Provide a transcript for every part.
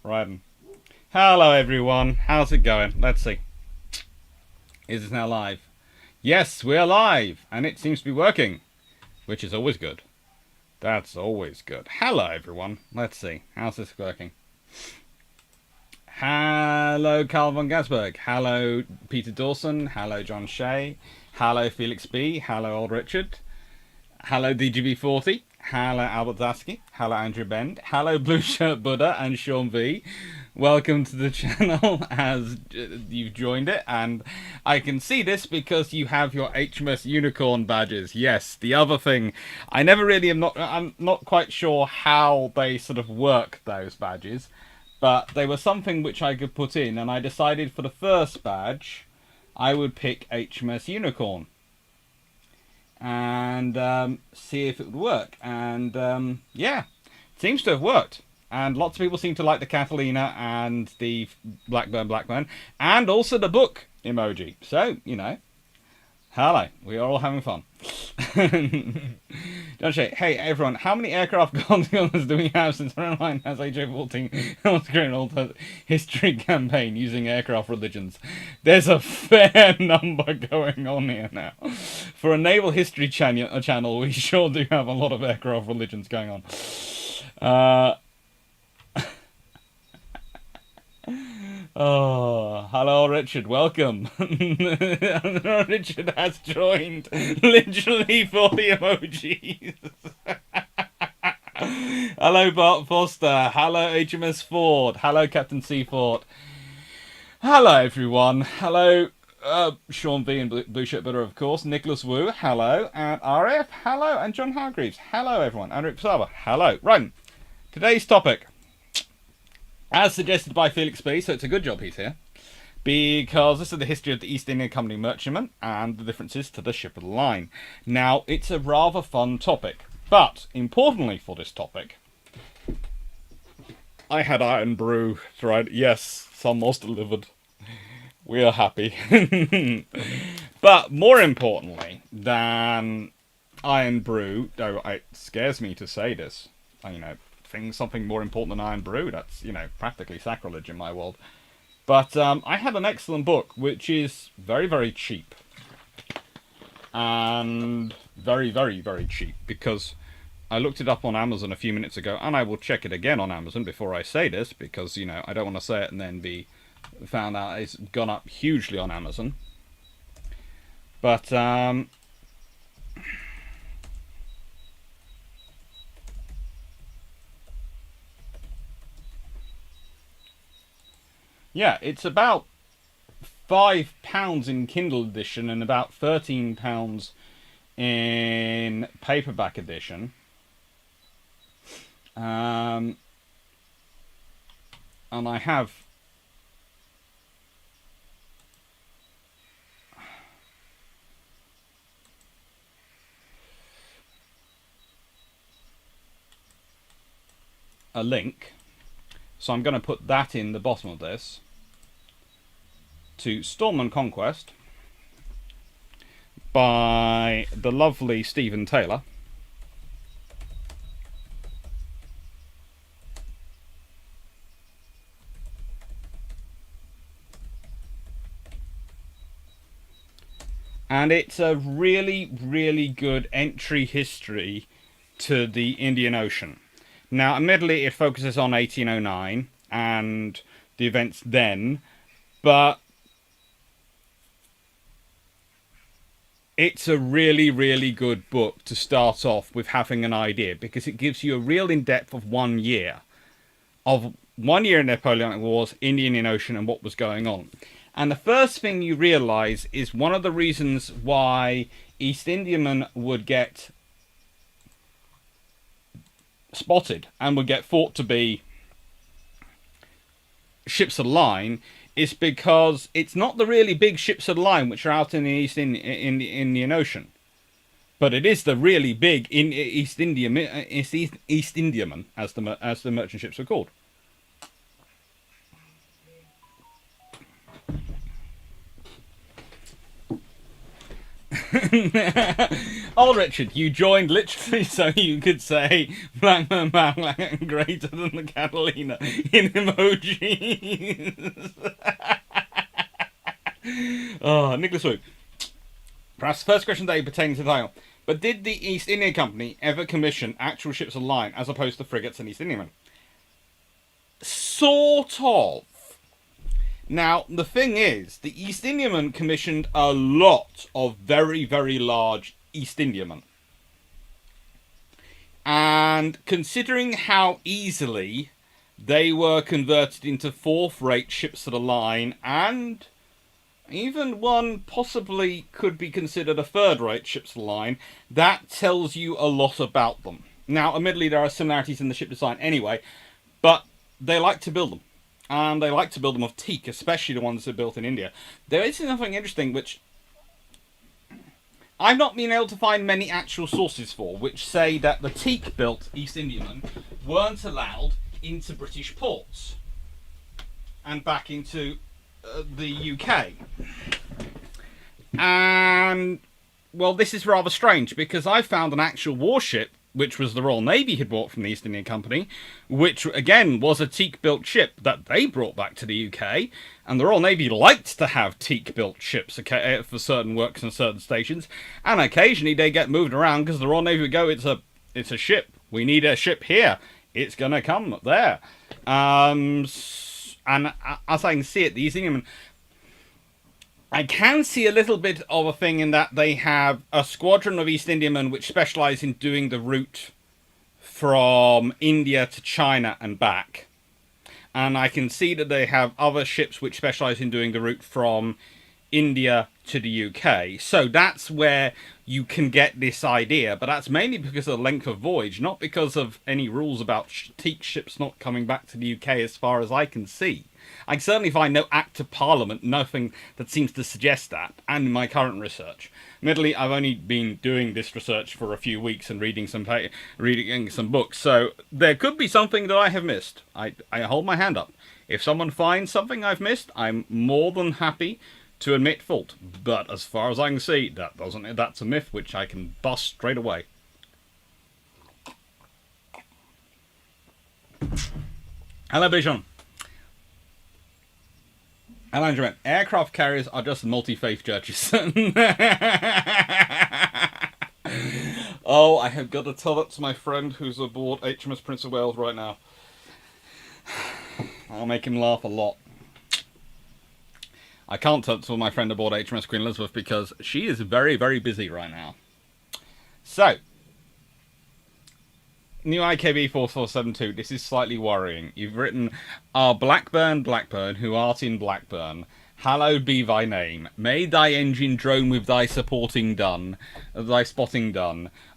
Right. Hello, everyone. How's it going? Let's see. Is this now live? Yes, we're live, and it seems to be working, which is always good. That's always good. Hello, everyone. Let's see. How's this working? Hello, Carl von Gasberg. Hello, Peter Dawson. Hello, John Shea. Hello, Felix B. Hello, Old Richard. Hello, DGB40. Hello, Albert Zasky. Hello, Andrew Bend. Hello, Blue Shirt Buddha and Sean V. Welcome to the channel as you've joined it, and I can see this because you have your HMS Unicorn badges. Yes, the other thing, I'm not quite sure how they sort of work those badges, but they were something which I could put in, and I decided for the first badge, I would pick HMS Unicorn and see if it would work. And yeah, it seems to have worked. And lots of people seem to like the Catalina and the Blackburn, and also the book emoji. So, you know, hello, we are all having fun. Don't say, hey everyone, how many aircraft guns do we have since Airline has HA-14 wants to create an alter history campaign using aircraft religions? There's a fair number going on here now. For a naval history channel, we sure do have a lot of aircraft religions going on. Oh, hello, Richard. Welcome. Richard has joined literally for the emojis. Hello, Bart Foster. Hello, HMS Ford. Hello, Captain Seaford. Hello, everyone. Hello, Sean V and Blue Shirt Butter, of course. Nicholas Wu. Hello. And RF. Hello. And John Hargreaves. Hello, everyone. And Rick Sava. Hello. Right. Today's topic, as suggested by Felix B, so it's a good job he's here, because this is the history of the East India Company merchantman and the differences to the ship of the line. Now, it's a rather fun topic, but importantly for this topic, I had Iron Brew, right? Yes, some was delivered. We are happy. But more importantly than Iron Brew, though it scares me to say this, you know, something more important than Iron Brew, that's, you know, practically sacrilege in my world. But I had an excellent book, which is very, very cheap. And very, very, very cheap, because I looked it up on Amazon a few minutes ago, and I will check it again on Amazon before I say this, because, you know, I don't want to say it and then be found out it's gone up hugely on Amazon. But, yeah, it's about £5 in Kindle edition and about £13 in paperback edition. And I have a link, so I'm going to put that in the bottom of this, to Storm and Conquest by the lovely Stephen Taylor. And it's a really, really good entry history to the Indian Ocean. Now, admittedly, it focuses on 1809 and the events then, but it's a really, really good book to start off with having an idea, because it gives you a real in-depth of 1 year. Of 1 year in Napoleonic Wars, Indian Ocean, and what was going on. And the first thing you realise is one of the reasons why East Indiamen would get spotted and would get thought to be ships of the line is because it's not the really big ships of the line which are out in the Indian Ocean, but it is the really big East Indiamen, as the merchant ships were called. Oh, Richard, you joined literally so you could say Blackburn Battle greater than the Catalina in emojis. Oh, Nicholas Wu. Perhaps the first question today pertaining to the title. But did the East India Company ever commission actual ships of the line as opposed to frigates and East Indiamen? Sort of. Now, the thing is, the East Indiamen commissioned a lot of very, very large East Indiamen. And considering how easily they were converted into fourth-rate ships of the line, and even one possibly could be considered a third-rate ships of the line, that tells you a lot about them. Now, admittedly, there are similarities in the ship design anyway, but they like to build them. And they like to build them of teak, especially the ones that are built in India. There is something interesting which I've not been able to find many actual sources for, which say that the teak-built East Indiamen weren't allowed into British ports and back into the UK. And, well, this is rather strange, because I found an actual warship which was the Royal Navy had bought from the East India Company, which, again, was a teak-built ship that they brought back to the UK, and the Royal Navy liked to have teak-built ships for certain works and certain stations, and occasionally they get moved around because the Royal Navy would go, it's a ship, we need a ship here, it's going to come there. And as I can see it, the East Indiamen, I can see a little bit of a thing in that they have a squadron of East Indiamen which specialise in doing the route from India to China and back. And I can see that they have other ships which specialise in doing the route from India to the UK. So that's where you can get this idea, but that's mainly because of the length of voyage, not because of any rules about teak ships not coming back to the UK as far as I can see. I can certainly find no Act of Parliament, nothing that seems to suggest that, and in my current research. Admittedly, I've only been doing this research for a few weeks and reading some books, so there could be something that I have missed. I hold my hand up. If someone finds something I've missed, I'm more than happy to admit fault. But as far as I can see, that's a myth which I can bust straight away. Hello, Bijan. Hello, Jermaine. Aircraft carriers are just multi-faith churches. Oh, I have got to tell that to my friend who's aboard HMS Prince of Wales right now. I'll make him laugh a lot. I can't tell my friend aboard HMS Queen Elizabeth because she is very, very busy right now. So, new IKB 4472. This is slightly worrying. You've written, "Our Blackburn, Blackburn, who art in Blackburn, hallowed be thy name. May thy engine drone with thy spotting done,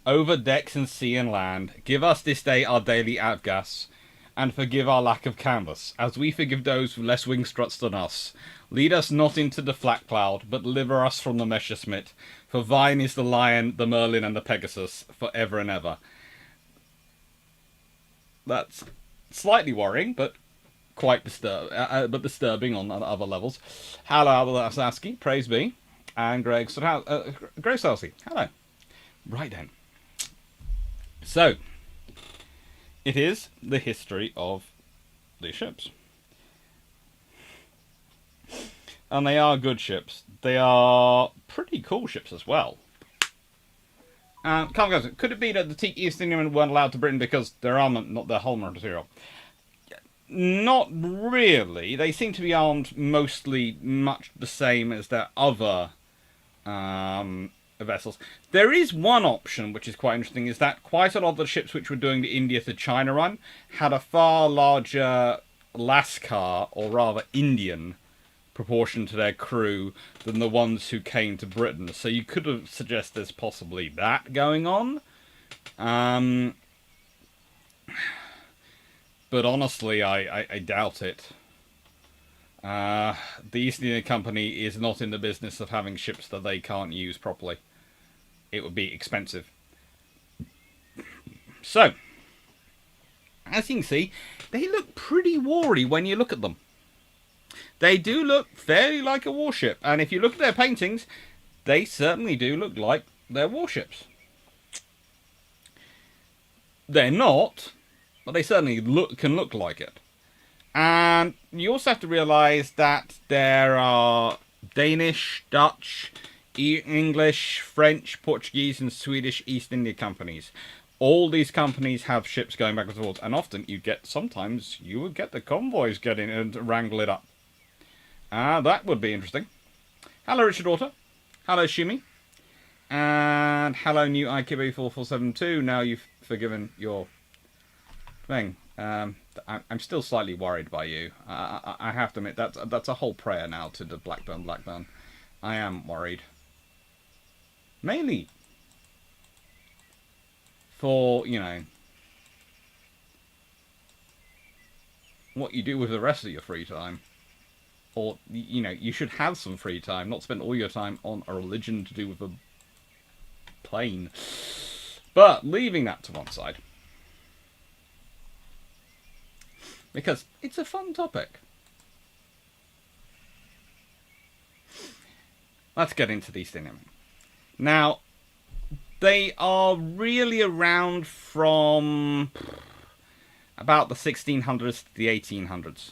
over decks and sea and land. Give us this day our daily outgas, and forgive our lack of canvas, as we forgive those with less wing struts than us. Lead us not into the flat cloud, but deliver us from the Messerschmitt. For thine is the lion, the Merlin, and the Pegasus, for ever and ever." That's slightly worrying, but quite disturbing on other levels. Hello, Albert Asaski, praise be, and Greg Salsey. Hello. Right then. So, it is the history of these ships. And they are good ships. They are pretty cool ships as well. Could it be that the East Indiamen weren't allowed to Britain because their armament, not their hull material? Not really. They seem to be armed mostly much the same as their other vessels. There is one option which is quite interesting, is that quite a lot of the ships which were doing the India to China run had a far larger Lascar, or rather Indian, proportion to their crew than the ones who came to Britain. So you could have suggested there's possibly that going on. But honestly, I doubt it. The East India Company is not in the business of having ships that they can't use properly. It would be expensive. So, as you can see, they look pretty war-y when you look at them. They do look fairly like a warship, and if you look at their paintings, they certainly do look like they're warships. They're not, but they certainly can look like it. And you also have to realise that there are Danish, Dutch, English, French, Portuguese, and Swedish East India companies. All these companies have ships going back and forth, and often sometimes you would get the convoys getting and wrangle it up. That would be interesting. Hello, Richard Orter. Hello, Shumi. And hello, new IKB4472. Now you've forgiven your thing. I'm still slightly worried by you. I have to admit, that's a whole prayer now to the Blackburn. I am worried. Mainly for, what you do with the rest of your free time. Or, you should have some free time, not spend all your time on a religion to do with a plane. But leaving that to one side, because it's a fun topic. Let's get into these things. Now, they are really around from about the 1600s to the 1800s.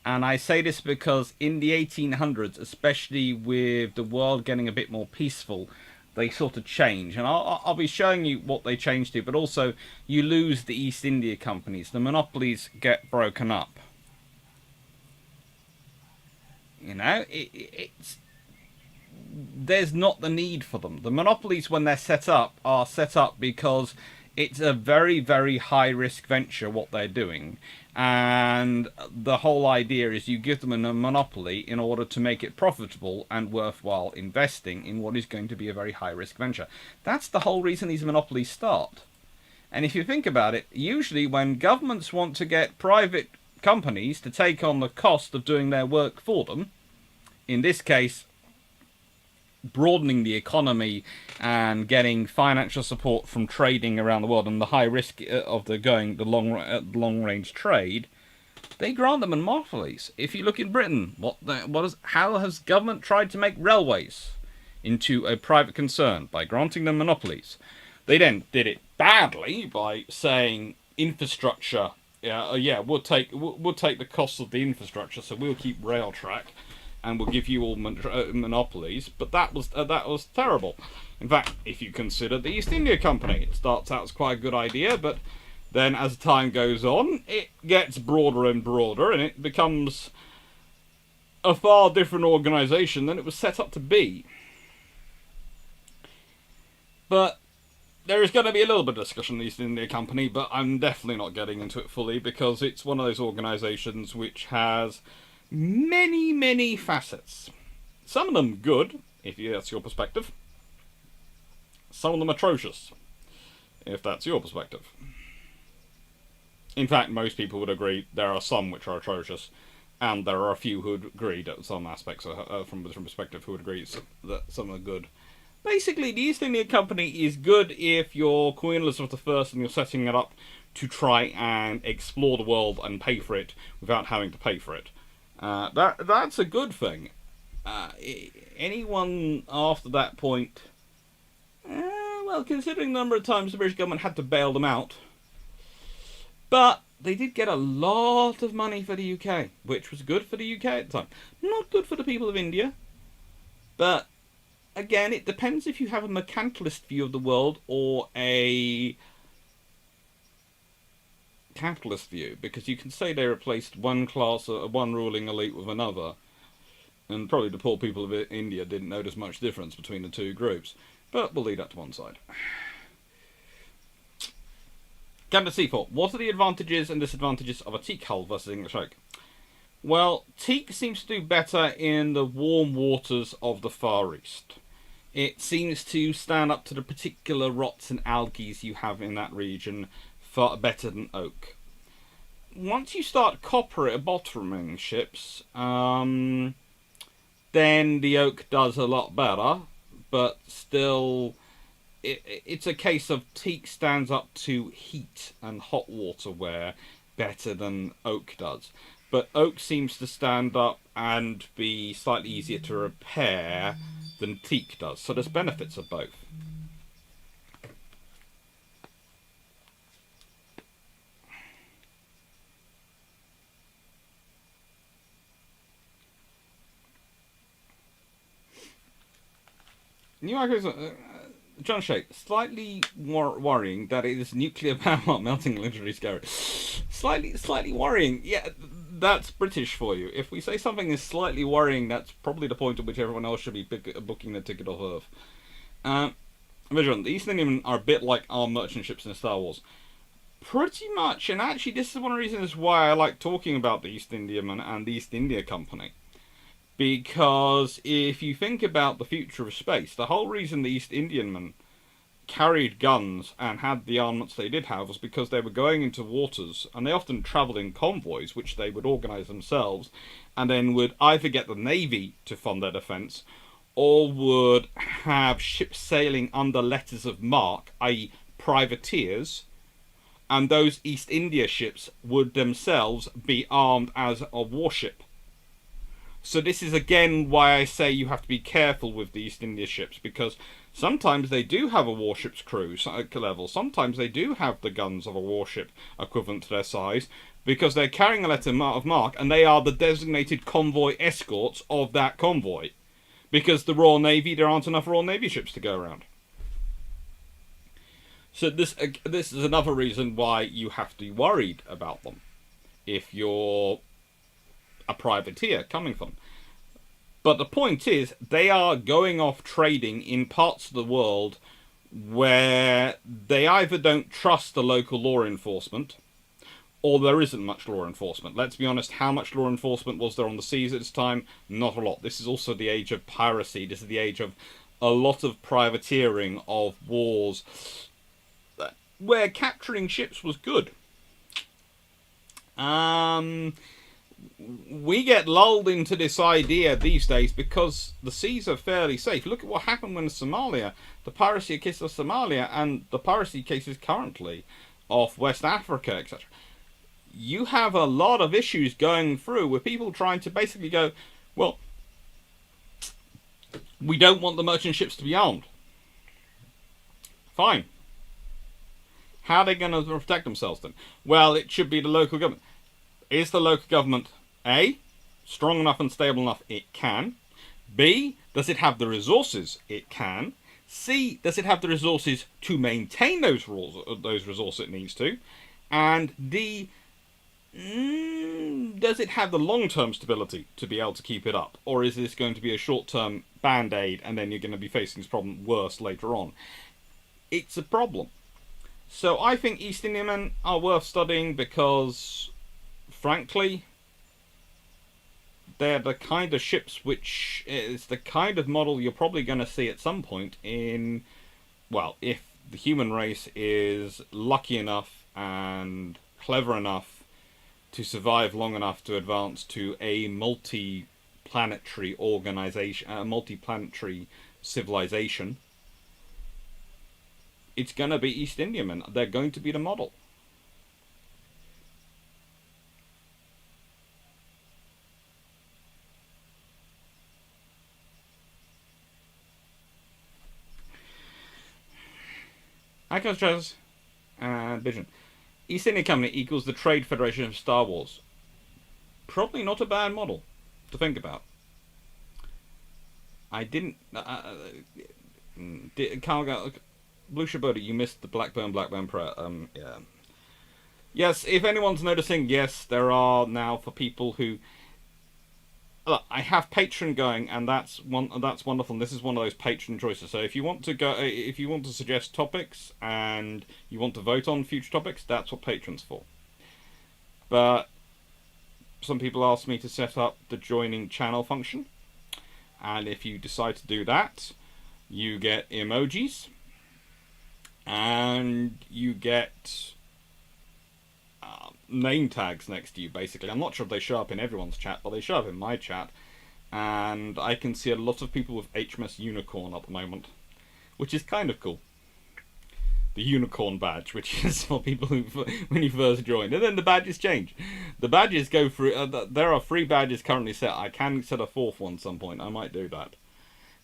And I say this because in the 1800s, especially with the world getting a bit more peaceful, they sort of change. And I'll be showing you what they change to, but also you lose the East India companies. The monopolies get broken up. There's not the need for them. The monopolies, when they're set up, are set up because it's a very, very high-risk venture, what they're doing. And the whole idea is you give them a monopoly in order to make it profitable and worthwhile investing in what is going to be a very high-risk venture. That's the whole reason these monopolies start. And if you think about it, usually when governments want to get private companies to take on the cost of doing their work for them, in this case, broadening the economy and getting financial support from trading around the world and the high risk of the long range trade, they grant them monopolies. If you look in Britain, how has government tried to make railways into a private concern? By granting them monopolies. They then did it badly by saying infrastructure. We'll take the cost of the infrastructure, so we'll keep rail track. And we'll give you all monopolies, but that was terrible. In fact, if you consider the East India Company, it starts out as quite a good idea, but then as time goes on, it gets broader and broader, and it becomes a far different organisation than it was set up to be. But there is going to be a little bit of discussion on the East India Company, but I'm definitely not getting into it fully, because it's one of those organisations which has many, many facets. Some of them good, if that's your perspective. Some of them atrocious, if that's your perspective. In fact, most people would agree there are some which are atrocious, and there are a few who would agree that some aspects from a different perspective who would agree that some are good. Basically, the East India Company is good if you're Queen Elizabeth I and you're setting it up to try and explore the world and pay for it without having to pay for it. That's a good thing. Anyone after that point, considering the number of times the British government had to bail them out, but they did get a lot of money for the UK, which was good for the UK at the time. Not good for the people of India, but again, it depends if you have a mercantilist view of the world or a capitalist view, because you can say they replaced one ruling elite with another, and probably the poor people of India didn't notice much difference between the two groups, but we'll leave that to one side. Canada C4. What are the advantages and disadvantages of a teak hull versus English oak? Well, teak seems to do better in the warm waters of the Far East. It seems to stand up to the particular rots and algae you have in that region far better than oak. Once you start copper bottoming ships, then the oak does a lot better, but still it's a case of teak stands up to heat and hot water wear better than oak does. But oak seems to stand up and be slightly easier to repair than teak does, so there's benefits of both. New John Shea, slightly worrying that it is nuclear power melting literally scary. Slightly worrying. Yeah, that's British for you. If we say something is slightly worrying, that's probably the point at which everyone else should be booking the ticket off Earth. Visual, the East Indiamen are a bit like our merchant ships in Star Wars. Pretty much, and actually this is one of the reasons why I like talking about the East Indiamen and the East India Company. Because if you think about the future of space, the whole reason the East Indiamen carried guns and had the armaments they did have was because they were going into waters, and they often travelled in convoys, which they would organise themselves, and then would either get the Navy to fund their defence, or would have ships sailing under letters of marque, i.e. privateers, and those East India ships would themselves be armed as a warship. So this is again why I say you have to be careful with the East India ships, because sometimes they do have a warship's crew level, sometimes they do have the guns of a warship equivalent to their size, because they're carrying a letter of marque, and they are the designated convoy escorts of that convoy. Because the Royal Navy, there aren't enough Royal Navy ships to go around. So this is another reason why you have to be worried about them if you're a privateer coming from. But the point is, they are going off trading in parts of the world where they either don't trust the local law enforcement, or there isn't much law enforcement. Let's be honest, how much law enforcement was there on the seas at this time? Not a lot. This is also the age of piracy. This is the age of a lot of privateering, of wars, where capturing ships was good. We get lulled into this idea these days because the seas are fairly safe. Look at what happened when Somalia, the piracy case of Somalia, and the piracy cases currently off West Africa, etc. You have a lot of issues going through with people trying to basically go, well, we don't want the merchant ships to be armed. Fine. How are they going to protect themselves then? Well, it should be the local government. Is the local government, A, strong enough and stable enough? It can. B, does it have the resources? It can. C, does it have the resources to maintain those resources it needs to? And D, does it have the long-term stability to be able to keep it up? Or is this going to be a short-term band-aid and then you're going to be facing this problem worse later on? It's a problem. So I think East Indiamen are worth studying because, frankly, they're the kind of ships which is the kind of model you're probably going to see at some point in, well, if the human race is lucky enough and clever enough to survive long enough to advance to a multi-planetary organization, a multi-planetary civilization. It's going to be East Indiamen. They're going to be the model. Icons and Vision. East India Company equals the Trade Federation of Star Wars. Probably not a bad model to think about. I didn't... Blue Shabota, you missed the Blackburn prayer. Yeah. Yes, if anyone's noticing, yes, there are now for people who... Look, I have Patreon going, and that's wonderful. And this is one of those Patreon choices. So if you want to suggest topics and you want to vote on future topics, that's what Patreon's for. But some people ask me to set up the joining channel function, and if you decide to do that, you get emojis, and you get name tags next to you, basically. I'm not sure if they show up in everyone's chat, but they show up in my chat. And I can see a lot of people with HMS Unicorn at the moment, which is kind of cool. The Unicorn badge, which is for people who, when you first join. And then the badges change. The badges go through... there are 3 badges currently set. I can set a 4th one at some point. I might do that.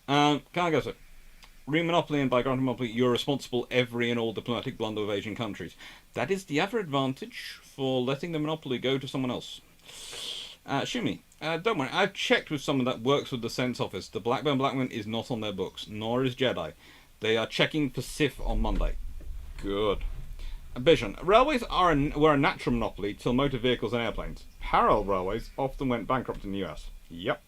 Can I go so? Re-monopoly, and by granting monopoly, you're responsible every and all diplomatic blunder of Asian countries. That is the other advantage for letting the monopoly go to someone else. Shumi, don't worry. I've checked with someone that works with the Sense Office. The Blackburn is not on their books, nor is Jedi. They are checking for Sith on Monday. Good. Vision. Railways were a natural monopoly till motor vehicles and airplanes. Parallel railways often went bankrupt in the US. Yep.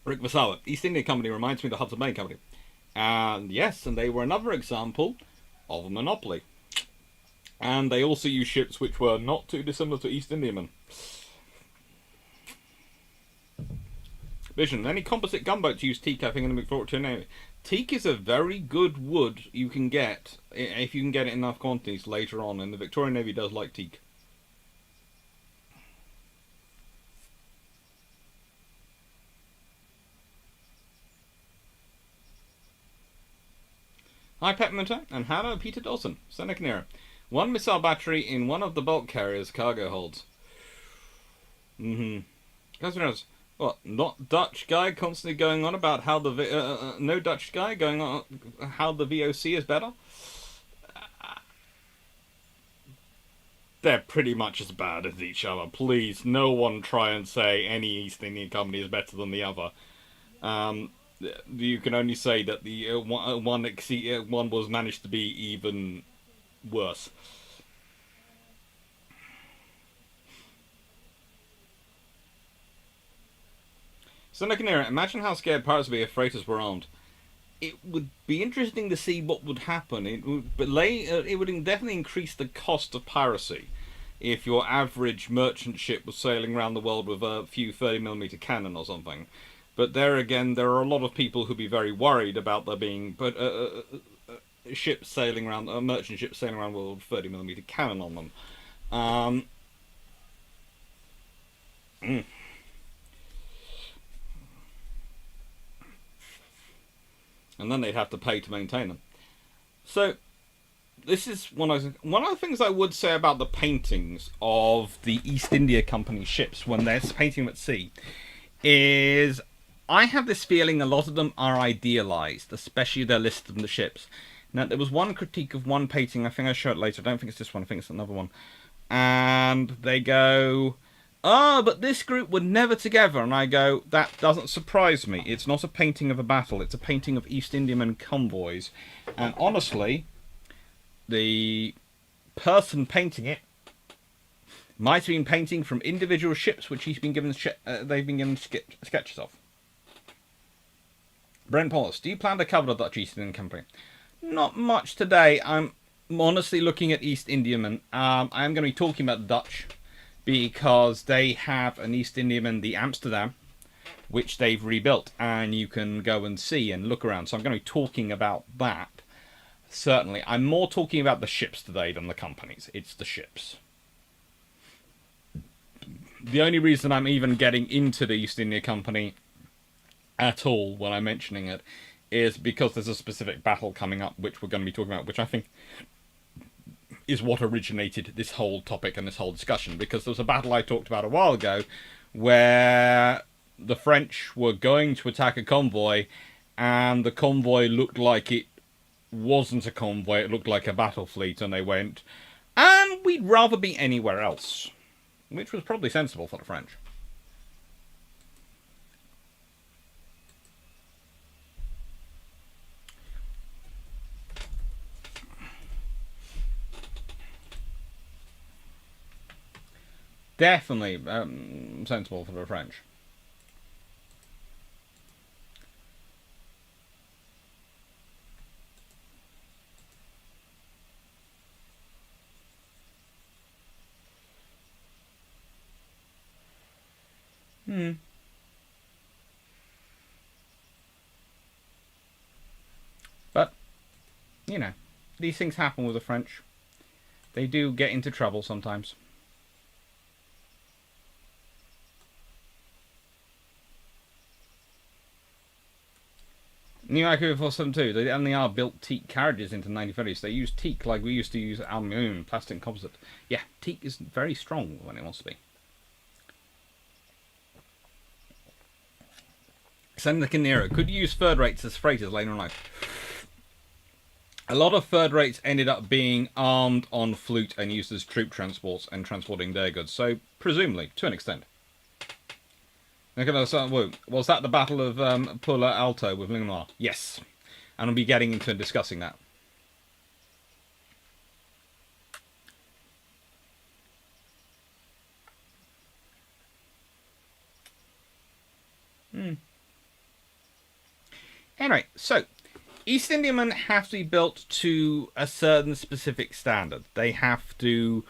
Rick Vasawa. East India Company reminds me of the Hudson Bay Company. And yes, and they were another example of a monopoly. And they also used ships which were not too dissimilar to East Indiamen. Vision. Any composite gunboats use teak, I think, in the Victoria Navy. Teak is a very good wood you can get, if you can get it in enough quantities later on, and the Victorian Navy does like teak. Hi Pepminter, and hello Peter Dawson, Seneca Nero. One missile battery in one of the bulk carriers cargo holds. Customers, what? Not Dutch guy constantly going on about how the no Dutch guy going on how the VOC is better. They're pretty much as bad as each other. Please, no one try and say any East Indian company is better than the other. You can only say that the one was managed to be even worse. So, Nakanira, imagine how scared pirates would be if freighters were armed. It would be interesting to see what would happen. It would definitely increase the cost of piracy if your average merchant ship was sailing around the world with a few 30mm cannon or something. But there again, there are a lot of people who'd be very worried about there being ships sailing around, merchant ships sailing around the world with 30mm cannon on them. And then they'd have to pay to maintain them. So, this is one of the things I would say about the paintings of the East India Company ships when they're painting them at sea is I have this feeling a lot of them are idealized, especially their list of the ships. Now, there was one critique of one painting, I think I'll show it later, I don't think it's this one, I think it's another one. And they go, oh, but this group were never together. And I go, that doesn't surprise me. It's not a painting of a battle. It's a painting of East Indiaman convoys. And honestly, the person painting it might have been painting from individual ships which they've been given sketches of. Brent Paulus, do you plan to cover the Dutch East Indian Company? Not much today. I'm honestly looking at East Indiaman. I am going to be talking about the Dutch, because they have an East Indiaman, the Amsterdam, which they've rebuilt, and you can go and see and look around. So I'm going to be talking about that, certainly. I'm more talking about the ships today than the companies. It's the ships. The only reason I'm even getting into the East India Company at all when I'm mentioning it is because there's a specific battle coming up, which we're going to be talking about, which I think is what originated this whole topic and this whole discussion, because there was a battle I talked about a while ago where the French were going to attack a convoy, and the convoy looked like it wasn't a convoy, it looked like a battle fleet, and they went, and we'd rather be anywhere else, which was probably sensible for the French. Definitely sensible for the French. But, you know, these things happen with the French. They do get into trouble sometimes. New IQ 472, they only are built teak carriages into 1930s. They use teak like we used to use aluminium, plastic composite. Yeah, teak is very strong when it wants to be. Seneca Nero, could you use third rates as freighters later in life? A lot of third rates ended up being armed on flute and used as troop transports and transporting their goods. So presumably, to an extent. Was that the Battle of Pulla Alto with Lingnoir? Yes. And I'll be getting into discussing that. Anyway, so East Indiamen have to be built to a certain specific standard. They have to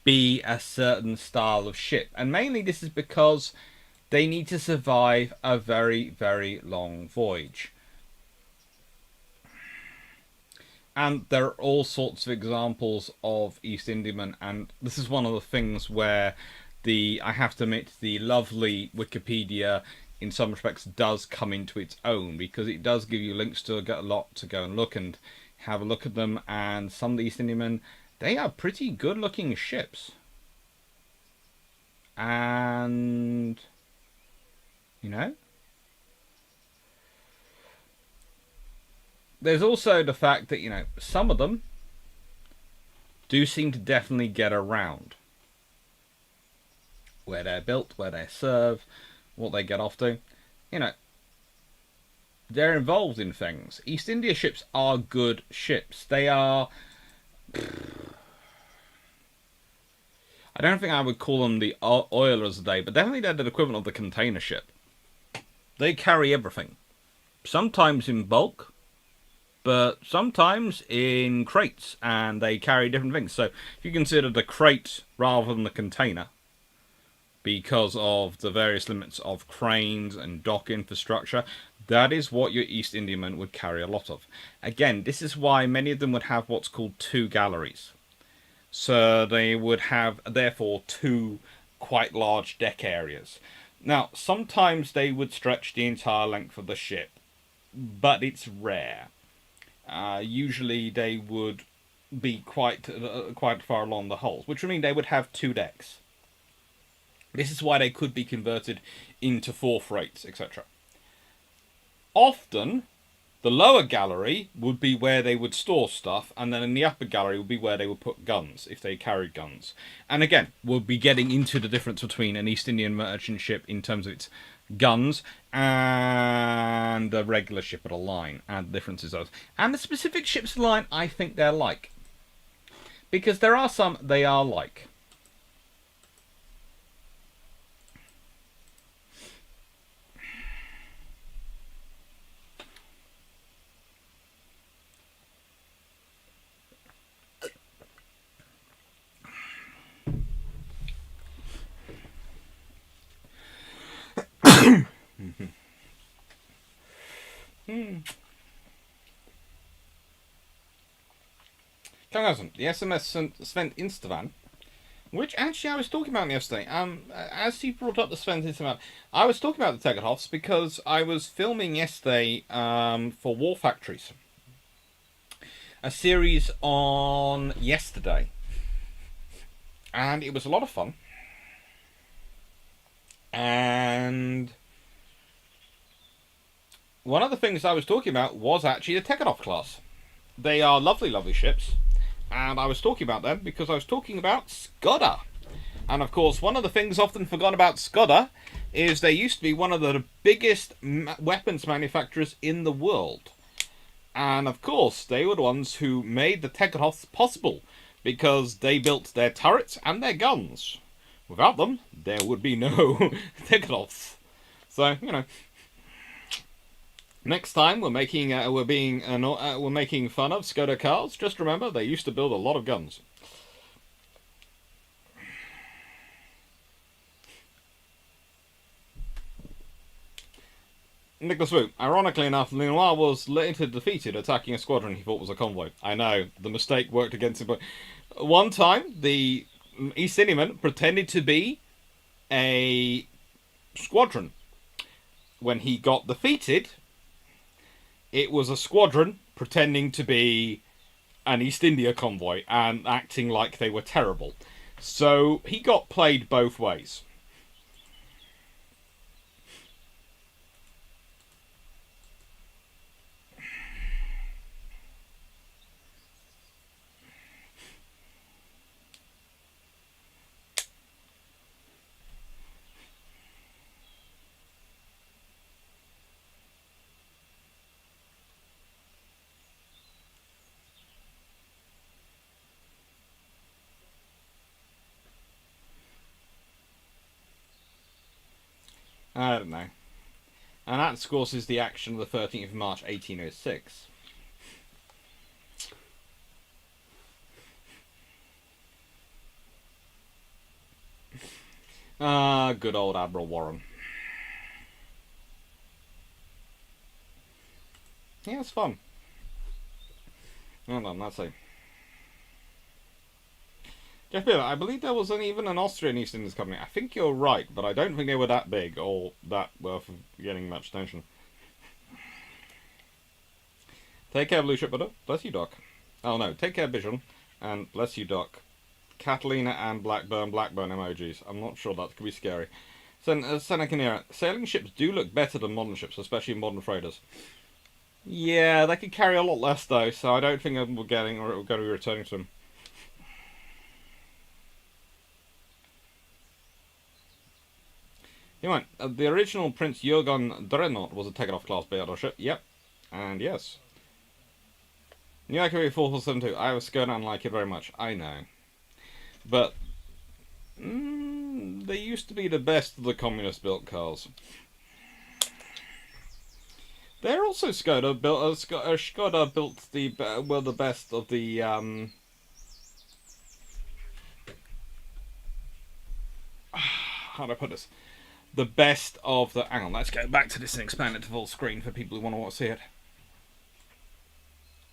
be a certain style of ship. And mainly this is because they need to survive a very, very long voyage. And there are all sorts of examples of East Indiamen, and this is one of the things where I have to admit, the lovely Wikipedia in some respects does come into its own, because it does give you links to a lot to go and look and have a look at them. And some of the East Indiamen, they are pretty good looking ships. And there's also the fact that some of them do seem to definitely get around where they're built, where they serve, what they get off to. They're involved in things. East India ships are good ships. They are. I don't think I would call them the oilers today, but definitely they're the equivalent of the container ship. They carry everything. Sometimes in bulk, but sometimes in crates, and they carry different things. So if you consider the crate rather than the container, because of the various limits of cranes and dock infrastructure, that is what your East Indiaman would carry a lot of. Again, this is why many of them would have what's called 2 galleries. So they would have, therefore, 2 quite large deck areas. Now, sometimes they would stretch the entire length of the ship, but it's rare. Usually they would be quite far along the hulls, which would mean they would have 2 decks. This is why they could be converted into 4 freights, etc. Often, the lower gallery would be where they would store stuff, and then in the upper gallery would be where they would put guns, if they carried guns. And again, we'll be getting into the difference between an East Indian merchant ship in terms of its guns and a regular ship of the line, and the differences of those. And the specific ships of the line, I think they're like. Because there are some they are like. The SMS Sven Instavan, which actually I was talking about yesterday. As he brought up the Sven Instavan, I was talking about the Tegerhoffs because I was filming yesterday for War Factories, a series on yesterday, and it was a lot of fun. And one of the things I was talking about was actually the Tegerhoff class. They are lovely, lovely ships. And I was talking about them because I was talking about Skoda. And of course, one of the things often forgotten about Skoda is they used to be one of the biggest weapons manufacturers in the world. And of course, they were the ones who made the Tegerhoffs possible, because they built their turrets and their guns. Without them, there would be no Tegerhoffs. So, next time we're making fun of Skoda cars, just remember they used to build a lot of guns. Nicholas Wu. Ironically enough, Lenoir was later defeated attacking a squadron he thought was a convoy. I know, the mistake worked against him, but one time the East Indiaman pretended to be a squadron. When he got defeated, it was a squadron pretending to be an East India convoy and acting like they were terrible. So he got played both ways. I don't know. And that, of course, is the action of the 13th of March, 1806. Ah, good old Admiral Warren. Yeah, it's fun. Hold on, let's see. Jeff Bill, I believe there was even an Austrian East Indies Company. I think you're right, but I don't think they were that big or that worth getting much attention. Take care, Blue Ship Butter. Bless you, Doc. Oh no, take care, Vision. And bless you, Doc. Catalina and Blackburn emojis. I'm not sure that could be scary. Senecanera, sailing ships do look better than modern ships, especially modern freighters. Yeah, they could carry a lot less though, so I don't think we're getting or we're going to be returning to them. You might. The original Prince Jurgen Dreadnought was a Tegetthoff class battleship. Yep, and yes. New IKV 4472. I have a skirt and like it very much. I know, but they used to be the best of the communist-built cars. They're also Skoda built. Skoda built the best of the. How do I put this? The best of the. Hang on, let's go back to this and expand it to full screen for people who want to see it.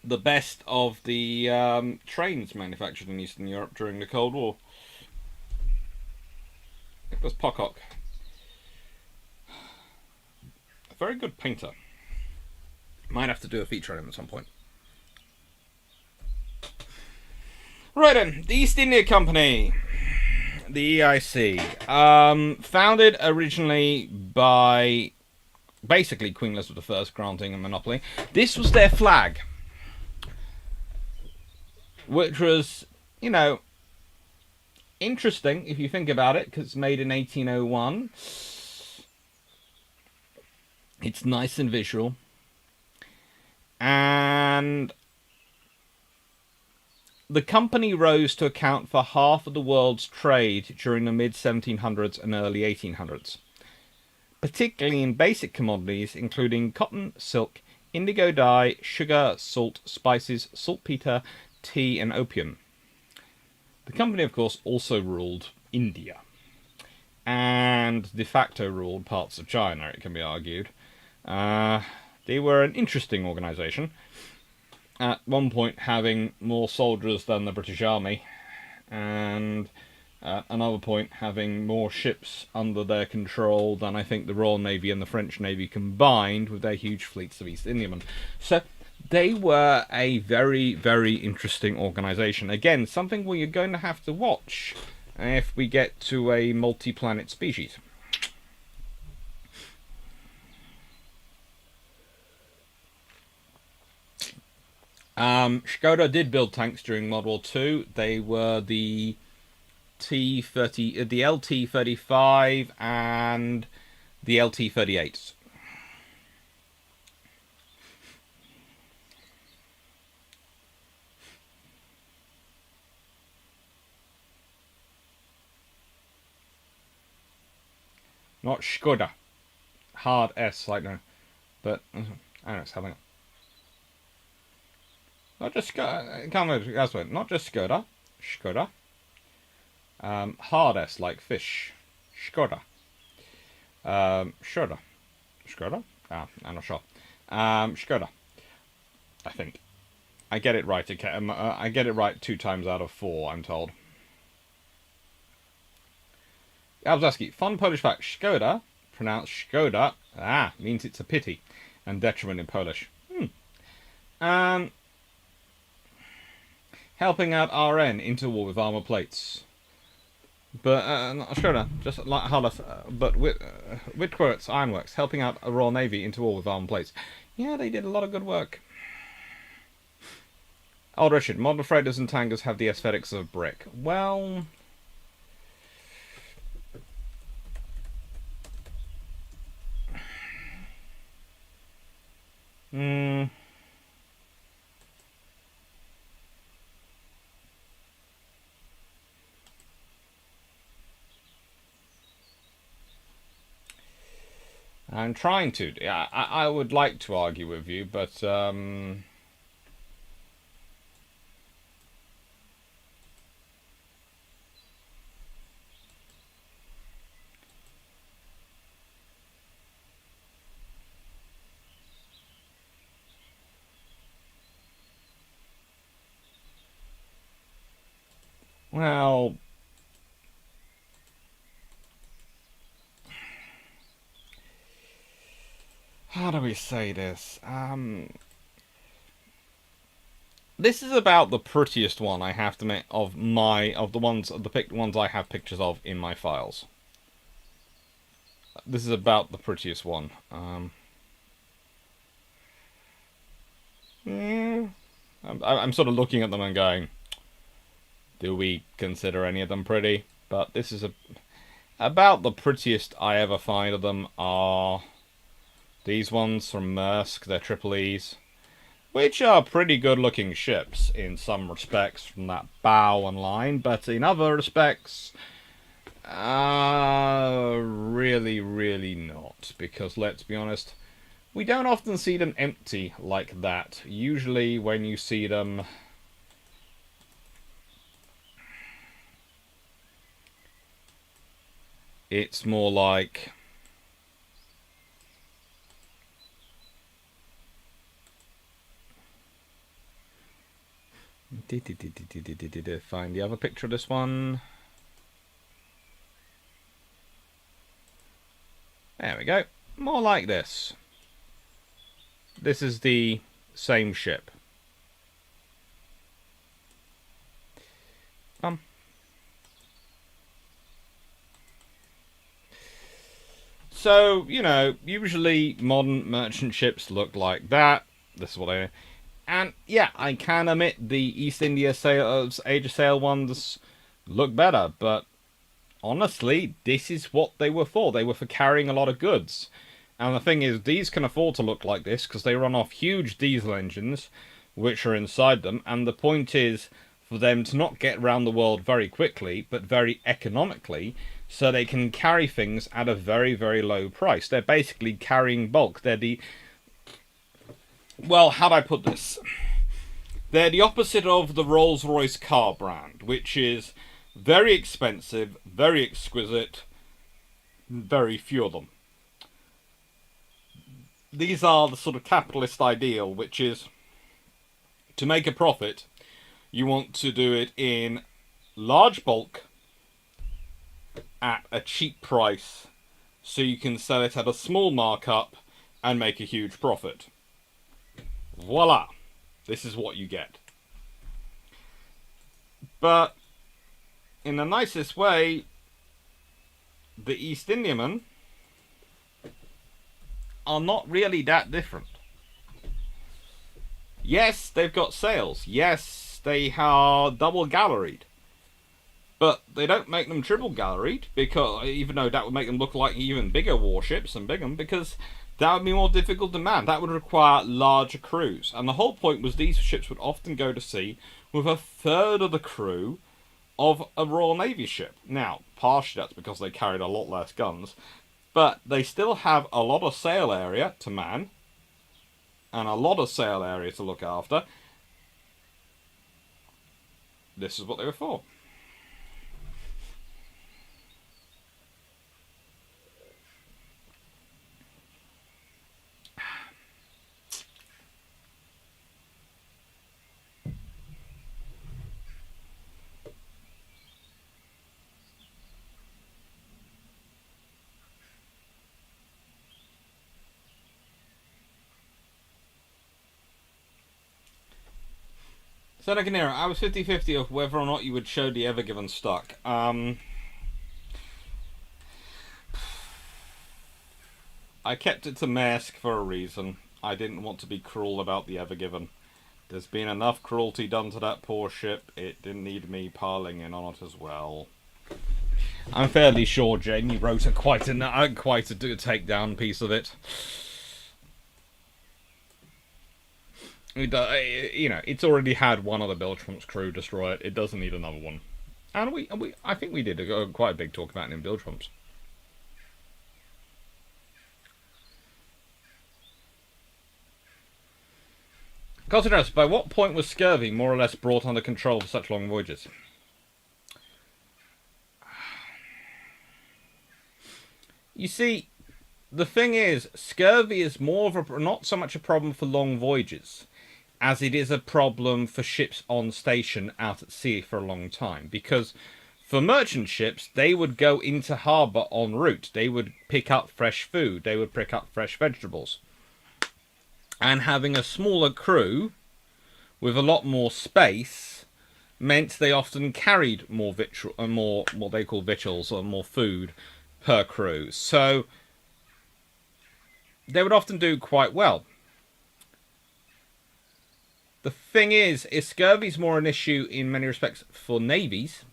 The best of the trains manufactured in Eastern Europe during the Cold War. It was Pocock. A very good painter. Might have to do a feature on him at some point. Right then, the East India Company. The EIC. Founded originally by basically Queen Elizabeth I granting a monopoly. This was their flag. Which was, you know, interesting if you think about it, because it's made in 1801. It's nice and visual. And the company rose to account for half of the world's trade during the mid-1700s and early 1800s, particularly in basic commodities including cotton, silk, indigo dye, sugar, salt, spices, saltpeter, tea and opium. The company, of course, also ruled India and de facto ruled parts of China, it can be argued. They were an interesting organisation, at one point having more soldiers than the British Army, and at another point having more ships under their control than I think the Royal Navy and the French Navy combined with their huge fleets of East Indiamen. So they were a very, very interesting organisation. Again, something where you're going to have to watch if we get to a multi-planet species. Skoda did build tanks during World War II. They were the T-30, the LT-35 and the LT-38s. Not Skoda. Hard S, like no. But, I don't know, it's having it. Not just Skoda. Can't remember. That's right. Not just Skoda. Skoda. Hard S, like fish. Skoda. Skoda. Skoda? Ah, I'm not sure. Skoda. I think. I get it right. I get it right 2 times out of 4, I'm told. Alzaski, fun Polish fact. Skoda, pronounced Skoda, means it's a pity and detriment in Polish. Helping out RN into war with armor plates. But, Skoda, just like Hollis, but Whitworth's Ironworks, helping out a Royal Navy into war with armor plates. Yeah, they did a lot of good work. Old Richard, modern freighters and tankers have the aesthetics of brick. Well, I'm trying to. I would like to argue with you, but well, how do we say this? This is about the prettiest one I have to admit of the picked ones I have pictures of in my files. This is about the prettiest one. Yeah, I'm sort of looking at them and going, do we consider any of them pretty? But this is about the prettiest I ever find of them are these ones from Maersk. They're Triple E's, which are pretty good looking ships in some respects from that bow and line, but in other respects, really, really not. Because let's be honest, we don't often see them empty like that. Usually when you see them, it's more like find the other picture of this one. There we go. More like this. This is the same ship. So, you know, usually modern merchant ships look like that. This is what they... And, yeah, I can admit the East India Age of Sail ones look better, but honestly, this is what they were for. They were for carrying a lot of goods. And the thing is, these can afford to look like this because they run off huge diesel engines, which are inside them. And the point is for them to not get around the world very quickly, but very economically, so they can carry things at a very, very low price. They're basically carrying bulk. They're the... Well, how'd I put this? They're the opposite of the Rolls-Royce car brand, which is very expensive, very exquisite, very few of them. These are the sort of capitalist ideal, which is to make a profit, you want to do it in large bulk at a cheap price so you can sell it at a small markup and make a huge profit. Voila! This is what you get. But in the nicest way, the East Indiamen are not really that different. Yes, they've got sails. Yes, they are double galleried. But they don't make them triple galleried, because even though that would make them look like even bigger warships and bigger, because that would be more difficult to man. That would require larger crews. And the whole point was these ships would often go to sea with a third of the crew of a Royal Navy ship. Now, partially that's because they carried a lot less guns, but they still have a lot of sail area to man, and a lot of sail area to look after. This is what they were for. Senecanera, I was 50-50 of whether or not you would show the Ever Given stock. I kept it to Maersk for a reason. I didn't want to be cruel about the Ever Given. There's been enough cruelty done to that poor ship. It didn't need me piling in on it as well. I'm fairly sure, Jane, you wrote quite a takedown piece of it. You know, it's already had one of the Bilgewater's crew destroy it. It doesn't need another one. And I think we did quite a big talk about it in Bilgewater's. Consider, by what point was scurvy more or less brought under control for such long voyages? You see, the thing is, scurvy is more of a not so much a problem for long voyages as it is a problem for ships on station out at sea for a long time. Because for merchant ships, they would go into harbour en route. They would pick up fresh food. They would pick up fresh vegetables. And having a smaller crew with a lot more space meant they often carried more more what they call victuals or more food per crew. So they would often do quite well. The thing is scurvy is more an issue in many respects for navies,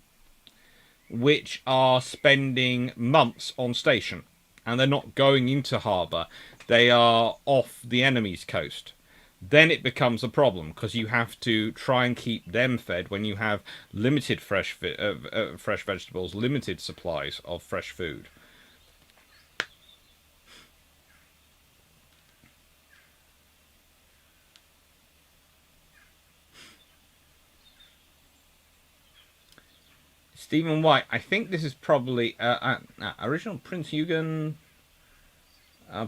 which are spending months on station, and they're not going into harbour. They are off the enemy's coast. Then it becomes a problem, because you have to try and keep them fed when you have limited fresh vegetables, limited supplies of fresh food. Stephen White, I think this is probably original Prince Eugen.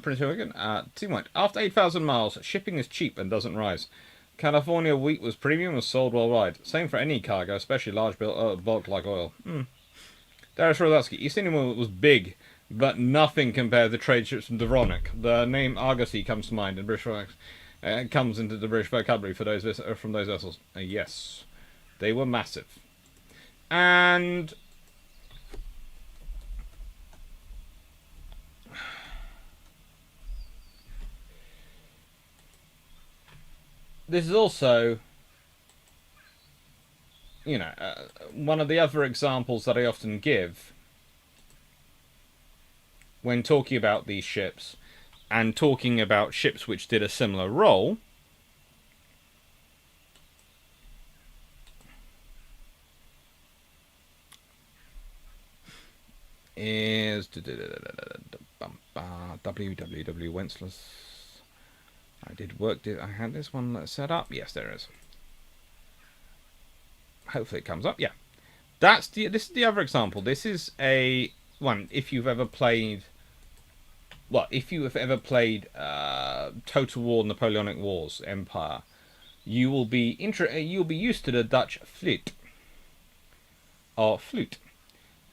Prince Eugen. Stephen White, after 8,000 miles, shipping is cheap and doesn't rise. California wheat was premium and sold worldwide. Same for any cargo, especially large bulk like oil. Darius Rodowski, East Indian was big, but nothing compared to trade ships from Dubrovnik. The name Argosy comes to mind in British comes into the British vocabulary for those from those vessels. Yes, they were massive. And this is also, one of the other examples that I often give when talking about these ships and talking about ships which did a similar role. Is www Wenceslas. I had this one set up? Yes, there is. Hopefully it comes up. Yeah. This is the other example. This is a one if you've ever played Total War, Napoleonic Wars, Empire, you will be used to the Dutch fleet or flute.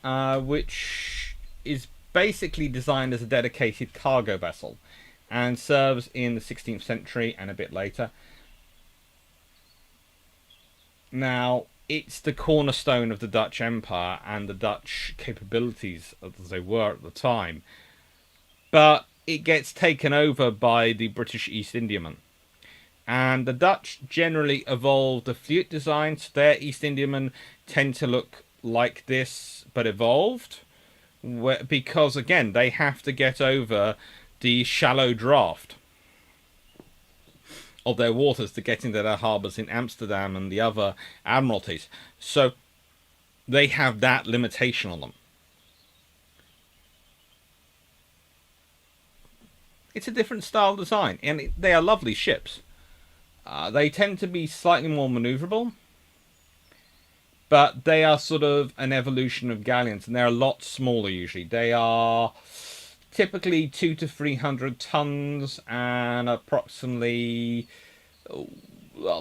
Which is basically designed as a dedicated cargo vessel and serves in the 16th century and a bit later. Now, it's the cornerstone of the Dutch Empire and the Dutch capabilities as they were at the time. But it gets taken over by the British East Indiaman. And the Dutch generally evolved the fleet designs. Their East Indiamen tend to look like this, but evolved, because again they have to get over the shallow draft of their waters to get into their harbours in Amsterdam and the other admiralties. So they have that limitation on them. It's a different style design, and they are lovely ships. They tend to be slightly more manoeuvrable, but they are sort of an evolution of galleons, and they're a lot smaller usually. They are typically 200 to 300 tons and approximately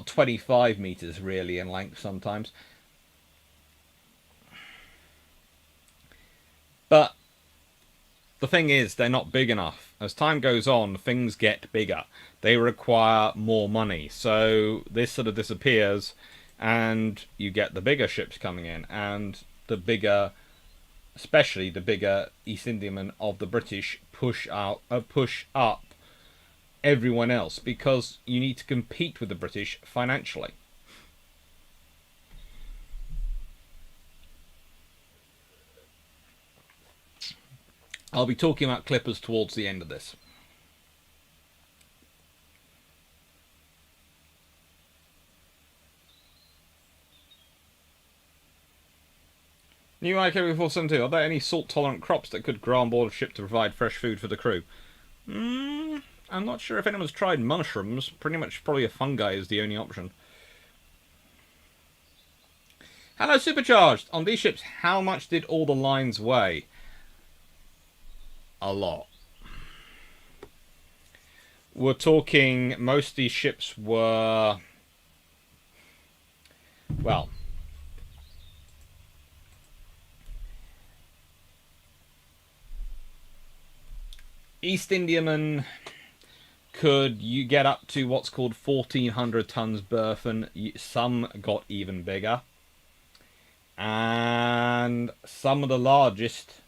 25 meters really in length sometimes. But the thing is, they're not big enough. As time goes on, things get bigger. They require more money. So this sort of disappears, and you get the bigger ships coming in, and the bigger, especially the bigger East Indiamen of the British push up everyone else, because you need to compete with the British financially. I'll be talking about clippers towards the end of this. New IK 472. Are there any salt-tolerant crops that could grow on board a ship to provide fresh food for the crew? I'm not sure if anyone's tried mushrooms. Pretty much probably a fungi is the only option. Hello, Supercharged! On these ships, how much did all the lines weigh? A lot. We're talking, most of these ships were... Well... East Indiaman could you get up to what's called 1,400 tons berth, and some got even bigger. And some of the largest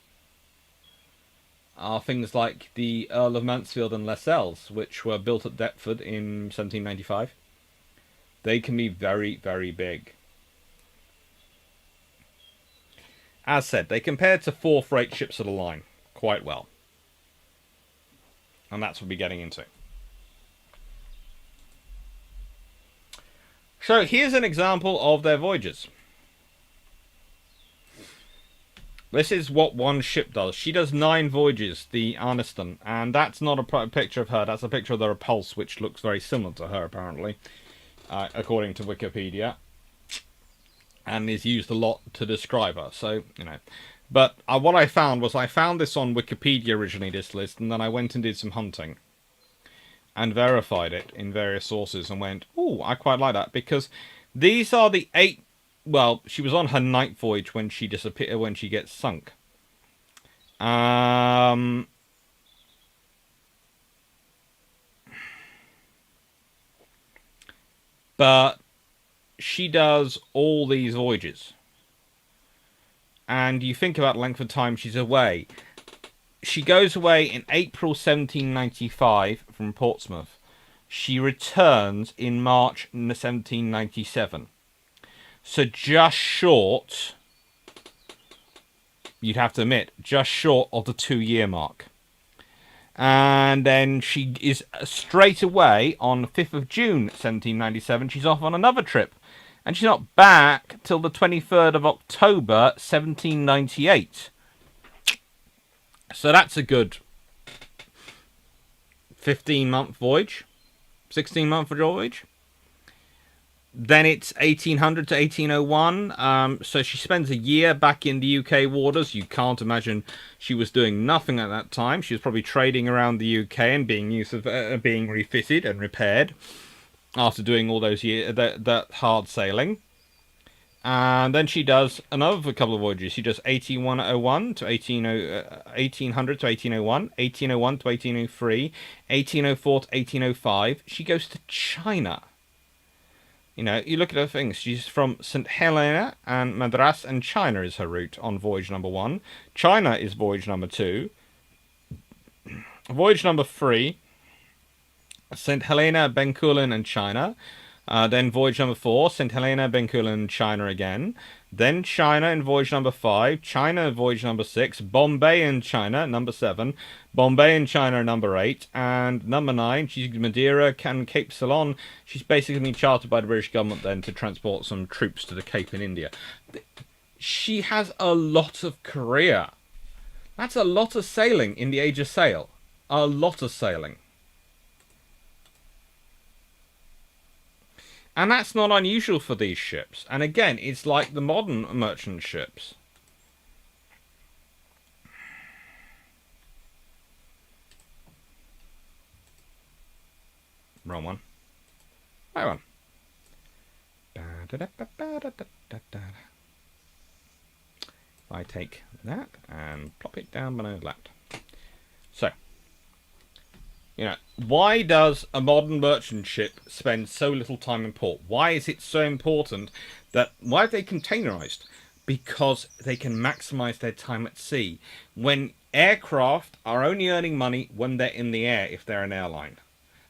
are things like the Earl of Mansfield and Lascelles, which were built at Deptford in 1795. They can be very, very big. As said, they compare to 4 freight ships of the line quite well. And that's what we're getting into. So here's an example of their voyages. This is what one ship does. She does 9 voyages, the Arniston, and that's not a picture of her. That's a picture of the Repulse, which looks very similar to her, apparently, according to Wikipedia, and is used a lot to describe her. So, you know, but what I found was I found this on Wikipedia originally, this list, and then I went and did some hunting and verified it in various sources and went, "Ooh, I quite like that," because these are the 8. Well, she was on her 9th voyage when she disappeared, when she gets sunk. But she does all these voyages. And you think about the length of time she's away. She goes away in April 1795 from Portsmouth. She returns in March 1797. So just short, you'd have to admit, just short of the 2-year mark. And then she is straight away on the 5th of June 1797. She's off on another trip. And she's not back till the 23rd of October 1798. So that's a good 15-month voyage. 16-month voyage. Then it's 1800 to 1801. So she spends a year back in the UK waters. You can't imagine she was doing nothing at that time. She was probably trading around the UK and being refitted and repaired after doing all those years that hard sailing. And then she does another couple of voyages. She does 1801 to 1800 to 1801, 1801 to 1803, 1804 to 1805. She goes to China. You know, you look at her things. She's from St. Helena and Madras, and China is her route on voyage number 1. China is voyage number 2. Voyage number 3, St. Helena, Bencoolen, and China. Then voyage number 4, St. Helena, Bencoolen, and China again. Then China in voyage number 5, China in voyage number 6, Bombay and China, number 7, Bombay and China number 8, and number 9, she's Madeira and Cape Ceylon. She's basically been chartered by the British government then to transport some troops to the Cape in India. She has a lot of career. That's a lot of sailing in the age of sail. A lot of sailing. And that's not unusual for these ships. And again, it's like the modern merchant ships. Wrong one. Right one. I take that and plop it down below that. So, you know, why does a modern merchant ship spend so little time in port? Why is it so important that, why are they containerized? Because they can maximize their time at sea. When aircraft are only earning money when they're in the air, if they're an airline.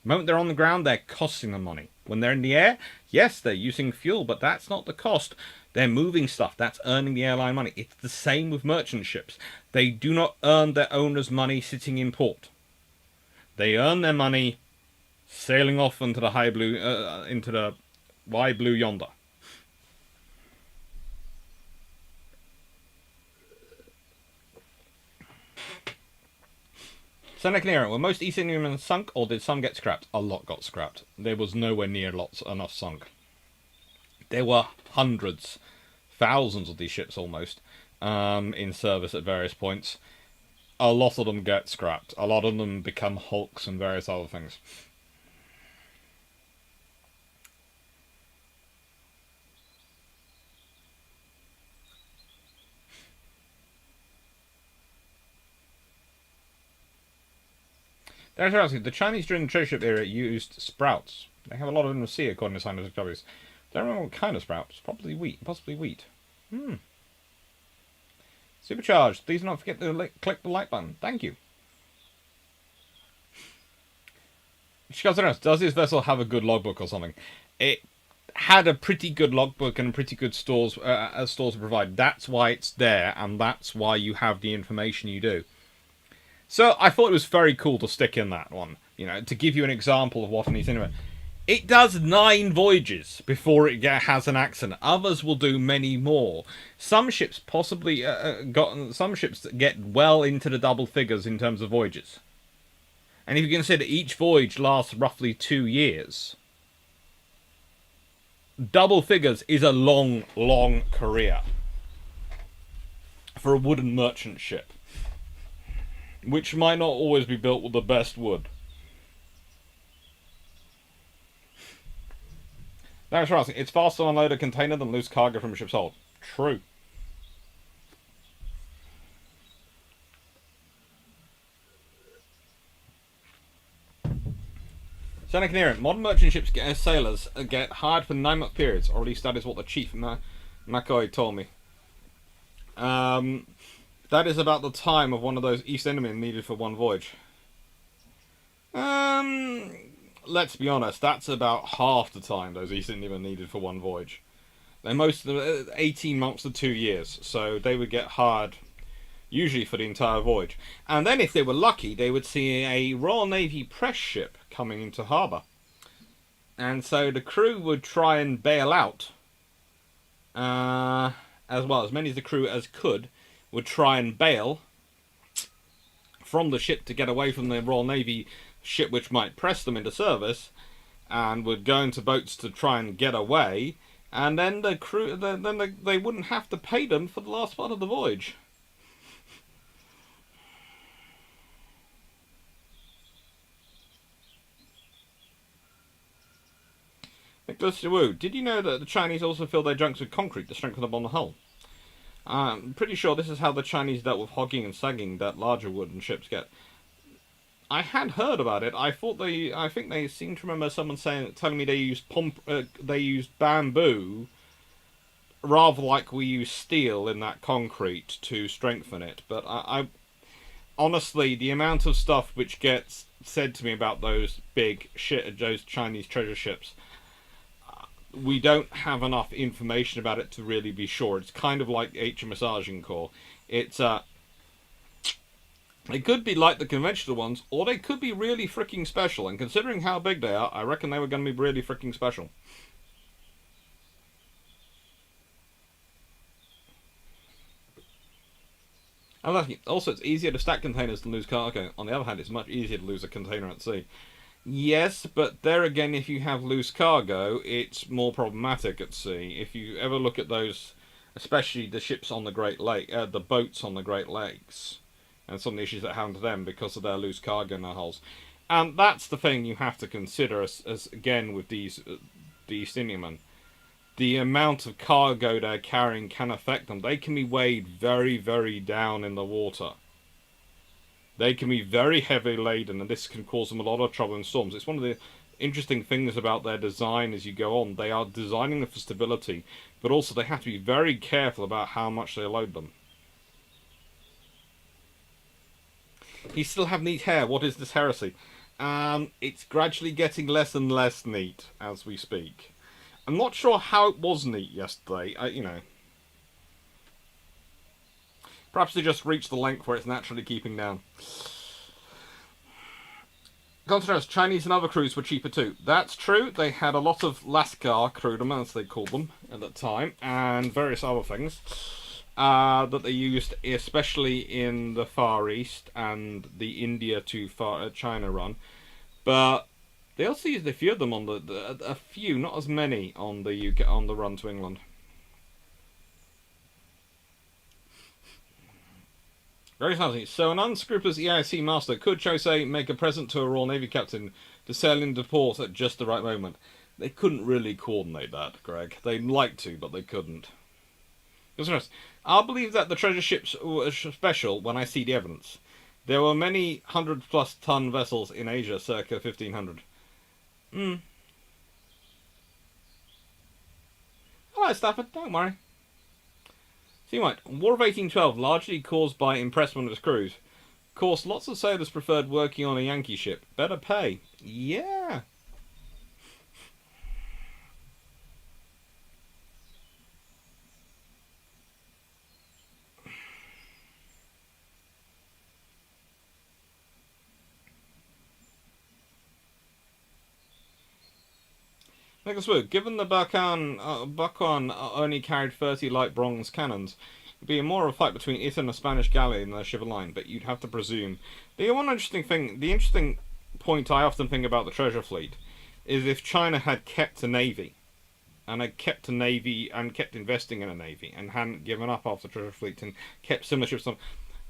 The moment they're on the ground, they're costing them money. When they're in the air, yes, they're using fuel, but that's not the cost. They're moving stuff. That's earning the airline money. It's the same with merchant ships. They do not earn their owners' money sitting in port. They earn their money sailing off into the high blue, into the wide blue yonder. Seneca Nero, were most East Indiamen sunk, or did some get scrapped? A lot got scrapped. There was nowhere near enough sunk. There were hundreds, thousands of these ships almost, in service at various points. A lot of them get scrapped. A lot of them become hulks and various other things. The Chinese during the treasure ship era used sprouts. They have a lot of them in the sea, according to scientific studies. Don't remember what kind of sprouts. Probably wheat. Possibly wheat. Supercharged. Please do not forget to click the like button. Thank you. Does this vessel have a good logbook or something? It had a pretty good logbook and pretty good stores to provide. That's why it's there, and that's why you have the information you do. So I thought it was very cool to stick in that one, you know, to give you an example of what an East Indiaman. It does 9 voyages before it has an accident. Others will do many more. Some ships possibly some ships get well into the double figures in terms of voyages. And if you consider each voyage lasts roughly 2 years, double figures is a long, long career for a wooden merchant ship, which might not always be built with the best wood. Thanks for asking. It's faster to unload a container than loose cargo from a ship's hold. True. Seneca, modern merchant ships sailors get hired for 9-month periods, or at least that is what the chief McCoy told me. That is about the time of one of those East Indiamen needed for one voyage. Let's be honest, that's about half the time those East Indiamen needed for one voyage. They're most of them 18 months to 2 years, so they would get hired usually for the entire voyage. And then if they were lucky, they would see a Royal Navy press ship coming into harbour. And so the crew would try and bail out, as well, as many of the crew as could, would try and bail from the ship to get away from the Royal Navy ship which might press them into service, and would go into boats to try and get away, and then the crew, they wouldn't have to pay them for the last part of the voyage. Nicholas Wu, did you know that the Chinese also fill their junks with concrete to strengthen them on the hull? I'm pretty sure this is how the Chinese dealt with hogging and sagging that larger wooden ships get. I had heard about it. I think they seem to remember someone telling me they used bamboo rather like we use steel in that concrete to strengthen it. But I honestly, the amount of stuff which gets said to me about those those Chinese treasure ships, we don't have enough information about it to really be sure. It's kind of like HMS Agincourt. They could be like the conventional ones, or they could be really freaking special. And considering how big they are, I reckon they were going to be really freaking special. And also, it's easier to stack containers than lose cargo. On the other hand, it's much easier to lose a container at sea. Yes, but there again, if you have loose cargo, it's more problematic at sea. If you ever look at those, especially the ships on the Great Lake, the boats on the Great Lakes, and some of the issues that happen to them because of their loose cargo in their hulls. And that's the thing you have to consider as again with the East Indiamen. The amount of cargo they're carrying can affect them. They can be weighed very, very down in the water. They can be very heavily laden, and this can cause them a lot of trouble in storms. It's one of the interesting things about their design as you go on. They are designing them for stability, but also they have to be very careful about how much they load them. You still have neat hair. What is this heresy? It's gradually getting less and less neat as we speak. I'm not sure how it was neat yesterday. Perhaps they just reached the length where it's naturally keeping down. Contrast, Chinese and other crews were cheaper too. That's true. They had a lot of Lascar crewmen, as they called them at that time, and various other things. that they used, especially in the Far East and the India to China run. But they also used a few of them on a few, not as many on the UK on the run to England. Very funny. So an unscrupulous EIC master could Jose make a present to a Royal Navy captain to sail into port at just the right moment. They couldn't really coordinate that, Greg. They'd like to, but they couldn't. I'll believe that the treasure ships were special when I see the evidence. There were many 100-plus-ton vessels in Asia circa 1500. Hello, Stafford. Don't worry. So you might. War of 1812 largely caused by impressment of its crews. Of course, lots of sailors preferred working on a Yankee ship. Better pay. Yeah. Nicholas Wood, given the Buchan only carried 30 light bronze cannons, it'd be more of a fight between it and a Spanish galley than a ship of line, but you'd have to presume. The interesting point I often think about the treasure fleet is if China had kept a navy, and had kept a navy, and kept investing in a navy, and hadn't given up after the treasure fleet, and kept similar ships on.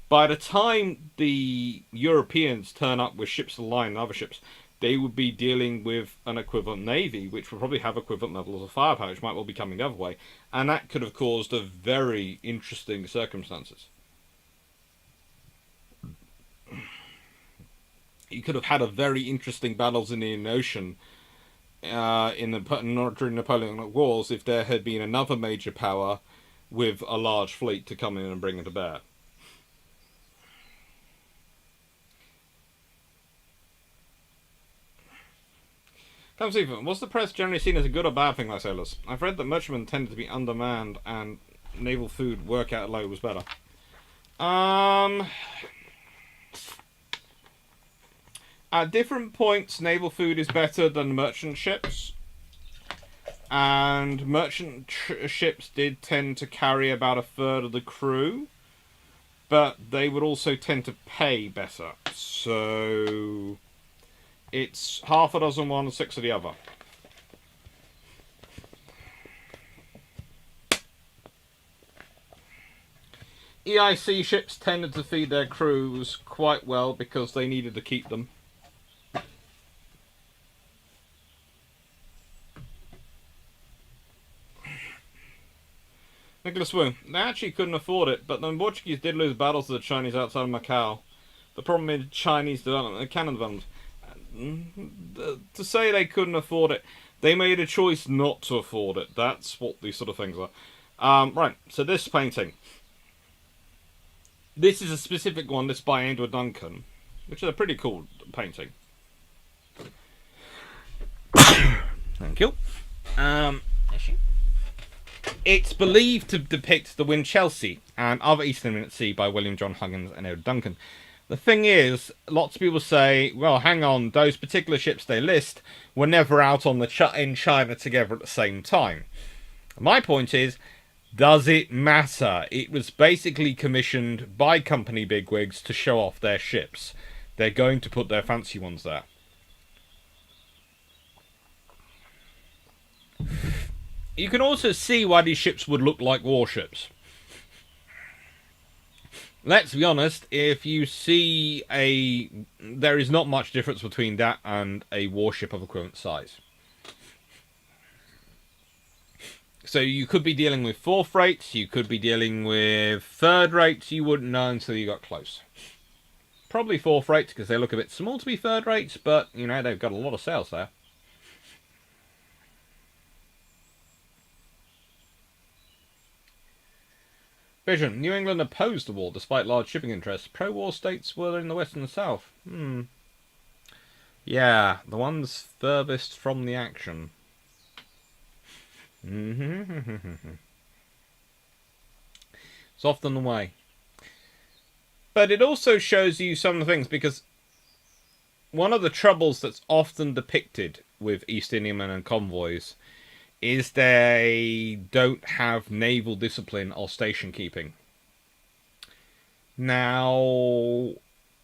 By the time the Europeans turn up with ships of the line and other ships, they would be dealing with an equivalent navy, which would probably have equivalent levels of firepower, which might well be coming the other way. And that could have caused a very interesting circumstances. You could have had a very interesting battles in the Indian Ocean during Napoleonic Wars if there had been another major power with a large fleet to come in and bring it to bear. Come see, was the press generally seen as a good or bad thing by sailors? I've read that merchantmen tended to be undermanned and naval food workout load was better. At different points, naval food is better than merchant ships. And merchant ships did tend to carry about a third of the crew. But they would also tend to pay better. So it's half a dozen one and 6 of the other. EIC ships tended to feed their crews quite well because they needed to keep them. Nicholas Wu, they actually couldn't afford it, but the Portuguese did lose battles to the Chinese outside of Macau. The problem is Chinese development, the cannon development. To say they couldn't afford it, they made a choice not to afford it. That's what these sort of things are. Right, so this painting. This is a specific one, this by Andrew Duncan, which is a pretty cool painting. Thank you. It's believed to depict the Winchelsea and other Eastern at Sea by William John Huggins and Edward Duncan. The thing is, lots of people say, well, hang on, those particular ships they list were never out on in China together at the same time. My point is, does it matter? It was basically commissioned by company bigwigs to show off their ships. They're going to put their fancy ones there. You can also see why these ships would look like warships. Let's be honest, if you see there is not much difference between that and a warship of equivalent size. So you could be dealing with fourth rates, you could be dealing with third rates, you wouldn't know until you got close. Probably fourth rates because they look a bit small to be third rates, but, you know, they've got a lot of sails there. Vision. New England opposed the war despite large shipping interests. Pro-war states were in the west and the south. Yeah, the ones furthest from the action. It's often the way. But it also shows you some of the things, because one of the troubles that's often depicted with East Indiamen and convoys is they don't have naval discipline or station keeping. Now,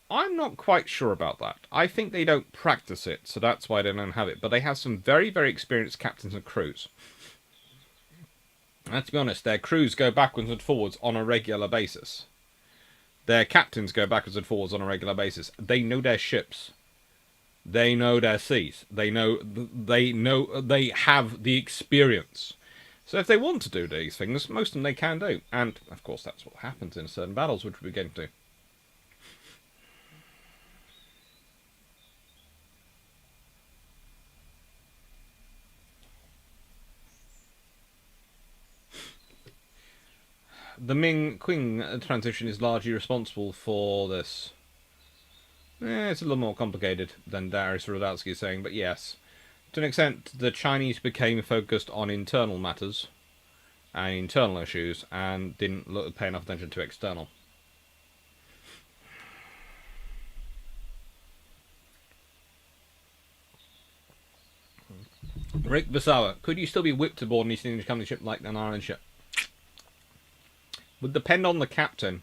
I'm not quite sure about that. I think they don't practice it, so that's why they don't have it. But they have some very, very experienced captains and crews. And to be honest, their crews go backwards and forwards on a regular basis. Their captains go backwards and forwards on a regular basis. They know their ships. They know their seas. They have the experience. So if they want to do these things, most of them they can do. And, of course, that's what happens in certain battles, which we're getting to. The Ming-Qing transition is largely responsible for this. It's a little more complicated than Darius Rodowsky is saying, but yes. To an extent, the Chinese became focused on internal matters and internal issues and didn't pay enough attention to external. Rick Basawa, could you still be whipped aboard an East Indian Company ship like an Ireland ship? Would depend on the captain.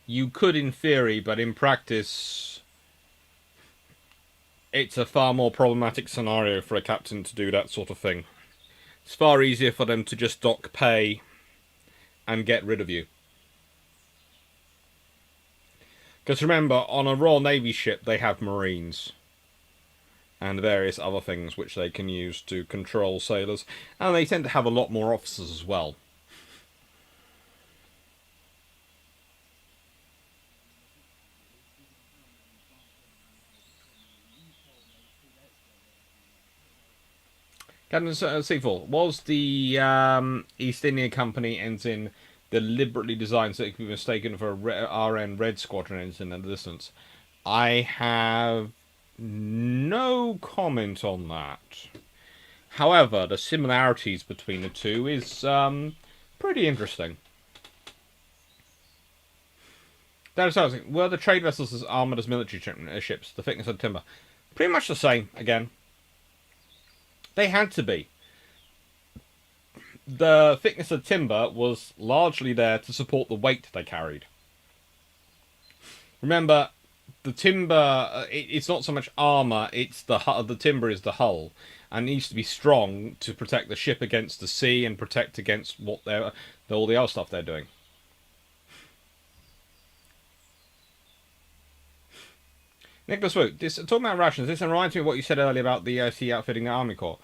You could in theory, but in practice, it's a far more problematic scenario for a captain to do that sort of thing. It's far easier for them to just dock pay and get rid of you. Because remember, on a Royal Navy ship, they have Marines and various other things which they can use to control sailors. And they tend to have a lot more officers as well. Captain Seafall, was the East India Company ensign deliberately designed so it could be mistaken for a RN Red Squadron ensign at a distance? I have no comment on that. However, the similarities between the two is pretty interesting. Were the trade vessels as armoured as military ships? The thickness of timber? Pretty much the same, again. They had to be. The thickness of timber was largely there to support the weight they carried. Remember, the timber, it's not so much armour, it's the timber is the hull. And it needs to be strong to protect the ship against the sea and protect against all the other stuff they're doing. Nicholas Woot, talking about rations, this reminds me of what you said earlier about the sea outfitting the Army Corps.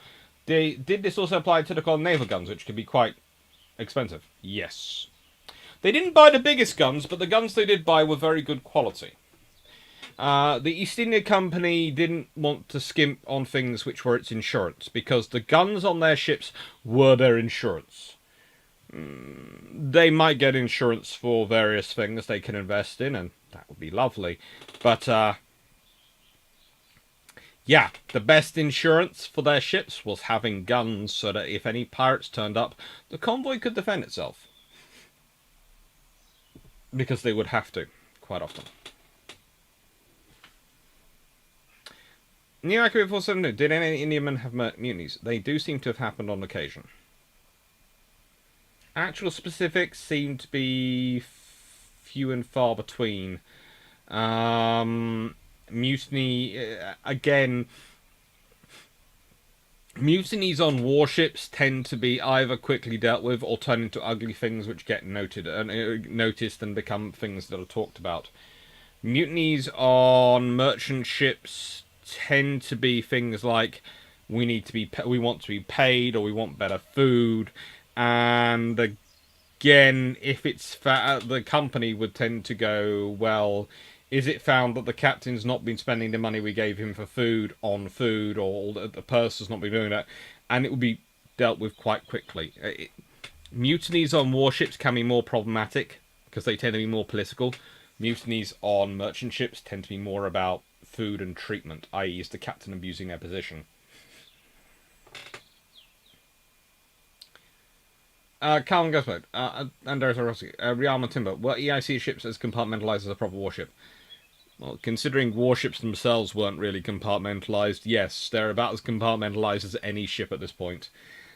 Did this also apply to the naval guns, which can be quite expensive? Yes. They didn't buy the biggest guns, but the guns they did buy were very good quality. The East India Company didn't want to skimp on things which were its insurance, because the guns on their ships were their insurance. They might get insurance for various things they can invest in, and that would be lovely. But, yeah, the best insurance for their ships was having guns so that if any pirates turned up, the convoy could defend itself. Because they would have to, quite often. New Accurate 472, did any Indiamen have mutinies? They do seem to have happened on occasion. Actual specifics seem to be few and far between. Mutiny, again, mutinies on warships tend to be either quickly dealt with or turn into ugly things which get noticed and become things that are talked about. Mutinies on merchant ships tend to be things like we want to be paid, or we want better food, and again, if it's the company would tend to go, well, is it found that the captain's not been spending the money we gave him for food on food, or the purse has not been doing that, and it would be dealt with quite quickly. Mutinies on warships can be more problematic because they tend to be more political. Mutinies on merchant ships tend to be more about food and treatment, i.e. is the captain abusing their position. Calvin Gusmode, Andres Orossi, rearmament timber. Were EIC ships as compartmentalized as a proper warship? Well, considering warships themselves weren't really compartmentalized, yes, they're about as compartmentalized as any ship at this point.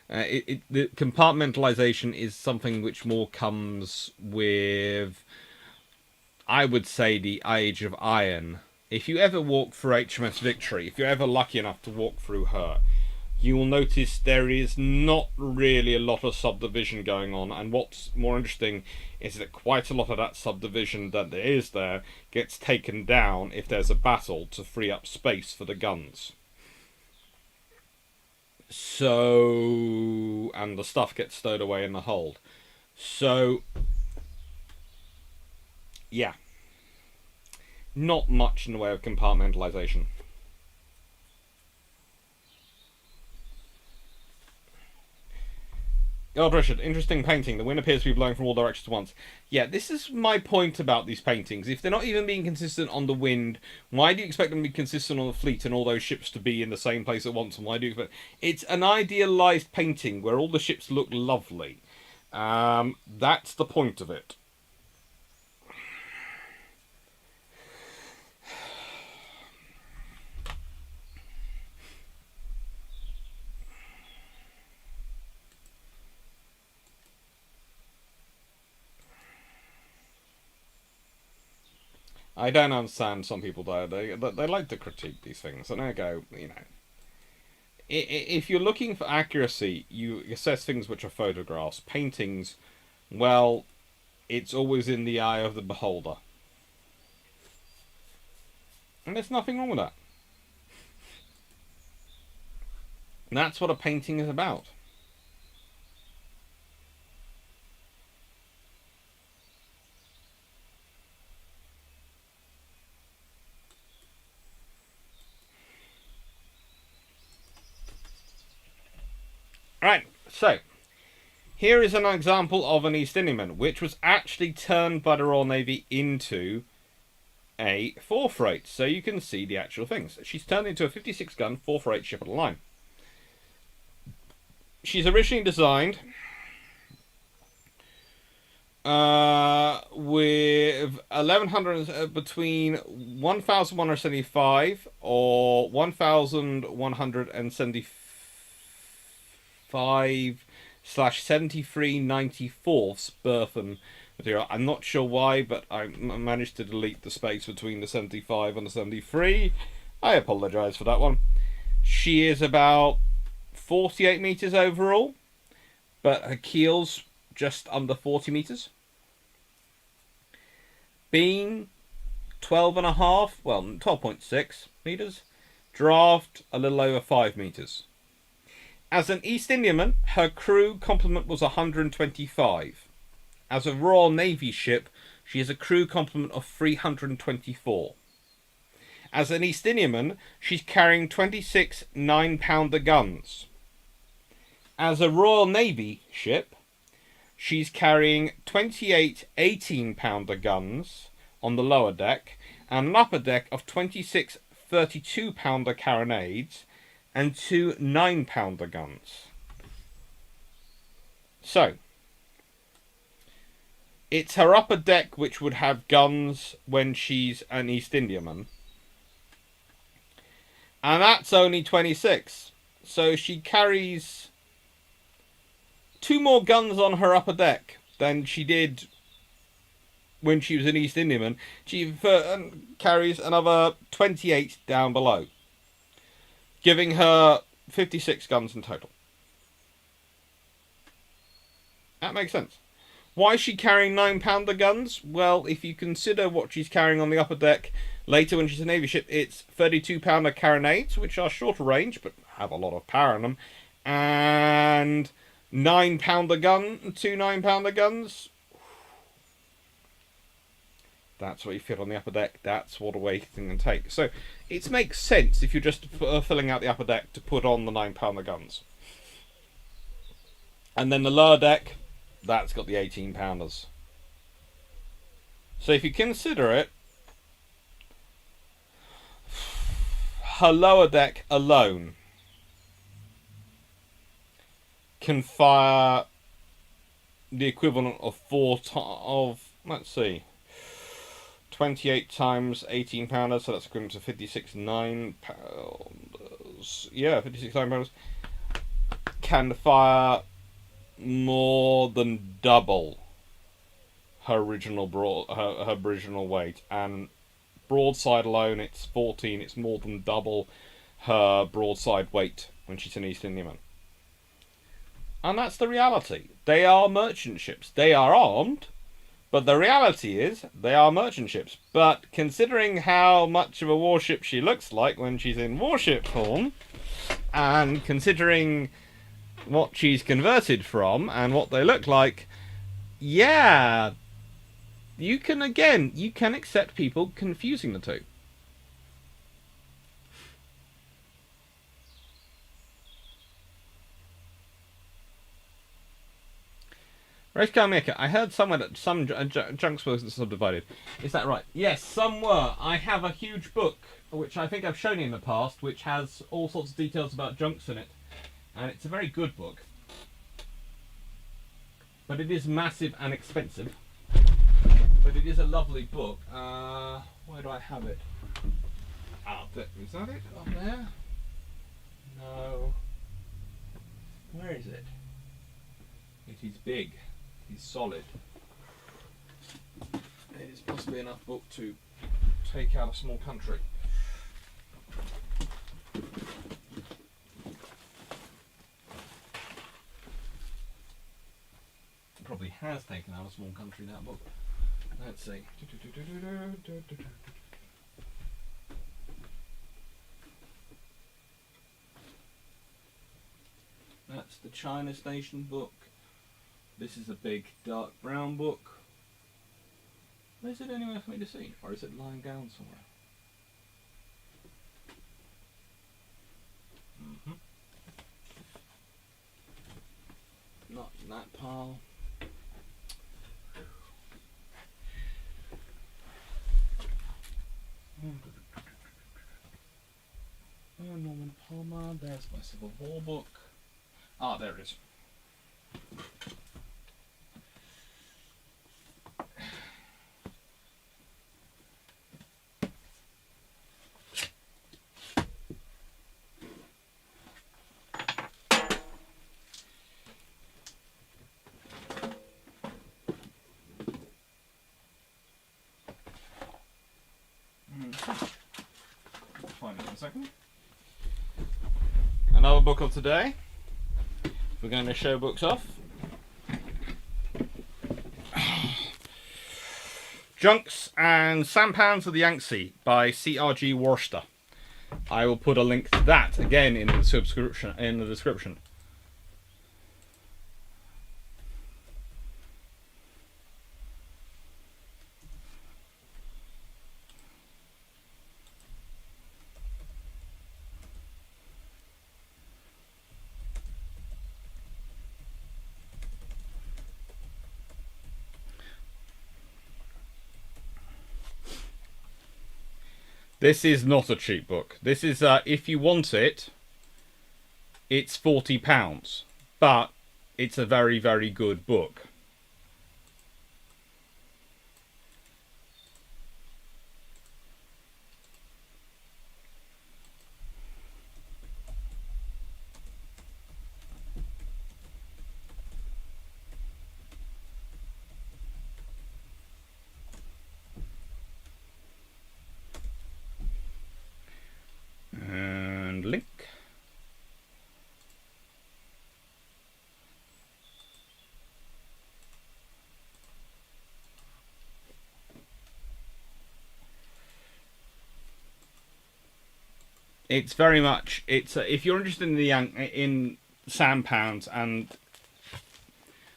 The compartmentalization is something which more comes with, I would say, the Age of Iron. If you ever walk through HMS Victory, if you're ever lucky enough to walk through her, you will notice there is not really a lot of subdivision going on, and what's more interesting is that quite a lot of that subdivision that there is there gets taken down if there's a battle to free up space for the guns. So, and the stuff gets stowed away in the hold. So, yeah, not much in the way of compartmentalization. Oh, Richard, interesting painting. The wind appears to be blowing from all directions at once. Yeah, this is my point about these paintings. If they're not even being consistent on the wind, why do you expect them to be consistent on the fleet and all those ships to be in the same place at once? And why do you expect... It's an idealized painting where all the ships look lovely. That's the point of it. I don't understand some people though. They like to critique these things, and I go, you know, if you're looking for accuracy, you assess things which are photographs. Paintings, well, it's always in the eye of the beholder, and there's nothing wrong with that. And that's what a painting is about. Right, so here is an example of an East Indiaman, which was actually turned by the Royal Navy into a 4-freight. So you can see the actual things. She's turned into a 56-gun 4-freight ship of the line. She's originally designed with 1100 between 1175 or 1175/73/94 Burthen material. I'm not sure why, but I managed to delete the space between the 75 and the 73. I apologise for that one. She is about 48 metres overall, but her keel's just under 40 metres. Beam 12.5, well, 12.6 metres. Draft a little over 5 metres. As an East Indiaman, her crew complement was 125. As a Royal Navy ship, she has a crew complement of 324. As an East Indiaman, she's carrying 26 9-pounder guns. As a Royal Navy ship, she's carrying 28 18-pounder guns on the lower deck and an upper deck of 26 32-pounder carronades and 2 9-pounder guns. So, it's her upper deck which would have guns when she's an East Indiaman. And that's only 26. So she carries 2 more guns on her upper deck than she did when she was an East Indiaman. She carries another 28 down below, giving her 56 guns in total. That makes sense. Why is she carrying 9-pounder guns? Well, if you consider what she's carrying on the upper deck later when she's a Navy ship, it's 32-pounder carronades, which are shorter range but have a lot of power in them, and 9-pounder gun, 2 9-pounder guns. That's what you fit on the upper deck. That's what a weighting can take. So it makes sense if you're just filling out the upper deck to put on the 9-pounder guns. And then the lower deck, that's got the 18-pounders. So if you consider it, her lower deck alone can fire the equivalent of let's see, 28 times 18 pounders, so that's equivalent to 56 9-pounders. Yeah, 56 9-pounders can fire more than double her original her original weight, and broadside alone it's 14. It's more than double her broadside weight when she's an East Indiaman. And that's the reality. They are merchant ships. They are armed, but the reality is they are merchant ships. But considering how much of a warship she looks like when she's in warship form, and considering what she's converted from and what they look like, yeah, you can accept people confusing the two. Race Car Maker, I heard somewhere that some junks were subdivided. Is that right? Yes, some were. I have a huge book, which I think I've shown you in the past, which has all sorts of details about junks in it. And it's a very good book. But it is massive and expensive. But it is a lovely book. Where do I have it? Up there. Is that it? Up there? No. Where is it? It is big. It's solid. It is possibly enough book to take out a small country. It probably has taken out a small country, that book. Let's see. That's the China Station book. This is a big dark brown book. Is it anywhere for me to see? Or is it lying down somewhere? Not in that pile. Oh, Norman Palmer. There's my Civil War book. Ah, there it is. Find it in a second. Another book of today. We're going to show books off. Junks and Sampans of the Yangtze by C.R.G. Worcester. I will put a link to that again in the description. This is not a cheap book. This is, if you want it, it's £40. But it's a very, very good book. And link. It's very much, if you're interested in in sampans and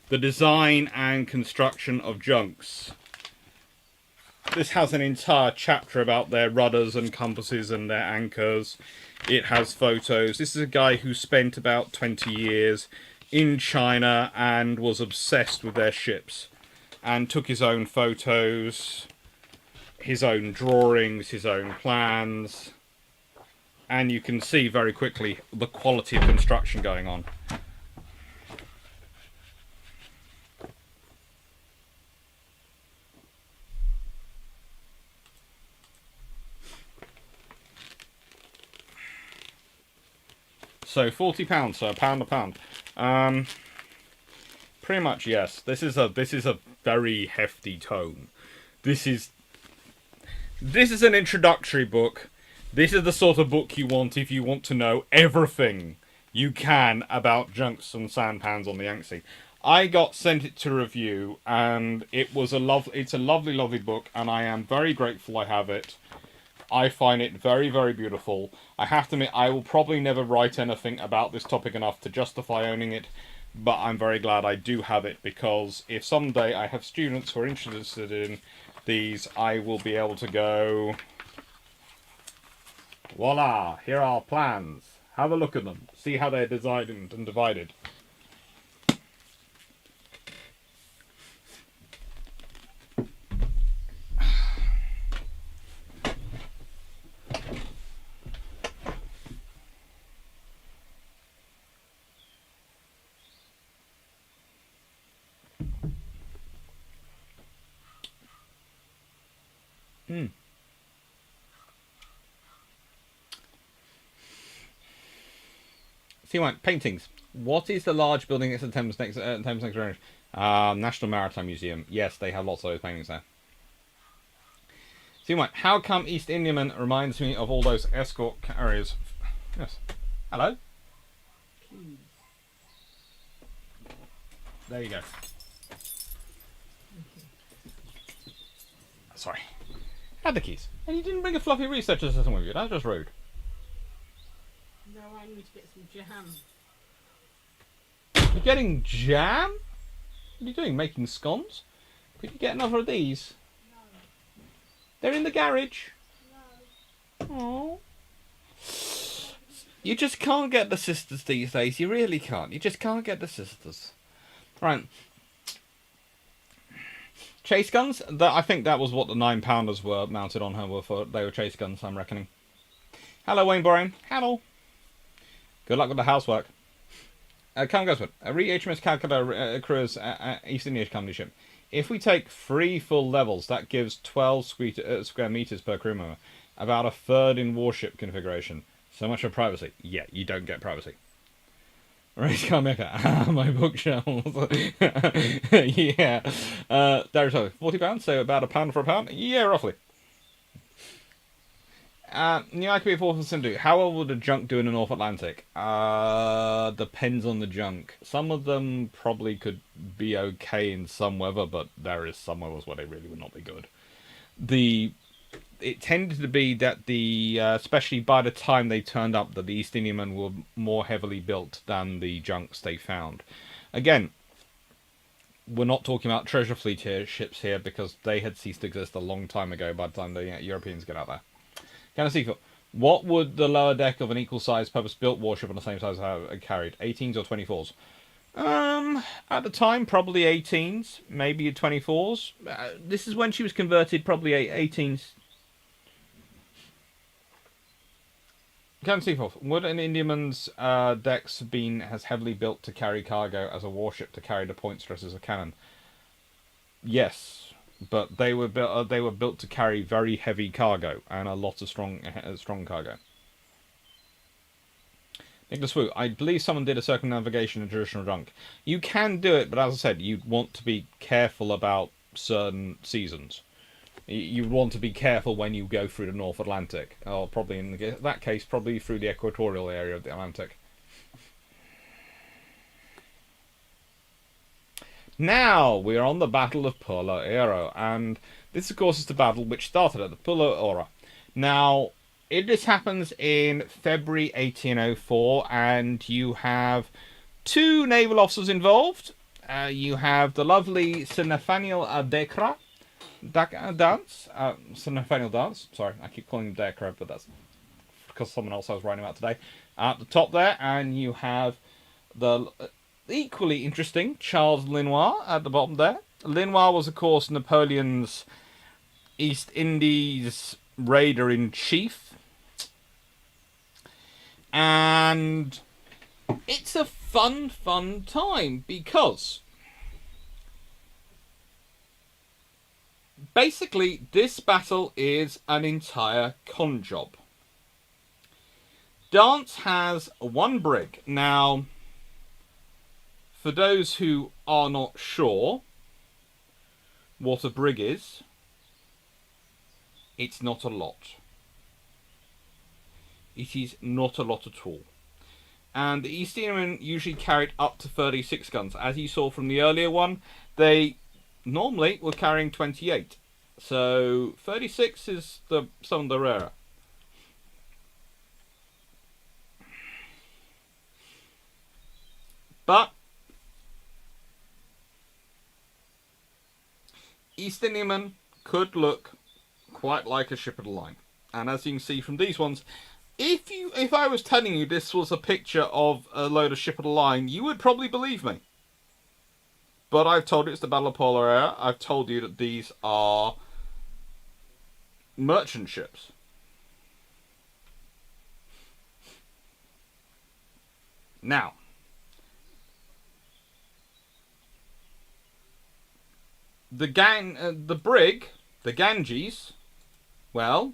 the design and construction of junks, this has an entire chapter about their rudders and compasses and their anchors. It has photos. This is a guy who spent about 20 years in China and was obsessed with their ships and took his own photos, his own drawings, his own plans, and you can see very quickly the quality of construction going on. So £40, so a pound. Pretty much, yes. This is a very hefty tome. This is an introductory book. This is the sort of book you want if you want to know everything you can about junks and sampans on the Yangtze. I got sent it to review, and it's a lovely, lovely book, and I am very grateful I have it. I find it very, very beautiful. I have to admit, I will probably never write anything about this topic enough to justify owning it, but I'm very glad I do have it, because if someday I have students who are interested in these, I will be able to go, voila, here are plans. Have a look at them. See how they're designed and divided. See what paintings. What is the large building next to Thames next Range? National Maritime Museum. Yes, they have lots of those paintings there. See what? How come East Indiaman reminds me of all those escort carriers? Yes. Hello. There you go. Sorry. Had the keys. And you didn't bring a fluffy research assistant with you. That's just rude. No, I need to get some jam. You're getting jam? What are you doing? Making scones? Could you get another of these? No. They're in the garage. No. Oh. You just can't get the sisters these days. You really can't. You just can't get the sisters. Right. Chase guns? I think that was what the 9-pounders were mounted on her were for. They were chase guns, I'm reckoning. Hello, Wayne Boring. Hello. Good luck with the housework. Come Gosford. A HMS Calcutta cruise East India Company ship. If we take 3 full levels, that gives 12 square meters per crew member. About a third in warship configuration. So much for privacy. Yeah, you don't get privacy. Race car mecha. My bookshelves. Yeah. There's £40, so about £1 for a pound. Yeah, roughly. New IKB 4 for Sindhu. How well would a junk do in the North Atlantic? Depends on the junk. Some of them probably could be okay in some weather, but there is some weathers where they really would not be good. It tended to be that especially by the time they turned up, that the East Indiamen were more heavily built than the junks they found. Again, we're not talking about treasure fleet ships here, because they had ceased to exist a long time ago by the time the Europeans get out there. Can I see? What would the lower deck of an equal-sized purpose-built warship on the same size have carried? 18s or 24s? At the time, probably 18s, maybe 24s. This is when she was converted, probably 18s. Can see would an Indiaman's decks have been as heavily built to carry cargo as a warship to carry the point stresses of cannon? Yes, but they were built to carry very heavy cargo and a lot of strong cargo. Nicholas Wu, I believe someone did a circumnavigation in traditional junk. You can do it, but as I said, you'd want to be careful about certain seasons. You want to be careful when you go through the North Atlantic, or probably in that case, probably through the equatorial area of the Atlantic. Now we are on the Battle of Pulo Oro, and this, of course, is the battle which started at the Pulo Oro. Now, this happens in February 1804, and you have 2 naval officers involved. You have the lovely Sir Nathaniel Dekra. Sir Nathaniel Dance. Sorry, I keep calling him Dekra, but that's because someone else I was writing about today. At the top there, and you have the equally interesting Charles Linois at the bottom there. Linois was, of course, Napoleon's East Indies raider-in-chief. And it's a fun time, because basically this battle is an entire con job. Dance has one brig. Now, for those who are not sure what a brig is, it's not a lot. It is not a lot at all. And the East Indiamen usually carried up to 36 guns. As you saw from the earlier one, they normally were carrying 28. So 36 is some of the rarer. But East Indiaman could look quite like a ship of the line. And as you can see from these ones, if I was telling you this was a picture of a load of ship of the line, you would probably believe me. But I've told you it's the Battle of Polar Air. I've told you that these are merchant ships. Now, the brig, the Ganges, well,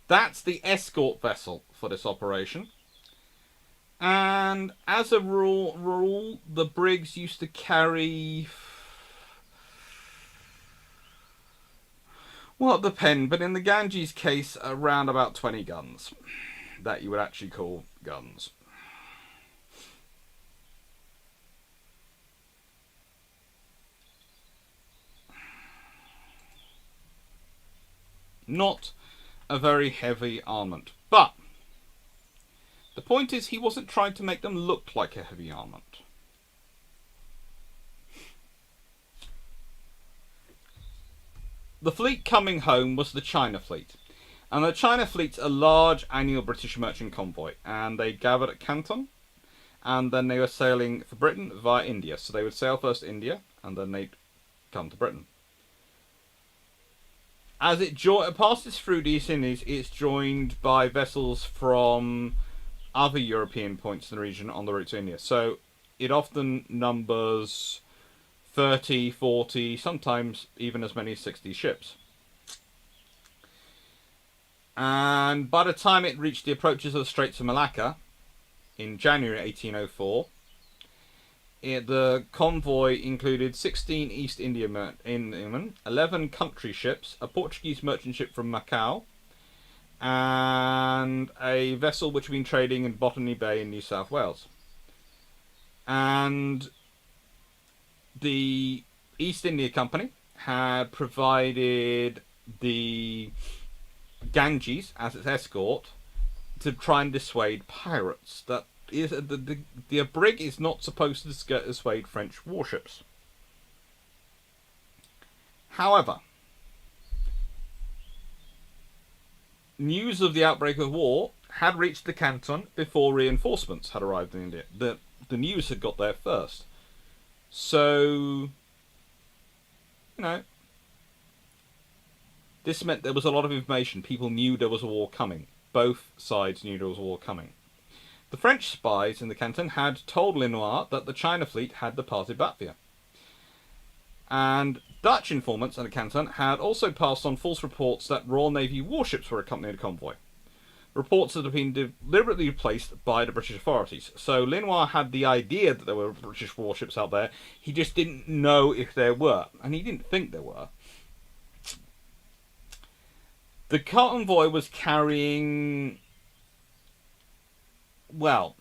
that's the escort vessel for this operation. And as a rule, the brigs used to carry, well, it depends, but in the Ganges case, around about 20 guns that you would actually call guns. Not a very heavy armament. But the point is, he wasn't trying to make them look like a heavy armament. The fleet coming home was the China fleet. And the China fleet's a large annual British merchant convoy. And they gathered at Canton. And then they were sailing for Britain via India. So they would sail first to India, and then they'd come to Britain. As it passes through the East Indies, it's joined by vessels from other European points in the region on the route to India. So it often numbers 30, 40, sometimes even as many as 60 ships. And by the time it reached the approaches of the Straits of Malacca in January 1804, the convoy included 16 East Indiamen, 11 country ships, a Portuguese merchant ship from Macau, and a vessel which had been trading in Botany Bay in New South Wales. And the East India Company had provided the Ganges as its escort to try and dissuade pirates. That is, the brig is not supposed to dissuade French warships. However, news of the outbreak of war had reached the Canton before reinforcements had arrived in India. The news had got there first. So, this meant there was a lot of information. People knew there was a war coming. Both sides knew there was a war coming. The French spies in the Canton had told Lenoir that the China fleet had departed Batavia. And Dutch informants in the Canton had also passed on false reports that Royal Navy warships were accompanying the convoy. Reports that had been deliberately placed by the British authorities. So Lenoir had the idea that there were British warships out there. He just didn't know if there were. And he didn't think there were. The convoy was carrying, well,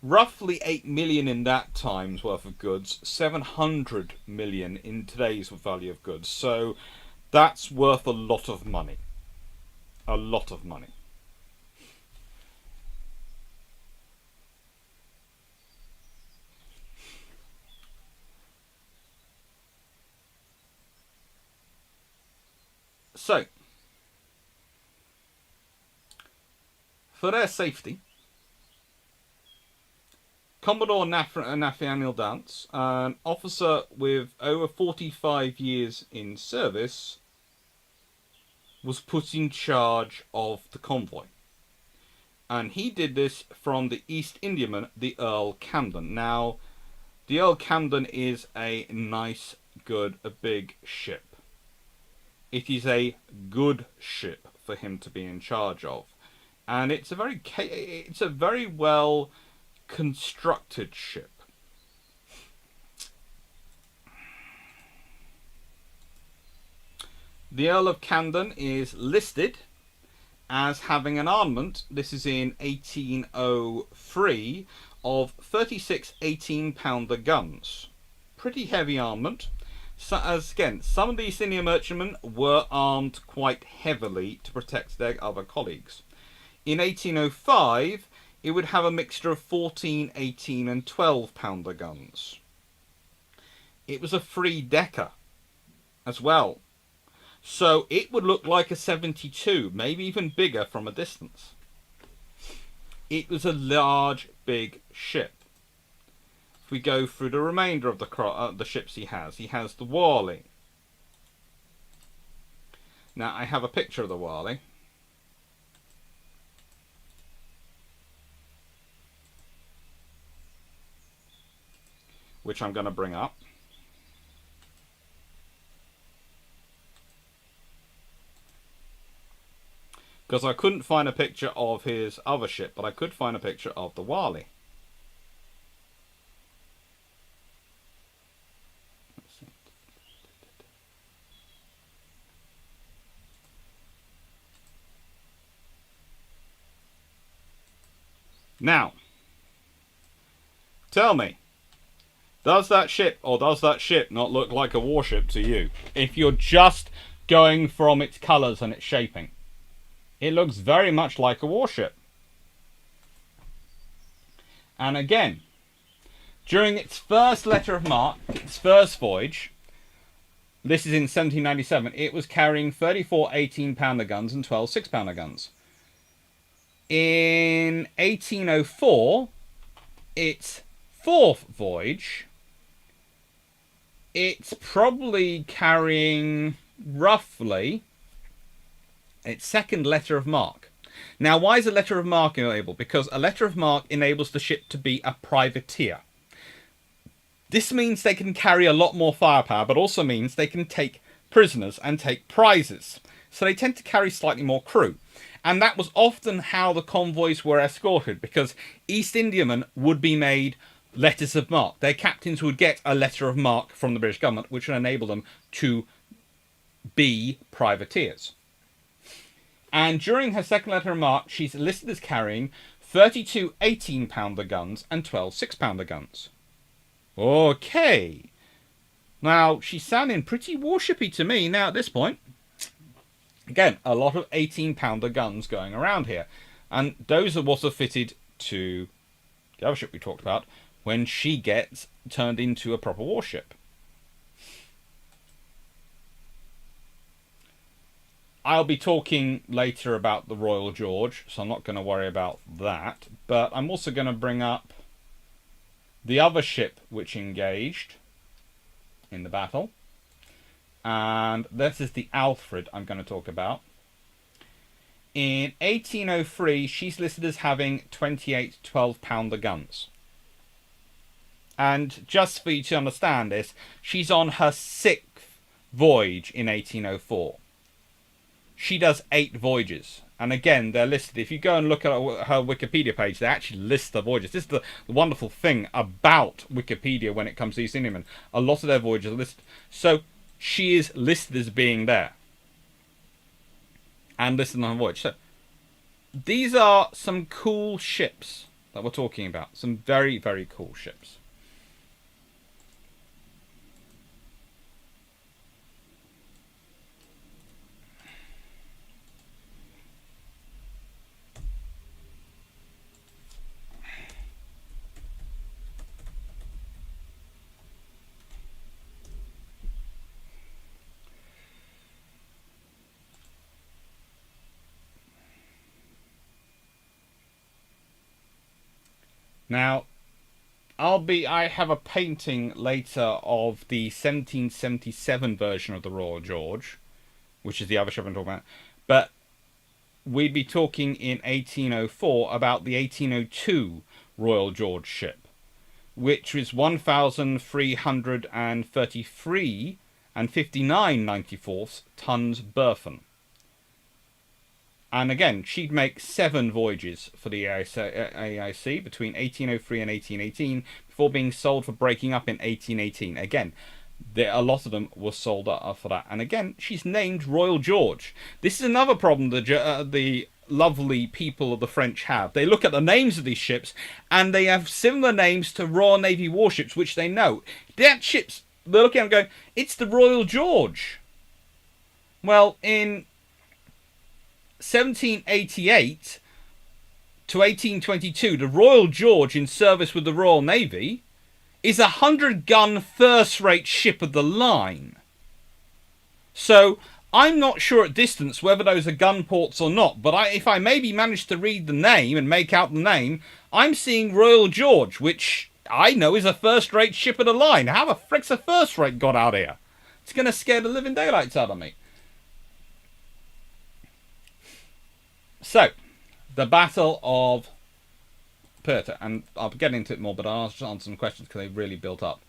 roughly 8 million in that time's worth of goods, 700 million in today's value of goods. So that's worth a lot of money. A lot of money. So, for their safety, Commodore Nathaniel Dance, an officer with over 45 years in service, was put in charge of the convoy. And he did this from the East Indiaman, the Earl Camden. Now, the Earl Camden is a nice, good, a big ship. It is a good ship for him to be in charge of. and it's a very well constructed ship. The Earl of Camden is listed as having an armament, this is in 1803, of 36 18-pounder guns. Pretty heavy armament. So, as again, some of the East India merchantmen were armed quite heavily to protect their other colleagues. In 1805, it would have a mixture of 14, 18 and 12-pounder guns. It was a three-decker as well. So it would look like a 72, maybe even bigger from a distance. It was a large, big ship. If we go through the remainder of the ships he has the Warley. Now I have a picture of the Warley. Which I'm going to bring up. Because I couldn't find a picture of his other ship, but I could find a picture of the Warley. Now, tell me, does that ship not look like a warship to you? If you're just going from its colours and its shaping. It looks very much like a warship. And again, during its first letter of marque, its first voyage, this is in 1797, it was carrying 34 18-pounder guns and 12 6-pounder guns. In 1804, its fourth voyage, it's probably carrying roughly its second letter of marque. Now, why is a letter of marque enabled? Because a letter of marque enables the ship to be a privateer. This means they can carry a lot more firepower, but also means they can take prisoners and take prizes. So they tend to carry slightly more crew. And that was often how the convoys were escorted, because East Indiamen would be made letters of marque. Their captains would get a letter of marque from the British government, which would enable them to be privateers. And during her second letter of marque, she's listed as carrying 32 18-pounder guns and 12 6-pounder guns. Okay. Now, she's sounding pretty warshipy to me now at this point. Again, a lot of 18-pounder guns going around here. And those are what are fitted to the other ship we talked about when she gets turned into a proper warship. I'll be talking later about the Royal George, so I'm not going to worry about that. But I'm also going to bring up the other ship which engaged in the battle. And this is the Alfred I'm going to talk about. In 1803, she's listed as having 28 12-pounder guns. And just for you to understand this, she's on her 6th voyage in 1804. She does 8 voyages. And again, they're listed. If you go and look at her Wikipedia page, they actually list the voyages. This is the wonderful thing about Wikipedia when it comes to East Indiamen. A lot of their voyages are listed. So she is listed as being there. And listed on her voyage. So these are some cool ships that we're talking about. Some very, very cool ships. Now, I have a painting later of the 1777 version of the Royal George, which is the other ship I'm talking about. But we'd be talking in 1804 about the 1802 Royal George ship, which is 1,333 and 59 94ths tons burthen. And again, she'd make 7 voyages for the AIC between 1803 and 1818 before being sold for breaking up in 1818. Again, a lot of them were sold for that. And again, she's named Royal George. This is another problem the lovely people of the French have. They look at the names of these ships and they have similar names to Royal Navy warships, which they know. That ships, they're looking at them going, it's the Royal George. Well, in 1788 to 1822, the Royal George in service with the Royal Navy is a 100-gun first-rate ship of the line. So I'm not sure at distance whether those are gun ports or not, but if I maybe manage to read the name and make out the name, I'm seeing Royal George, which I know is a first-rate ship of the line. How the frick's a first-rate got out here? It's going to scare the living daylights out of me. So, the Battle of Perta, and I'll get into it more, but I'll answer some questions because they've really built up.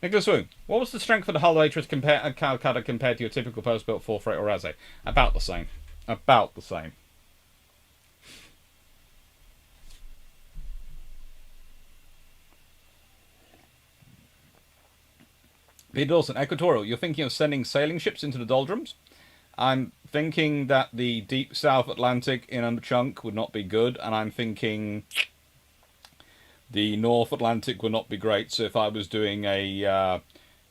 Nicholas Wu, what was the strength of the hull waitress Calcutta compared to your typical post-built 4-freight or Razzie? About the same. About the same. Peter Dawson, Equatorial, you're thinking of sending sailing ships into the doldrums? I'm thinking that the deep South Atlantic in a chunk would not be good, and I'm thinking the North Atlantic would not be great. So if I was doing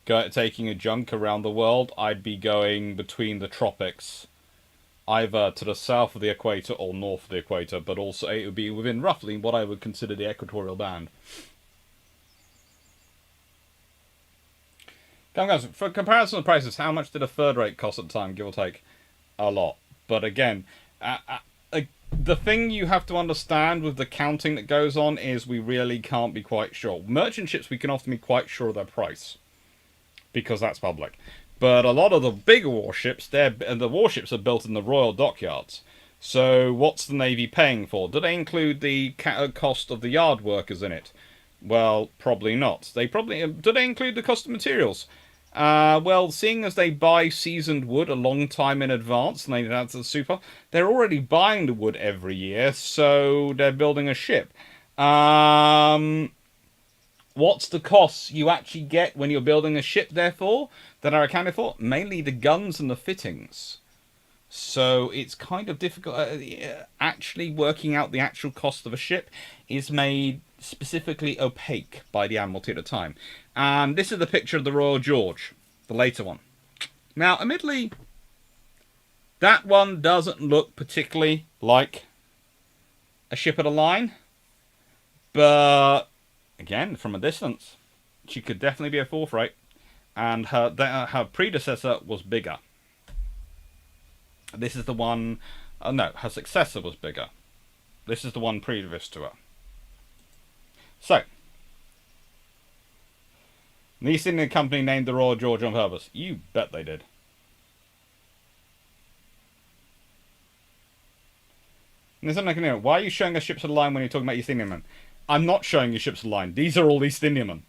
taking a junk around the world, I'd be going between the tropics, either to the south of the equator or north of the equator, but also it would be within roughly what I would consider the equatorial band. Guys, for comparison of prices, how much did a third rate cost at the time, give or take? A lot. But again, the thing you have to understand with the counting that goes on is we really can't be quite sure. Merchant ships, we can often be quite sure of their price, because that's public. But a lot of the bigger warships, the warships are built in the Royal Dockyards. So what's the Navy paying for? Do they include the cost of the yard workers in it? Well, probably not. Do they include the cost of materials? Well, seeing as they buy seasoned wood a long time in advance, and that's a super, they're already buying the wood every year, so they're building a ship. What's the costs you actually get when you're building a ship, therefore, that are accounted for? Mainly the guns and the fittings. So it's kind of difficult. Actually working out the actual cost of a ship is made specifically opaque by the Admiralty at the time. And this is the picture of the Royal George, the later one. Now, admittedly, that one doesn't look particularly like a ship of the line. But, again, from a distance, she could definitely be a 4-freight. And her predecessor was bigger. This is the one... no, her successor was bigger. This is the one previous to her. So, the East India Company named the Royal George on purpose. You bet they did. And there's something I can why are you showing us ships of the line when you're talking about East Indiamen? I'm not showing you ships of the line. These are all East Indiamen.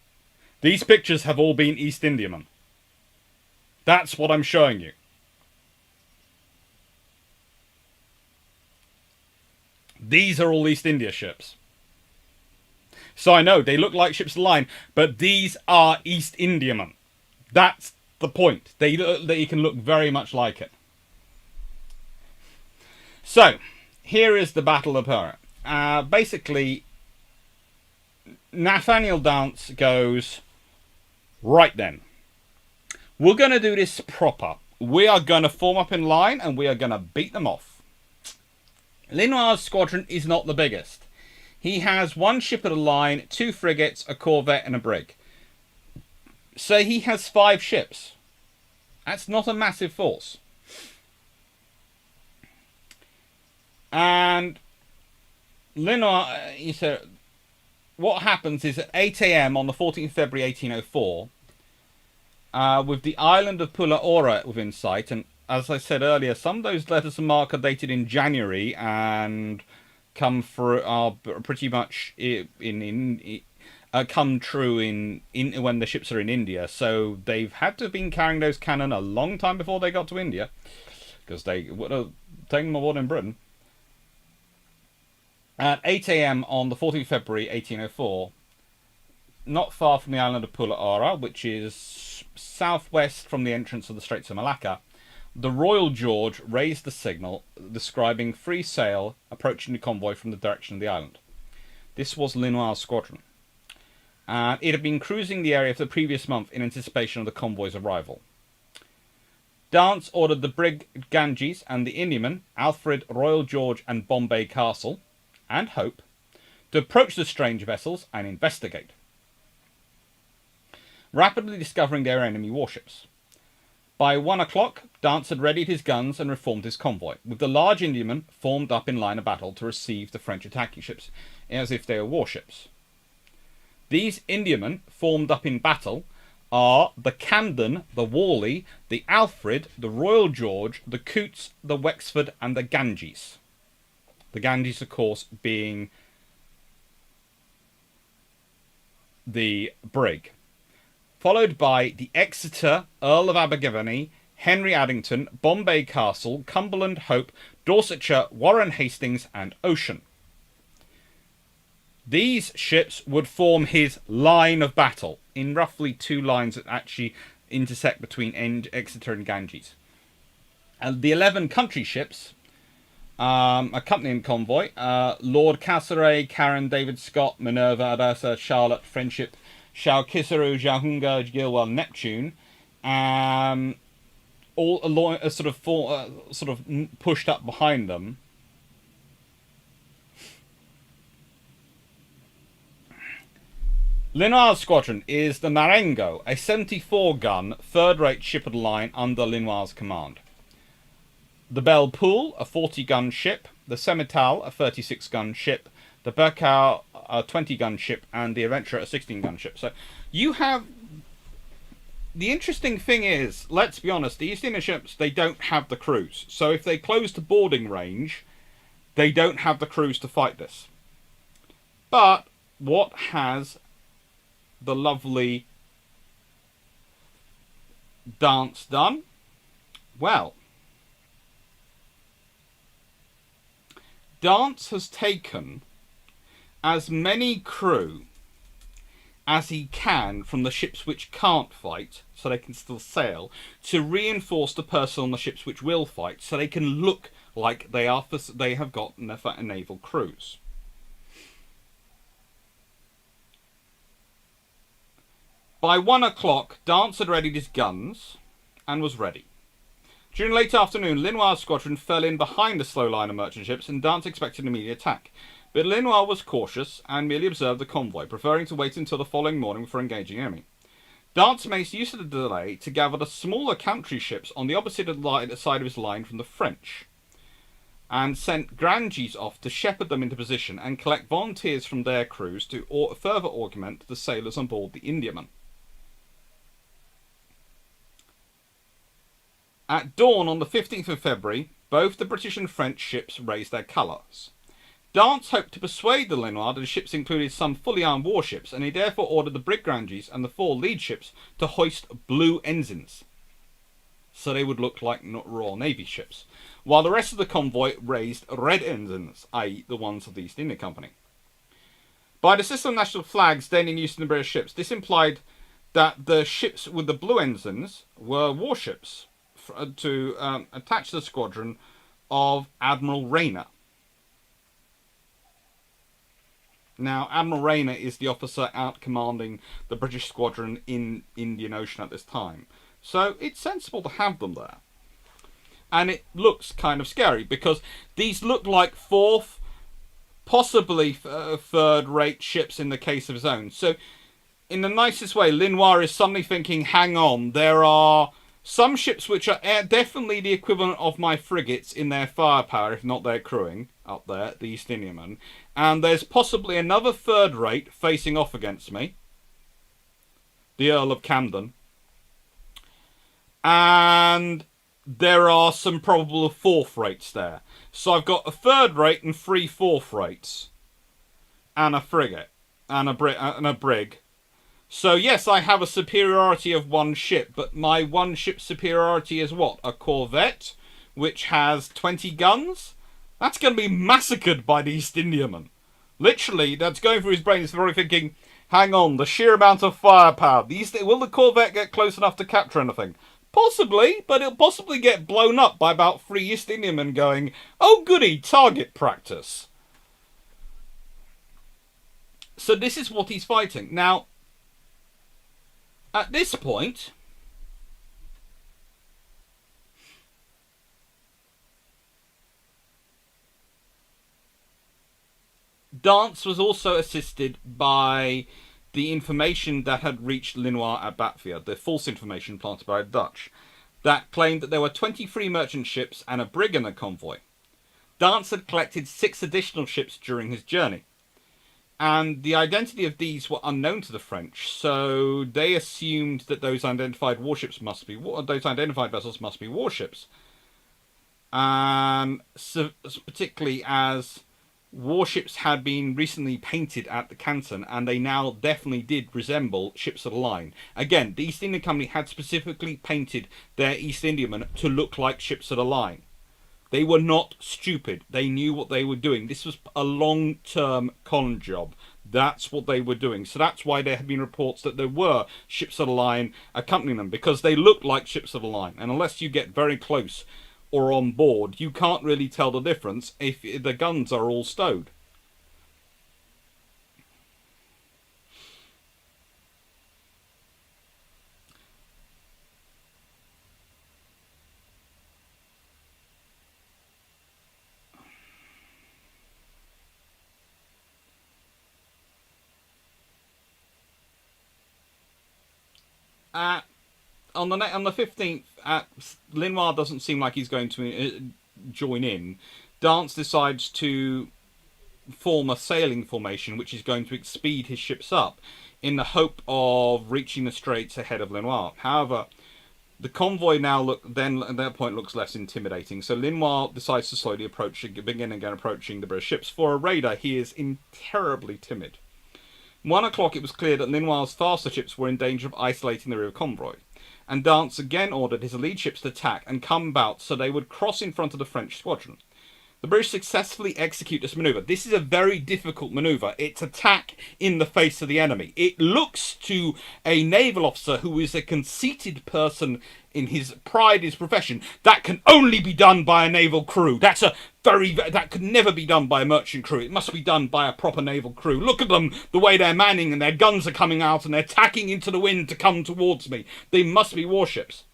These pictures have all been East Indiamen. That's what I'm showing you. These are all East India ships. So I know, they look like ships of the line, but these are East Indiamen. That's the point. They can look very much like it. So, here is the Battle of Perta. Basically, Nathaniel Dance goes, right then, we're going to do this proper. We are going to form up in line, and we are going to beat them off. Lenoir's squadron is not the biggest. He has 1 ship of the line, 2 frigates, a corvette, and a brig. So he has 5 ships. That's not a massive force. And Lenoir, he said, what happens is at 8 a.m. on the 14th February 1804, with the island of Pula Ora within sight, and as I said earlier, some of those letters of marque are dated in January and come through are pretty much come true in when the ships are in India. So they've had to have been carrying those cannon a long time before they got to India, because they would have taken them aboard in Britain. At 8 a.m. on the 14th of February 1804, not far from the island of Pulaora, which is southwest from the entrance of the Straits of Malacca, the Royal George raised the signal describing free sail approaching the convoy from the direction of the island. This was Linoir's squadron, and it had been cruising the area for the previous month in anticipation of the convoy's arrival. Dance ordered the brig Ganges and the Indiaman, Alfred, Royal George and Bombay Castle, and Hope, to approach the strange vessels and investigate, rapidly discovering their enemy warships. By 1 o'clock, Dance had readied his guns and reformed his convoy, with the large Indiaman formed up in line of battle to receive the French attacking ships, as if they were warships. These Indiamen, formed up in battle, are the Camden, the Worley, the Alfred, the Royal George, the Coots, the Wexford, and the Ganges. The Ganges, of course, being the brig. Followed by the Exeter, Earl of Abergavenny, Henry Addington, Bombay Castle, Cumberland, Hope, Dorsetshire, Warren Hastings, and Ocean. These ships would form his line of battle in roughly two lines that actually intersect between Exeter and Ganges. And the 11 country ships accompanying convoy, Lord Castlereagh, Karen, David Scott, Minerva, Adasa, Charlotte, Friendship, Shao-Kisaru, Jahunga, Gilwell, Neptune, all along, sort of pushed up behind them. Linoir's squadron is the Marengo, a 74-gun, third-rate ship of the line under Linoir's command. The Belle Poule, a 40-gun ship, the Semital, a 36-gun ship, the Berkau, a 20-gun ship, and the Adventurer, a 16-gun ship. So you have... The interesting thing is, let's be honest, the East India ships, they don't have the crews. So if they close the boarding range, they don't have the crews to fight this. But what has the lovely Dance done? Well, Dance has taken as many crew as he can from the ships which can't fight, so they can still sail, to reinforce the personnel on the ships which will fight, so they can look like they have got naval crews. By 1 o'clock, Dance had readied his guns and was ready. During late afternoon, Linoir's squadron fell in behind the slow line of merchant ships, and Dance expected an immediate attack. But Linoir was cautious and merely observed the convoy, preferring to wait until the following morning before engaging the enemy. Dance made use of the delay to gather the smaller country ships on the opposite side of his line from the French, and sent Ganges off to shepherd them into position and collect volunteers from their crews to further augment the sailors on board the Indiaman. At dawn on the 15th of February, both the British and French ships raised their colours. Dance hoped to persuade the Linoir that the ships included some fully armed warships, and he therefore ordered the brig Ganges and the 4 lead ships to hoist blue ensigns, so they would look like Royal Navy ships, while the rest of the convoy raised red ensigns, i.e. the ones of the East India Company. By the system of national flags then in use in the British ships, this implied that the ships with the blue ensigns were warships to attach to the squadron of Admiral Rayner. Now, Admiral Rayner is the officer out commanding the British squadron in Indian Ocean at this time. So it's sensible to have them there. And it looks kind of scary, because these look like fourth, possibly third-rate ships in the case of his own. So, in the nicest way, Linoir is suddenly thinking, hang on, there are some ships which are definitely the equivalent of my frigates in their firepower, if not their crewing, up there, the East Indiaman. And there's possibly another third rate facing off against me, the Earl of Camden. And there are some probable fourth rates there. So I've got a third rate and 3 fourth rates, and a frigate, and a brig. So yes, I have a superiority of one ship, but my one ship superiority is what? A corvette, which has 20 guns? That's going to be massacred by the East Indiaman. Literally, that's going through his brain. He's probably thinking, hang on, the sheer amount of firepower. Will the corvette get close enough to capture anything? Possibly, but it'll possibly get blown up by about 3 East Indiamen going, oh goody, target practice. So this is what he's fighting. Now, at this point, Dance was also assisted by the information that had reached Linois at Batfield, the false information planted by the Dutch, that claimed that there were 23 merchant ships and a brig in the convoy. Dance had collected 6 additional ships during his journey, and the identity of these were unknown to the French, so they assumed that those identified vessels must be warships. So, particularly as warships had been recently painted at the Canton, and they now definitely did resemble ships of the line. Again, the East India Company had specifically painted their East Indiamen to look like ships of the line. They were not stupid. They knew what they were doing. This was a long-term con job. That's what they were doing. So that's why there have been reports that there were ships of the line accompanying them, because they looked like ships of the line. And unless you get very close or on board, you can't really tell the difference if the guns are all stowed. On the 15th, Linois doesn't seem like he's going to join in. Dance decides to form a sailing formation, which is going to speed his ships up in the hope of reaching the straits ahead of Linois. However, the convoy now at that point looks less intimidating, so Linois decides to slowly begin again approaching the British ships. For a raider, he is terribly timid. 1 o'clock, it was clear that Linois' faster ships were in danger of isolating the rear convoy, and Dance again ordered his lead ships to attack and come about so they would cross in front of the French squadron. The British successfully execute this manoeuvre. This is a very difficult manoeuvre. It's attack in the face of the enemy. It looks to a naval officer who is a conceited person in his pride, his profession, that can only be done by a naval crew. That could never be done by a merchant crew. It must be done by a proper naval crew. Look at them, the way they're manning, and their guns are coming out and they're tacking into the wind to come towards me. They must be warships.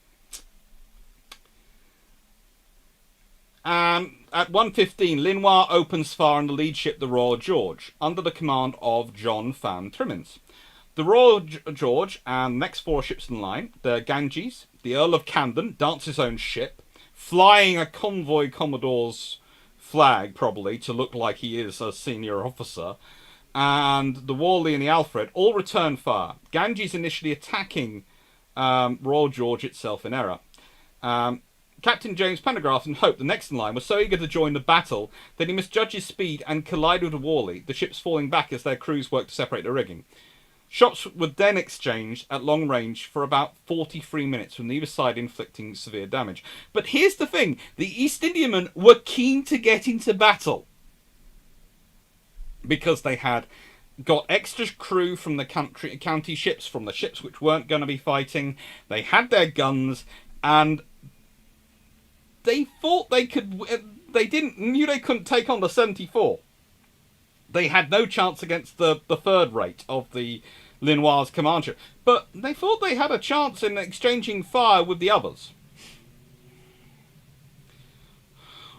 At 1:15, Linois opens fire on the lead ship, the Royal George, under the command of John Fan Trimmins. The Royal George and the next 4 ships in line, the Ganges, the Earl of Camden, Dance's own ship, flying a convoy commodore's flag, probably, to look like he is a senior officer, and the Worley and the Alfred all return fire. Ganges initially attacking Royal George itself in error. Captain James Pendergrass and Hope, the next in line, was so eager to join the battle that he misjudged his speed and collided with Worley, the ships falling back as their crews worked to separate the rigging. Shots were then exchanged at long range for about 43 minutes, from neither side inflicting severe damage. But here's the thing, the East Indiamen were keen to get into battle, because they had got extra crew from the county ships, from the ships which weren't going to be fighting. They had their guns, and they thought they could. They knew they couldn't take on the 74. They had no chance against the third rate of the Linois' command ship, but they thought they had a chance in exchanging fire with the others.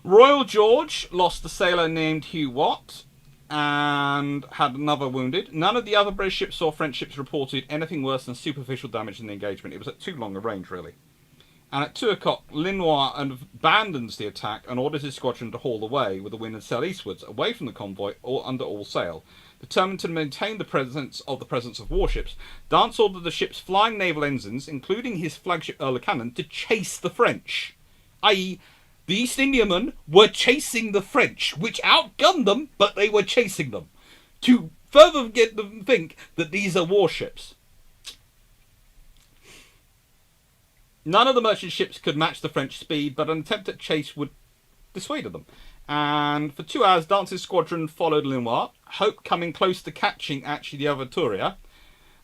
Royal George lost a sailor named Hugh Watt and had another wounded. None of the other British ships or French ships reported anything worse than superficial damage in the engagement. It was at too long a range, really. And at 2 o'clock, Linois abandons the attack and orders his squadron to haul away with the wind and sail eastwards, away from the convoy, or under all sail. Determined to maintain the presence of warships, Dance ordered the ships flying naval ensigns, including his flagship Earl of Cannon, to chase the French. i.e. the East Indiamen were chasing the French, which outgunned them, but they were chasing them, to further get them think that these are warships. None of the merchant ships could match the French speed, but an attempt at chase would dissuade them. And for 2 hours, Dance's squadron followed Lenoir, Hope coming close to catching actually the Overturia,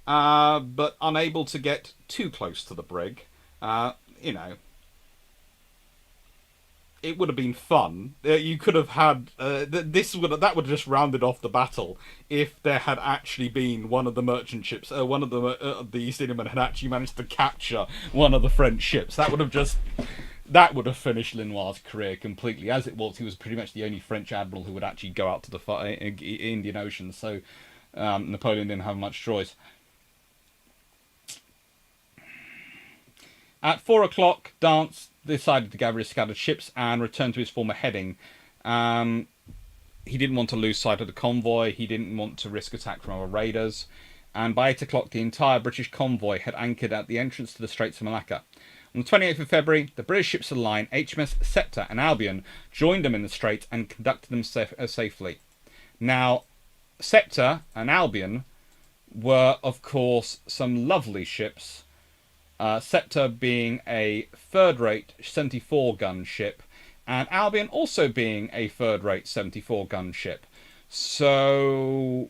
but unable to get too close to the brig. You know, it would have been fun. You could have had that would have just rounded off the battle if there had actually been one of the merchant ships, one of the East Indiamen had actually managed to capture one of the French ships. That would have finished Lenoir's career completely. As it was, he was pretty much the only French admiral who would actually go out to the Indian Ocean. So Napoleon didn't have much choice. At 4 o'clock, Dance decided to gather his scattered ships and return to his former heading. He didn't want to lose sight of the convoy. He didn't want to risk attack from other raiders. And by 8 o'clock, the entire British convoy had anchored at the entrance to the Straits of Malacca. On the 28th of February, the British ships of the line, HMS Sceptre and Albion, joined them in the Strait and conducted them safely. Now, Sceptre and Albion were, of course, some lovely ships. Sceptre being a third-rate 74-gun ship, and Albion also being a third-rate 74-gun ship. So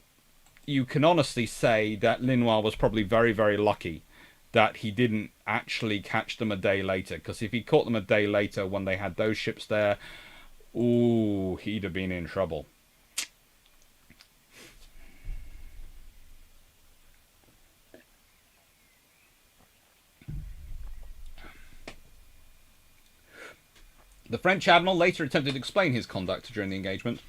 you can honestly say that Lenoir was probably very, very lucky that he didn't actually catch them a day later, because if he caught them a day later when they had those ships there, ooh, he'd have been in trouble. The French admiral later attempted to explain his conduct during the engagement.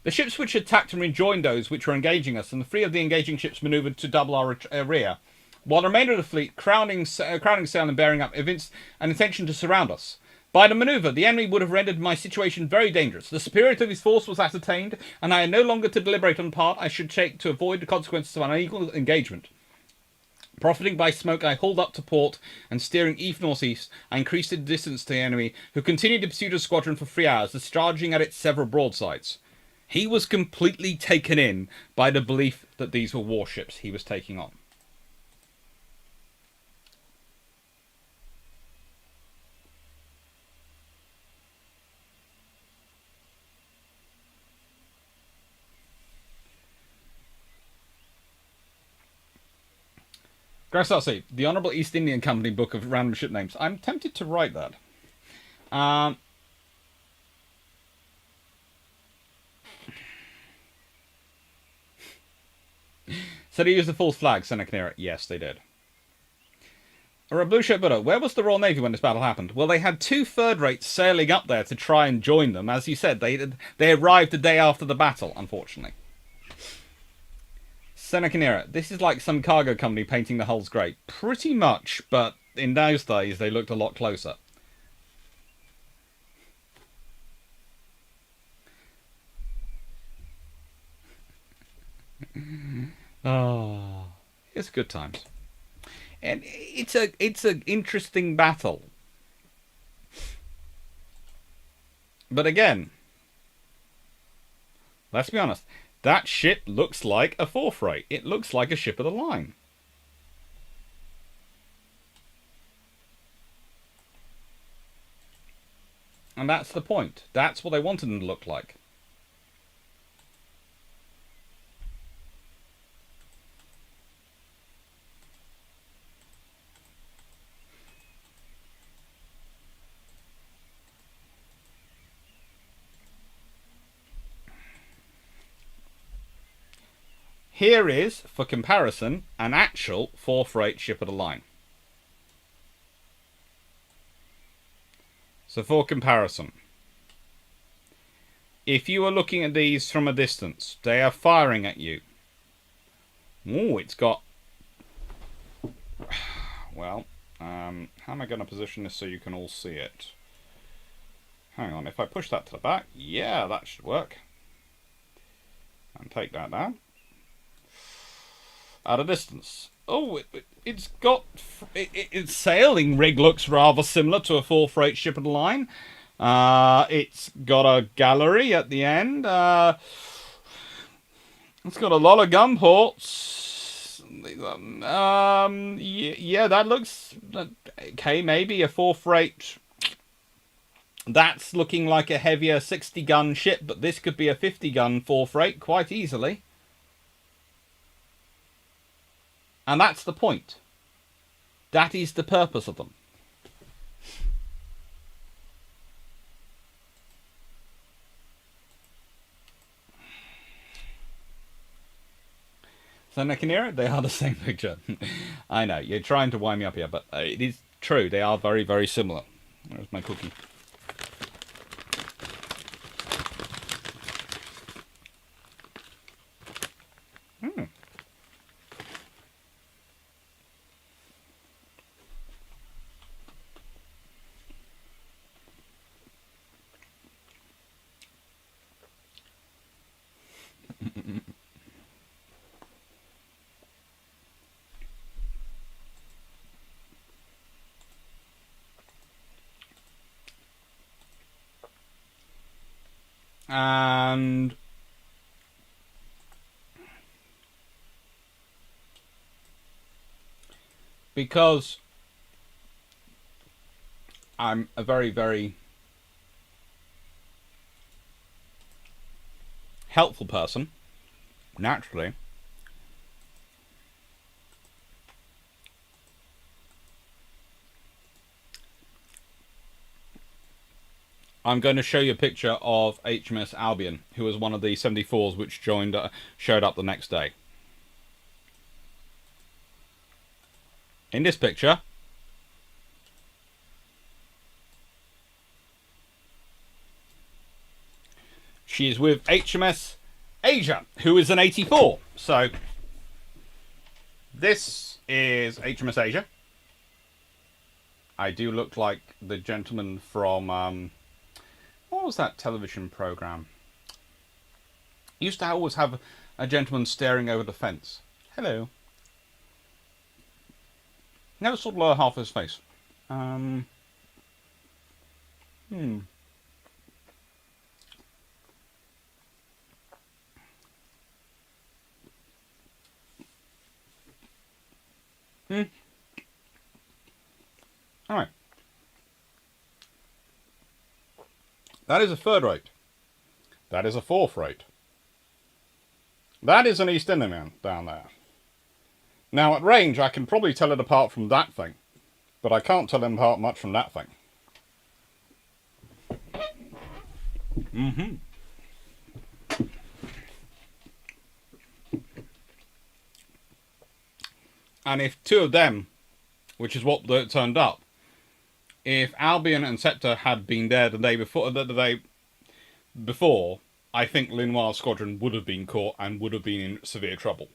The ships which attacked and rejoined those which were engaging us, and the 3 of the engaging ships manoeuvred to double our rear, while the remainder of the fleet, crowning sail and bearing up, evinced an intention to surround us. By the manoeuvre, the enemy would have rendered my situation very dangerous. The superiority of his force was ascertained, and I had no longer to deliberate on the part I should take to avoid the consequences of an unequal engagement. Profiting by smoke, I hauled up to port, and steering east northeast, I increased the distance to the enemy, who continued to pursue the squadron for 3 hours, discharging at it several broadsides. He was completely taken in by the belief that these were warships he was taking on. Grassarcy, the Honourable East Indian Company Book of Random Ship Names. I'm tempted to write that. So they used the false flag, Seneca. Yes, they did. Rablusha Buddha, where was the Royal Navy when this battle happened? Well, they had 2 third-rates sailing up there to try and join them. As you said, they arrived the day after the battle, unfortunately. Seneca, this is like some cargo company painting the hulls grey. Pretty much, but in those days they looked a lot closer. Oh, it's good times. And it's an interesting battle. But again, let's be honest. That ship looks like a 4th rate. It looks like a ship of the line. And that's the point. That's what they wanted them to look like. Here is, for comparison, an actual 4th rate ship of the line. So for comparison, if you are looking at these from a distance, they are firing at you. Ooh, it's got... Well, how am I going to position this so you can all see it? Hang on, if I push that to the back, yeah, that should work. And take that down. At a distance, Oh, it's got its sailing rig looks rather similar to a full freight ship of the line. It's got a gallery at the end. It's got a lot of gun ports. Yeah, that looks okay. Maybe a full freight. That's looking like a heavier 60 gun ship, but this could be a 50 gun full freight quite easily. And that's the point. That is the purpose of them. So Nakanira, they are the same picture. I know, you're trying to wind me up here, but it is true. They are very, very similar. There's my cookie. And because I'm a very, very helpful person, naturally, I'm going to show you a picture of HMS Albion, who was one of the 74s which showed up the next day. In this picture, she is with HMS Asia, who is an 84. So, this is HMS Asia. I do look like the gentleman from, what was that television program? Used to always have a gentleman staring over the fence. Hello. Never saw the lower half of his face. Alright. That is a third rate. That is a fourth rate. That is an East Indiaman down there. Now, at range, I can probably tell it apart from that thing. But I can't tell it apart much from that thing. And if two of them, which is what turned up, if Albion and Scepter had been there the day before, I think Linoir's squadron would have been caught and would have been in severe trouble.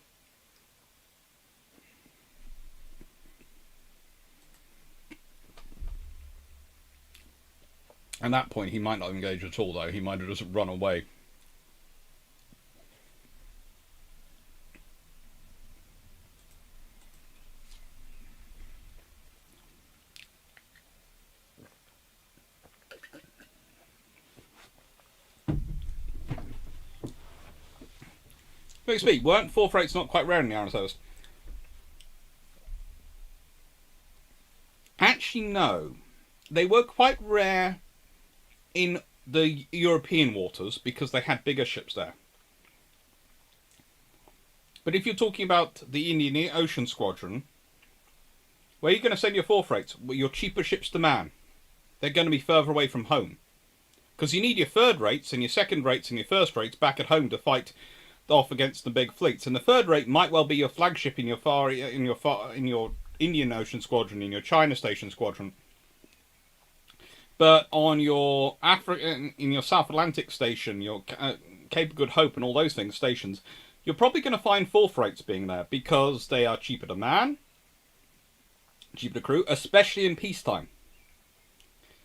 At that point, he might not engage at all, though. He might have just run away. Felix B, weren't fourth rates not quite rare in the RSOs? Actually, no. They were quite rare in the European waters because they had bigger ships there. But if you're talking about the Indian Ocean Squadron, where are you going to send your fourth rates? Well, your cheaper ships to man. They're going to be further away from home. Because you need your third rates and your second rates and your first rates back at home to fight off against the big fleets. And the third rate might well be your flagship in your Indian Ocean Squadron, in your China Station Squadron. But on your in your South Atlantic Station, your Cape of Good Hope and all those things, stations, you're probably going to find fourth rates being there because they are cheaper to man, cheaper to crew, especially in peacetime.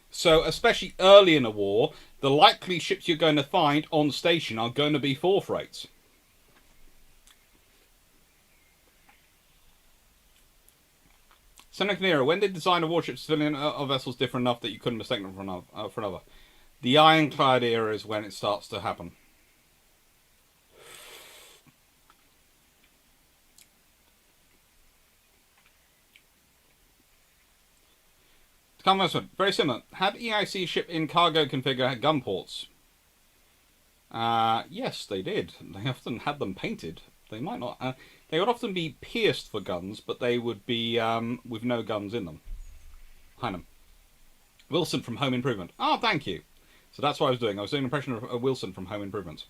So, especially early in a war, the likely ships you're going to find on station are going to be fourth rates. Senator Nero, when did design of warships, civilian vessels differ enough that you couldn't mistake them for another? The Ironclad era is when it starts to happen. Conversation, very similar. Had EIC ship in cargo configure had gun ports? Yes, they did. They often had them painted. They might not. They would often be pierced for guns, but they would be with no guns in them. Heinem. Wilson from Home Improvement. Oh, thank you. So that's what I was doing. I was doing an impression of Wilson from Home Improvement.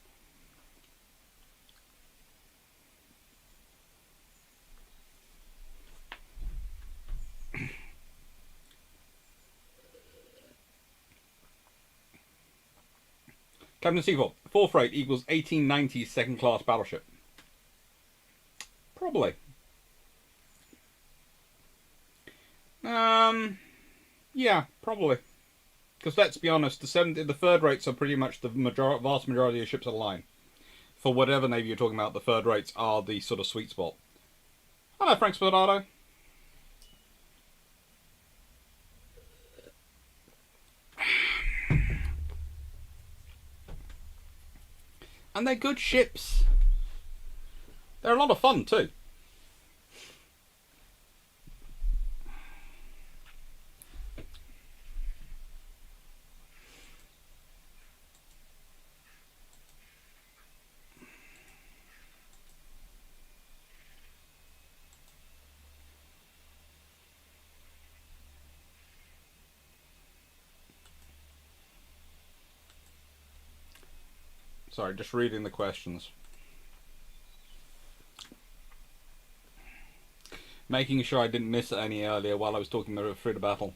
Captain Seagull, 4th rate equals 1890 second class battleship. Probably. Yeah, probably. Because let's be honest, the 3rd rates are pretty much the vast majority of ships of the line. For whatever navy you're talking about, the 3rd rates are the sort of sweet spot. Hello, Frank Spadado. And they're good ships. They're a lot of fun too. Sorry, just reading the questions. Making sure I didn't miss any earlier while I was talking through the battle.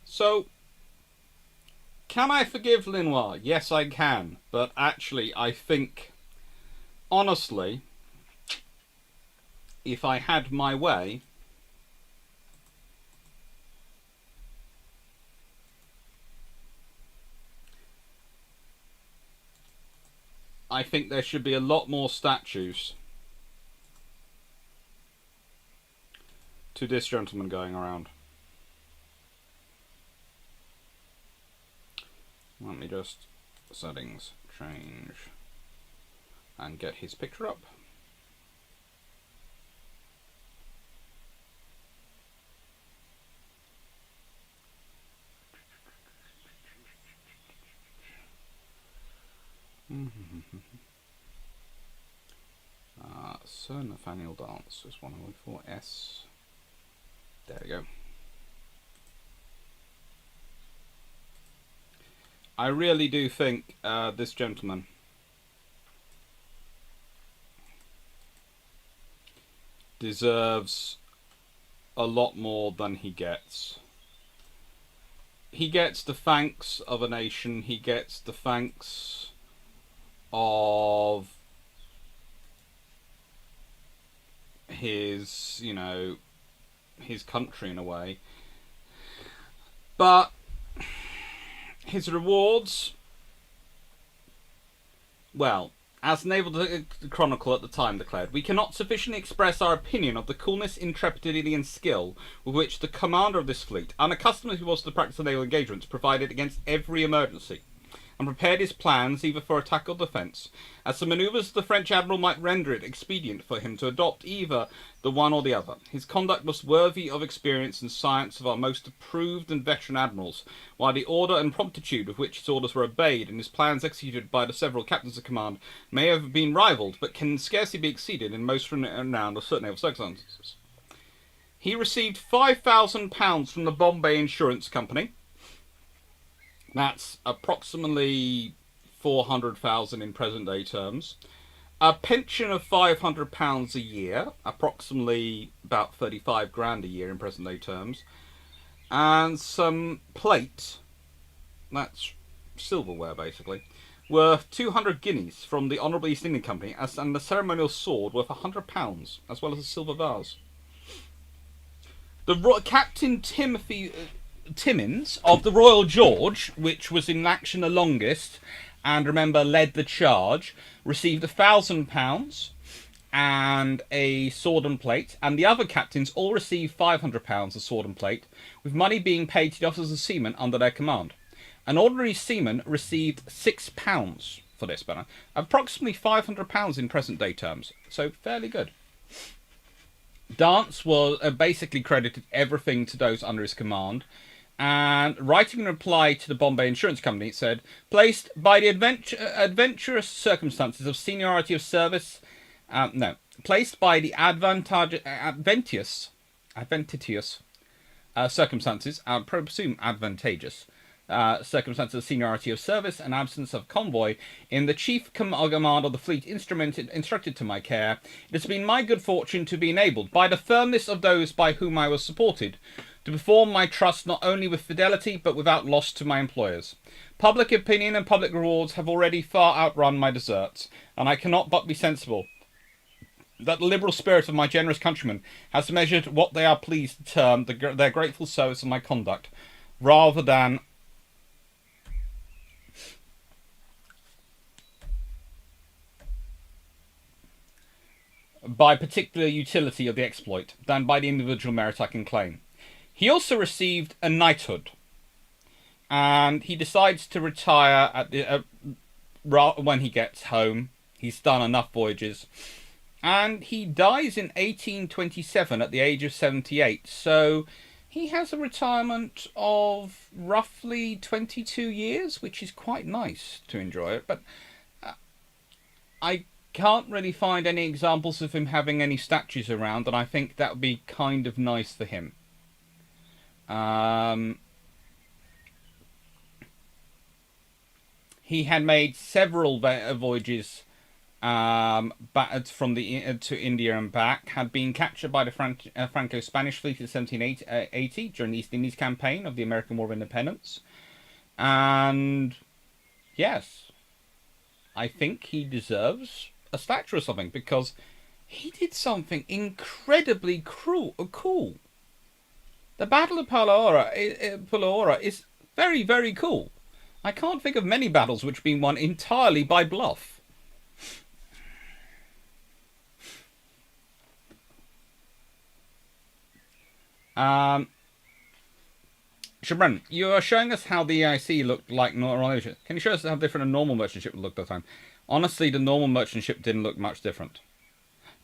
So, can I forgive Linois? Yes, I can. But actually, I think, honestly, if I had my way, I think there should be a lot more statues to this gentleman going around. Let me just settings change and get his picture up. Sir Nathaniel Dance is 104S. There we go. I really do think this gentleman deserves a lot more than he gets. He gets the thanks of a nation. He gets the thanks of his, you know, his country in a way. But his rewards, well, as Naval Chronicle at the time declared, we cannot sufficiently express our opinion of the coolness, intrepidity and skill with which the commander of this fleet, unaccustomed as he was to the practice of naval engagements, provided against every emergency, and prepared his plans either for attack or defence, as the manoeuvres of the French admiral might render it expedient for him to adopt either the one or the other. His conduct was worthy of experience and science of our most approved and veteran admirals, while the order and promptitude with which his orders were obeyed and his plans executed by the several captains of command may have been rivalled, but can scarcely be exceeded in most renowned of certain naval circumstances. He received £5,000 from the Bombay Insurance Company. That's approximately 400,000 in present day terms. A pension of £500 a year, approximately about 35 grand a year in present day terms. And some plate, that's silverware basically, worth 200 guineas from the Honourable East India Company, and a ceremonial sword worth £100, as well as a silver vase. Captain Timothy Timmins of the Royal George, which was in action the longest, and remember led the charge, received £1,000 and a sword and plate, and the other captains all received £500 of sword and plate, with money being paid to the officers and seamen under their command. An ordinary seaman received £6 for this banner, approximately £500 in present day terms, so fairly good. Dance was basically credited everything to those under his command, and writing in reply to the Bombay Insurance Company, it said, placed by the adventurous circumstances of seniority of service, placed by the advantageous circumstances, I presume advantageous, circumstances of seniority of service and absence of convoy in the chief command of the fleet instructed to my care, it has been my good fortune to be enabled, by the firmness of those by whom I was supported, to perform my trust not only with fidelity but without loss to my employers. Public opinion and public rewards have already far outrun my deserts, and I cannot but be sensible that the liberal spirit of my generous countrymen has measured what they are pleased to term their grateful service of my conduct, rather than by particular utility of the exploit, than by the individual merit I can claim. He also received a knighthood, and he decides to retire at the when he gets home. He's done enough voyages, and he dies in 1827 at the age of 78. So he has a retirement of roughly 22 years, which is quite nice to enjoy it. But I can't really find any examples of him having any statues around, and I think that would be kind of nice for him. He had made several voyages back from to India and back, had been captured by the Franco-Spanish fleet in 1780 during the East Indies campaign of the American War of Independence. And yes, I think he deserves a statue or something, because he did something incredibly cool. The Battle of Palaora is very, very cool. I can't think of many battles which have been won entirely by bluff. Shabran, you are showing us how the EIC looked like normal merchant. Can you show us how different a normal merchant ship looked at the time? Honestly, the normal merchant ship didn't look much different.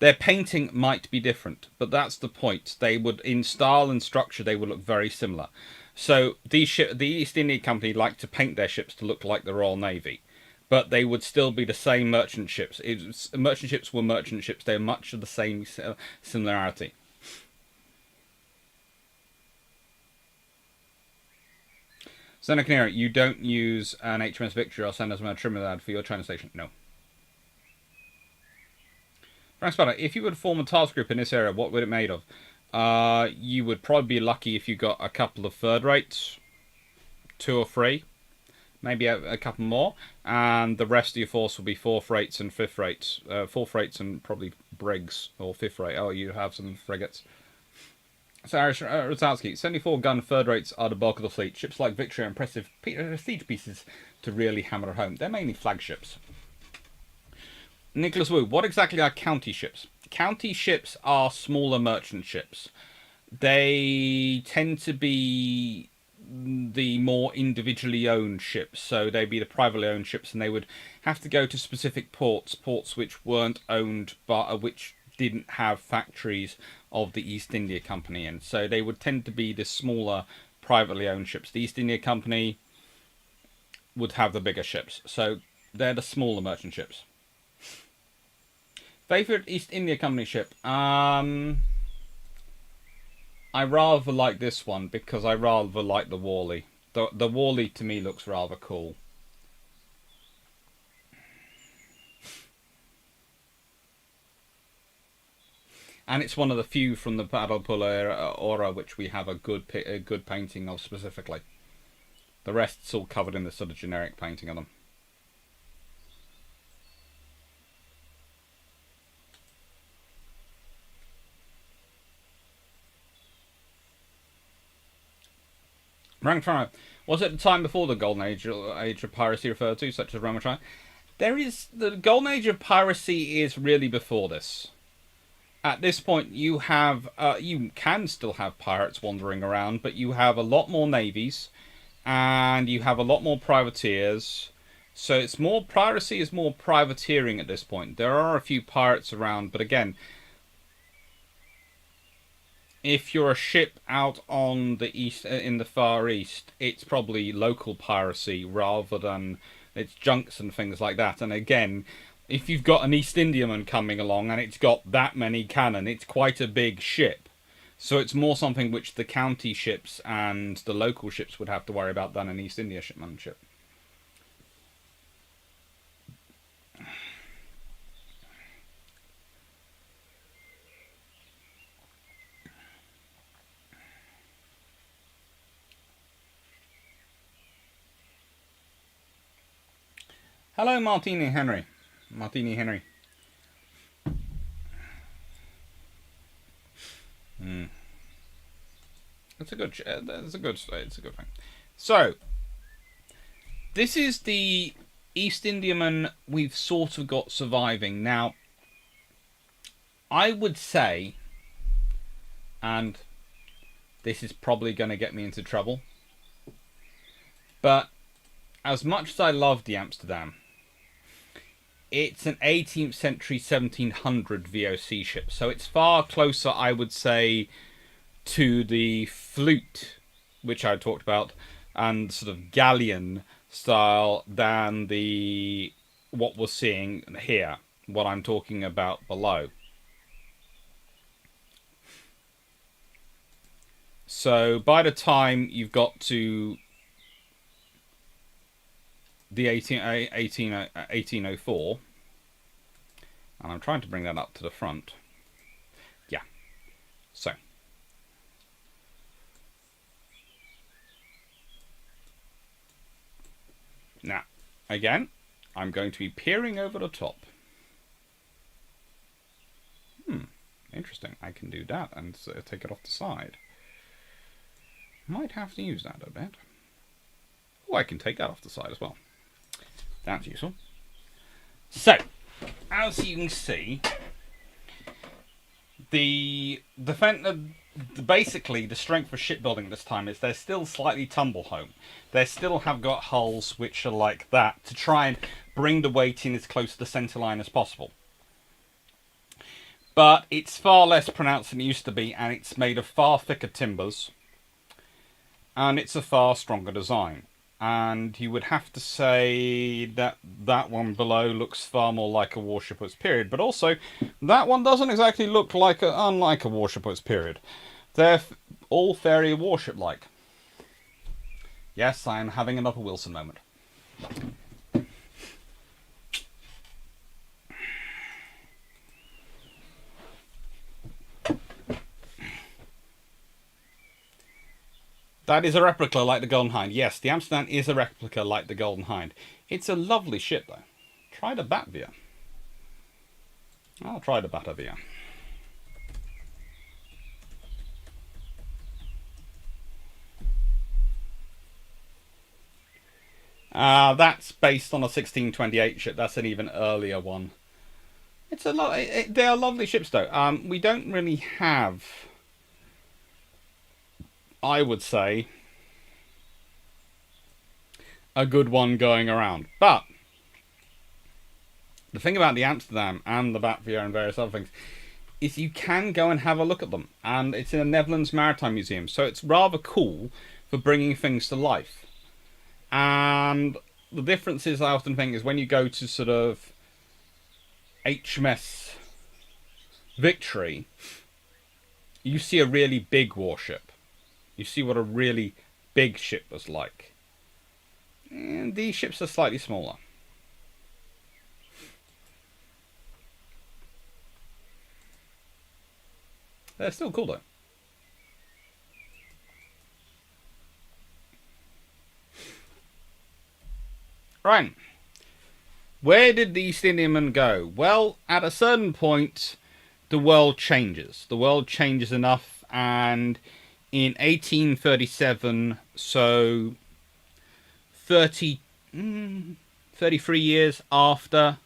Their painting might be different, but that's the point. They would, in style and structure, they would look very similar. So the East India Company liked to paint their ships to look like the Royal Navy, but they would still be the same merchant ships. Merchant ships were merchant ships. They're much of the same similarity. Senator Canary, you don't use an HMS Victory or send us a Trinidad for your China station? No. Frank Spanner, if you would form a task group in this area, what would it be made of? You would probably be lucky if you got a couple of third rates, 2 or 3, maybe a couple more, and the rest of your force will be 4th rates and 5th rates. 4th rates and probably brigs, or 5th rate. Oh, you have some frigates. So, Rosowski, 74-gun third rates are the bulk of the fleet. Ships like Victory are impressive siege pieces to really hammer it home. They're mainly flagships. Nicholas Wu, what exactly are county ships? County ships are smaller merchant ships. They tend to be the more individually owned ships. So they'd be the privately owned ships, and they would have to go to specific ports which weren't owned, but which didn't have factories of the East India Company in. So they would tend to be the smaller privately owned ships. The East India Company would have the bigger ships. So they're the smaller merchant ships. Favourite East India Company ship? I rather like this one because I rather like the Worley. The Worley to me looks rather cool. And it's one of the few from the Battle of Palaora which we have a good painting of specifically. The rest's all covered in this sort of generic painting of them. Rank Fire. Was it the time before the Golden Age of piracy referred to, such as Roman Trial? There is the Golden Age of piracy is really before this. At this point, you have you can still have pirates wandering around, but you have a lot more navies, and you have a lot more privateers. So it's more piracy is more privateering at this point. There are a few pirates around, but again, if you're a ship out on the east, in the Far East, it's probably local piracy rather than it's junks and things like that. And again, if you've got an East Indiaman coming along and it's got that many cannon, it's quite a big ship. So it's more something which the county ships and the local ships would have to worry about than an East India shipman ship. Hello, Martini Henry. Martini Henry. It's a good thing. So, this is the East Indiaman we've sort of got surviving. Now, I would say, and this is probably going to get me into trouble, but as much as I love the Amsterdam, it's an 18th century 1700 VOC ship, so it's far closer, I would say, to the flute, which I talked about, and sort of galleon style than the what we're seeing here, what I'm talking about below. So by the time you've got to the 1804, and I'm trying to bring that up to the front. Yeah. So. Now, again, I'm going to be peering over the top. Interesting. I can do that and take it off the side. Might have to use that a bit. Oh, I can take that off the side as well. That's useful. So, as you can see, basically the strength of shipbuilding this time is they're still slightly tumble home. They still have got hulls which are like that to try and bring the weight in as close to the centre line as possible. But it's far less pronounced than it used to be, and it's made of far thicker timbers, and it's a far stronger design. And you would have to say that that one below looks far more like a warship of its period, but also that one doesn't exactly look like unlike a warship of its period. They're all very warship-like. Yes, I am having another Wilson moment. That is a replica like the Golden Hind. Yes, the Amsterdam is a replica like the Golden Hind. It's a lovely ship, though. Try the Batavia. I'll try the Batavia. That's based on a 1628 ship. That's an even earlier one. It's they are lovely ships, though. We don't really have, I would say, a good one going around. But the thing about the Amsterdam and the Batavia and various other things is you can go and have a look at them. And it's in the Netherlands Maritime Museum. So it's rather cool for bringing things to life. And the difference is, I often think, is when you go to sort of HMS Victory, you see a really big warship. You see what a really big ship was like. And these ships are slightly smaller. They're still cool, though. Right. Where did the East Indiaman go? Well, at a certain point, the world changes. The world changes enough, and in 1837, so 30, 33 years after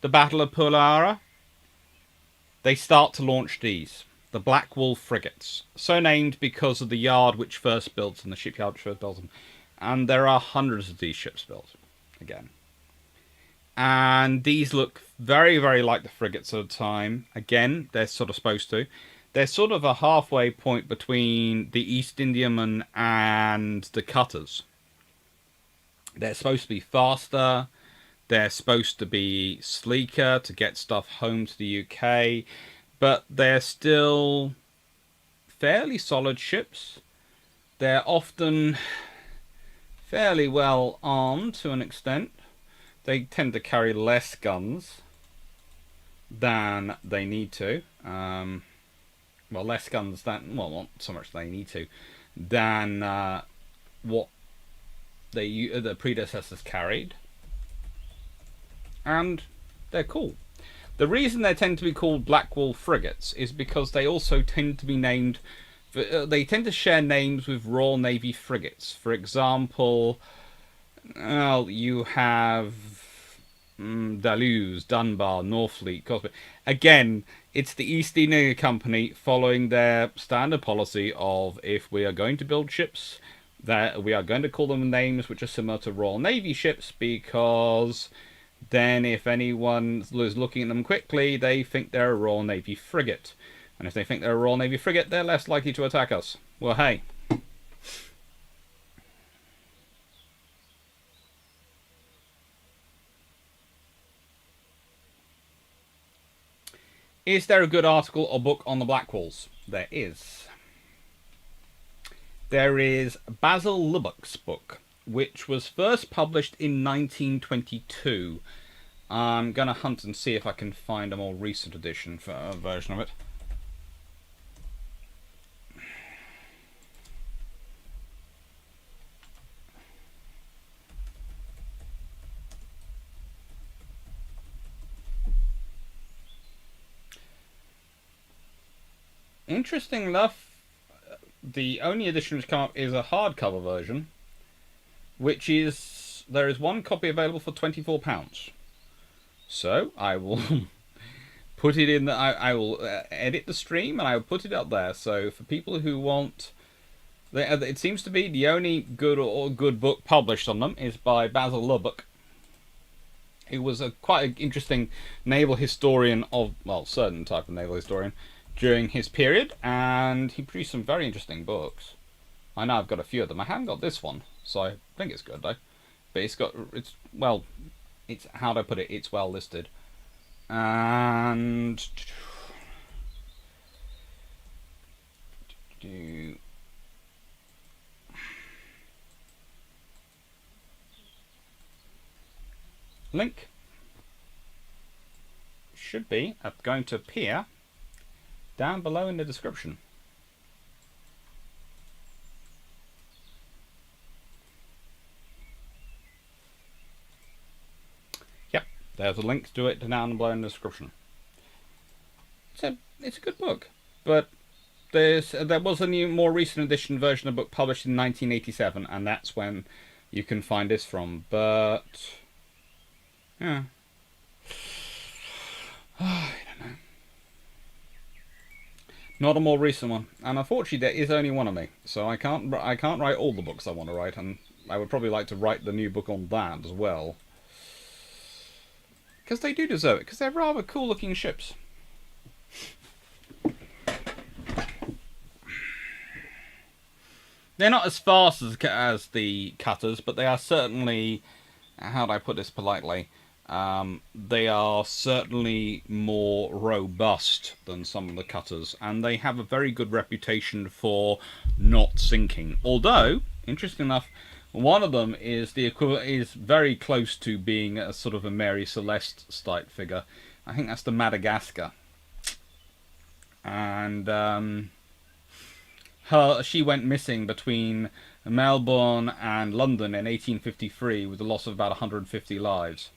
the Battle of Pearl Harbor, they start to launch these. The Blackwall frigates. So named because of the yard which first built and the shipyard which first built them. And there are hundreds of these ships built. Again. And these look very, very like the frigates of the time. Again, they're sort of supposed to. They're sort of a halfway point between the East Indiaman and the cutters. They're supposed to be faster. They're supposed to be sleeker to get stuff home to the UK. But they're still fairly solid ships. They're often fairly well armed to an extent. They tend to carry less guns than they need to. Well, less guns than, well, not so much they need to, than what the predecessors carried. And they're cool. The reason they tend to be called Blackwall frigates is because they also tend to be named. They tend to share names with Royal Navy frigates. For example, well, you have Dalhousie, Dunbar, Northfleet, Cosby. Again, it's the East India Company following their standard policy of if we are going to build ships, that we are going to call them names which are similar to Royal Navy ships, because then if anyone is looking at them quickly, they think they're a Royal Navy frigate. And if they think they're a Royal Navy frigate, they're less likely to attack us. Well, hey. Is there a good article or book on the Blackwalls? There is. There is Basil Lubbock's book, which was first published in 1922. I'm going to hunt and see if I can find a more recent edition for a version of it. Interesting enough, the only edition which come up is a hardcover version, which is, there is one copy available for £24. So I will put it in. I will edit the stream and I will put it up there. So for people who want, it seems to be the only good book published on them is by Basil Lubbock. He was quite an interesting naval historian of, well, certain type of naval historian during his period, and he produced some very interesting books. I know I've got a few of them. I haven't got this one, so I think it's good though. But it's well, it's, how do I put it? It's well listed, and link should be going to appear down below in the description. Yep, there's a link to it down below in the description. It's a good book, but there was a new, more recent edition version of the book published in 1987, and that's when you can find this from. But yeah, I don't know. Not a more recent one, and unfortunately there is only one of me, so I can't write all the books I want to write, and I would probably like to write the new book on that as well, because they do deserve it, because they're rather cool looking ships. They're not as fast as the cutters, but they are certainly, how do I put this politely, they are certainly more robust than some of the cutters, and they have a very good reputation for not sinking. Although, interesting enough, one of them is the equivalent, is very close to being a sort of a Mary Celeste type figure. I think that's the Madagascar, and She went missing between Melbourne and London in 1853 with the loss of about 150 lives.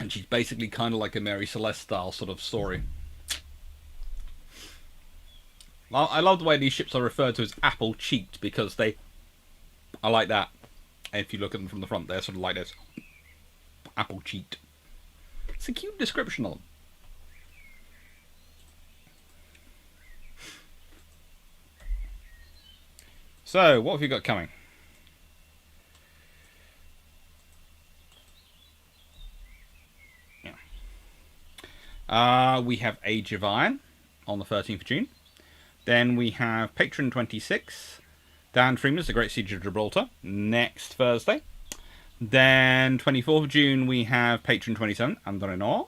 And she's basically kind of like a Mary Celeste style sort of story. I love the way these ships are referred to as apple cheeked because they are like that. And if you look at them from the front, they're sort of like this. Apple cheeked. It's a cute description of them. So, what have you got coming? We have Age of Iron on the 13th of June. Then we have Patron 26, Dan Freeman's The Great Siege of Gibraltar, next Thursday. Then 24th of June we have Patron 27, Andronor,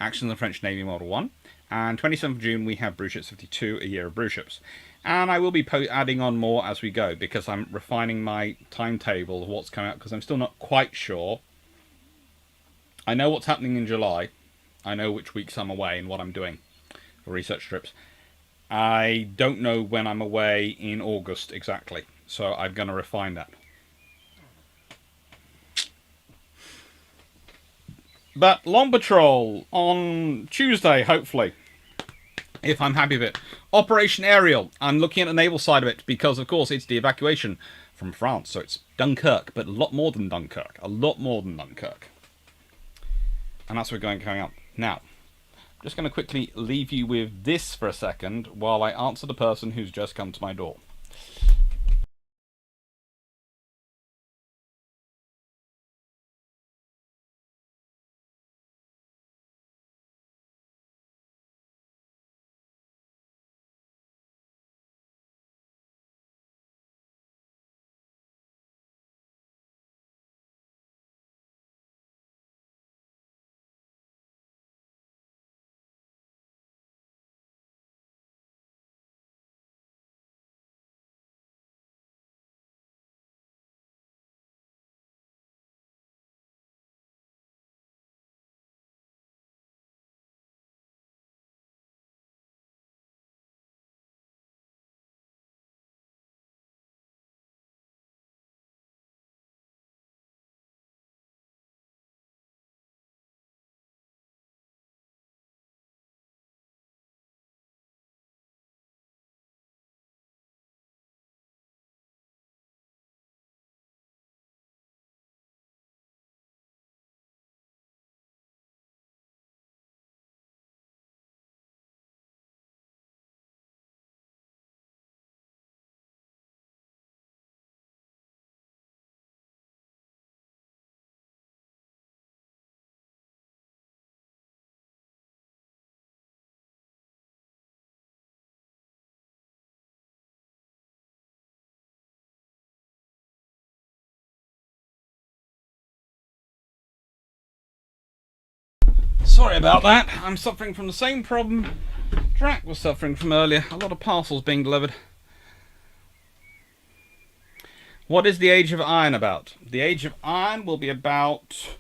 Actions of the French Navy Model 1. And 27th of June we have Brew Ships 52, A Year of Brew Ships. And I will be adding on more as we go because I'm refining my timetable of what's coming out because I'm still not quite sure. I know what's happening in July. I know which weeks I'm away and what I'm doing for research trips. I don't know when I'm away in August exactly, so I'm going to refine that. But Long Patrol on Tuesday, hopefully, if I'm happy with it. Operation Ariel, I'm looking at the naval side of it because, of course, it's the evacuation from France, so it's Dunkirk, but a lot more than Dunkirk. A lot more than Dunkirk. And that's what's going up. Now, I'm just going to quickly leave you with this for a second while I answer the person who's just come to my door. Sorry about that. I'm suffering from the same problem Drac was suffering from earlier. A lot of parcels being delivered. What is the Age of Iron about? The Age of Iron will be about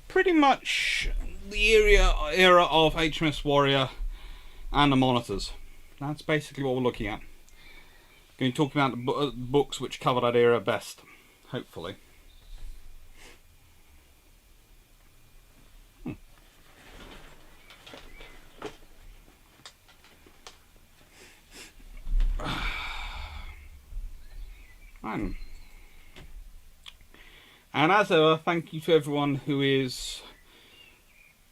pretty much the era of HMS Warrior and the Monitors. That's basically what we're looking at. Going to talk about the books which cover that era best, hopefully. And as ever, thank you to everyone who is,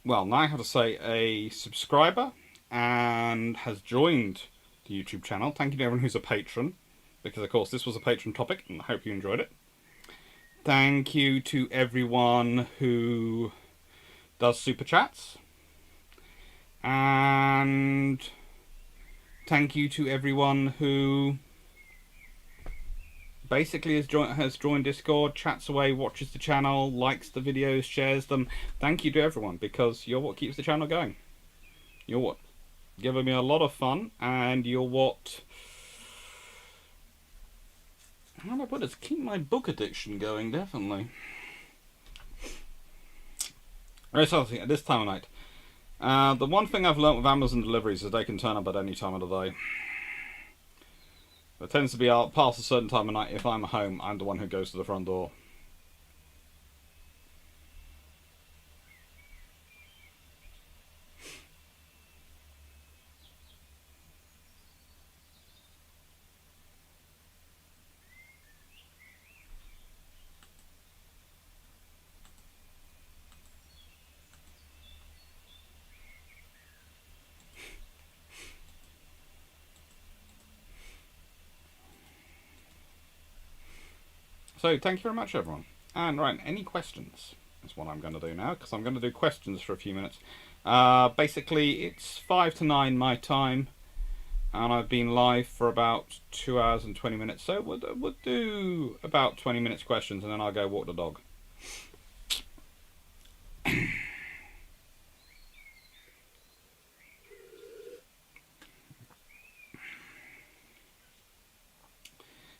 well, now I have to say, a subscriber and has joined the YouTube channel. Thank you to everyone who's a patron, because of course this was a patron topic, and I hope you enjoyed it. Thank you to everyone who does super chats. And thank you to everyone who basically has joined Discord, chats away, watches the channel, likes the videos, shares them. Thank you to everyone, because you're what keeps the channel going. You're what giving me a lot of fun, and you're what, how do I put it, keep my book addiction going, definitely. At this time of night. The one thing I've learnt with Amazon deliveries is they can turn up at any time of the day. It tends to be out past a certain time of night. If I'm home, I'm the one who goes to the front door. So, thank you very much, everyone. And, right, any questions? That's what I'm going to do now, because I'm going to do questions for a few minutes. Basically, it's 5 to 9 my time, and I've been live for about 2 hours and 20 minutes. So, we'll do about 20 minutes questions, and then I'll go walk the dog.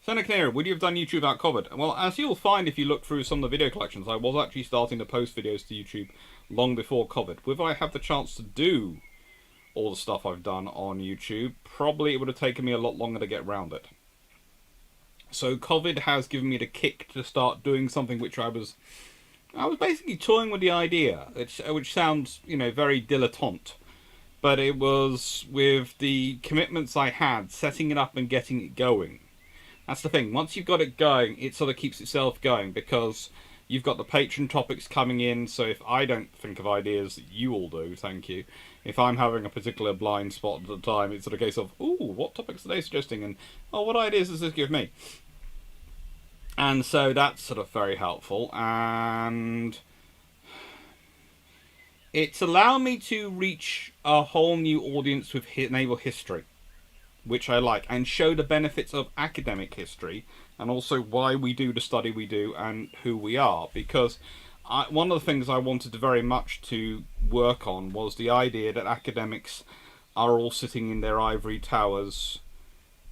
Seneca, would you have done YouTube without COVID? Well, as you'll find if you look through some of the video collections, I was actually starting to post videos to YouTube long before COVID. Would I have the chance to do all the stuff I've done on YouTube? Probably it would have taken me a lot longer to get around it. So COVID has given me the kick to start doing something which I was basically toying with the idea, which sounds, very dilettante. But it was with the commitments I had, setting it up and getting it going. That's the thing. Once you've got it going, it sort of keeps itself going because you've got the patron topics coming in. So if I don't think of ideas, you all do, thank you. If I'm having a particular blind spot at the time, it's sort of a case of, ooh, what topics are they suggesting? And, oh, what ideas does this give me? And so that's sort of very helpful. And it's allowed me to reach a whole new audience with naval history, which I like, and show the benefits of academic history and also why we do the study we do and who we are. Because one of the things I wanted very much to work on was the idea that academics are all sitting in their ivory towers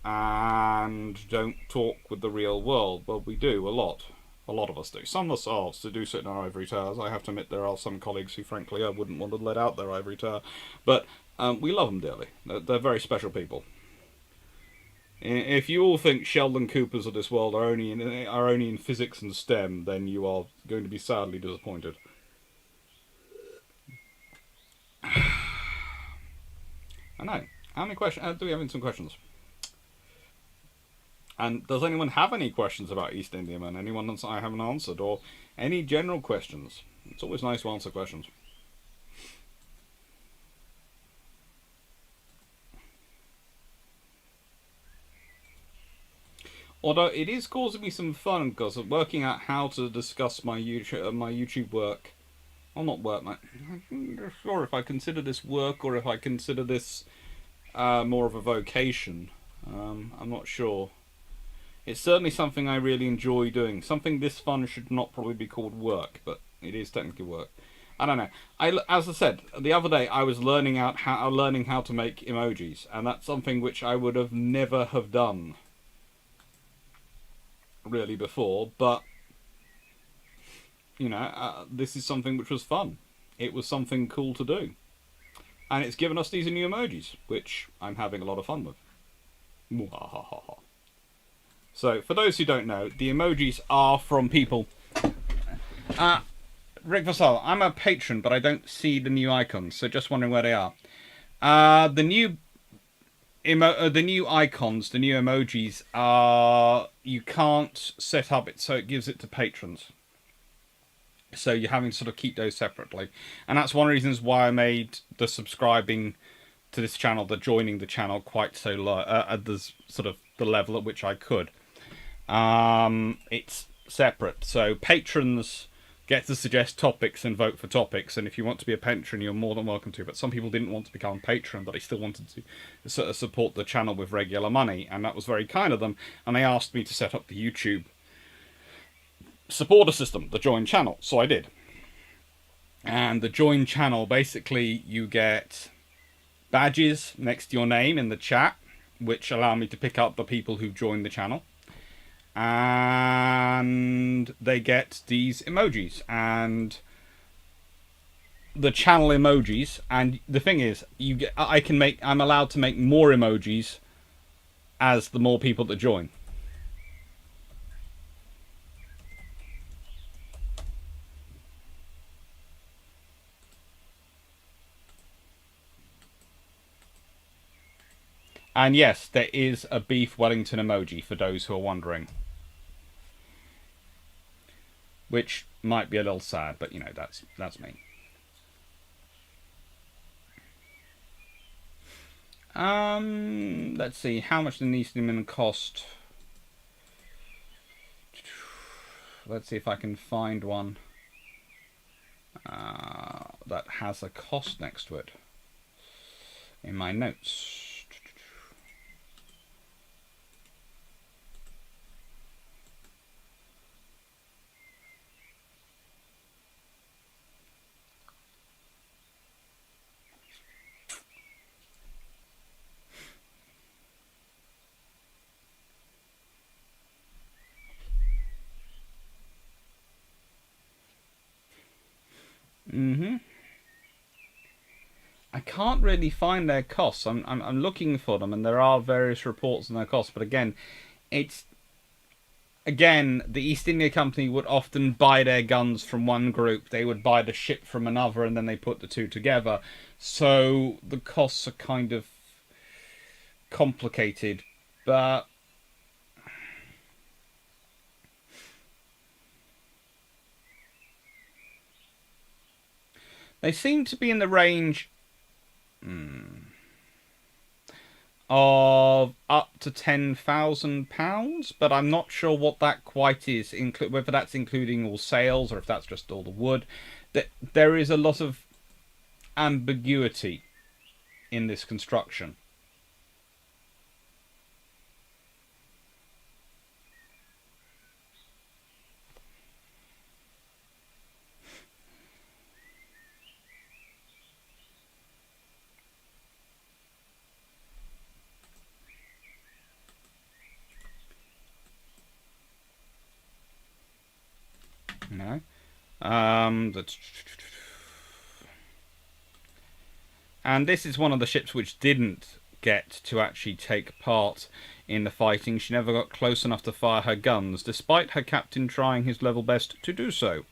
and don't talk with the real world. Well, we do, a lot. A lot of us do. Some of us do sit in our ivory towers. I have to admit there are some colleagues who, frankly, I wouldn't want to let out their ivory tower. But we love them dearly. They're very special people. If you all think Sheldon Coopers of this world are only in physics and STEM, then you are going to be sadly disappointed. I know. How many questions? Do we have some questions? And does anyone have any questions about East Indiaman? Anyone that I haven't answered, or any general questions? It's always nice to answer questions. Although it is causing me some fun because of working out how to discuss my YouTube work. Well, not work, mate. I'm not sure if I consider this work or if I consider this more of a vocation. I'm not sure. It's certainly something I really enjoy doing. Something this fun should not probably be called work, but it is technically work. I don't know. As I said the other day, I was learning how to make emojis, and that's something which I would have never have done really before. But this is something which was fun. It was something cool to do, and it's given us these new emojis, which I'm having a lot of fun with. So, for those who don't know, the emojis are from people. Rick Vassal, I'm a patron, but I don't see the new icons, so just wondering where they are. The new icons, the new emojis are, you can't set up it so it gives it to patrons. So you're having to sort of keep those separately, and that's one of the reasons why I made the subscribing to this channel, the joining the channel, quite so low at the sort of the level at which I could. It's separate, so patrons get to suggest topics and vote for topics, and if you want to be a patron, you're more than welcome to. But some people didn't want to become a patron, but they still wanted to sort of support the channel with regular money, and that was very kind of them, and they asked me to set up the YouTube supporter system, the join channel, so I did. And the join channel, basically you get badges next to your name in the chat, which allow me to pick up the people who joined the channel, and they get these emojis, and the channel emojis, and the thing is, I'm allowed to make more emojis as the more people that join. And yes, there is a beef Wellington emoji for those who are wondering. Which might be a little sad, but you know, that's me. Let's see, how much does an Eastman cost? Let's see if I can find one that has a cost next to it in my notes. I can't really find their costs. I'm looking for them, and there are various reports on their costs. But again, the East India Company would often buy their guns from one group. They would buy the ship from another, and then they put the two together. So the costs are kind of complicated, but they seem to be in the range of up to £10,000, but I'm not sure what that quite is. Whether that's including all sales or if that's just all the wood. There is a lot of ambiguity in this construction. No. And this is one of the ships which didn't get to actually take part in the fighting. She never got close enough to fire her guns, despite her captain trying his level best to do so.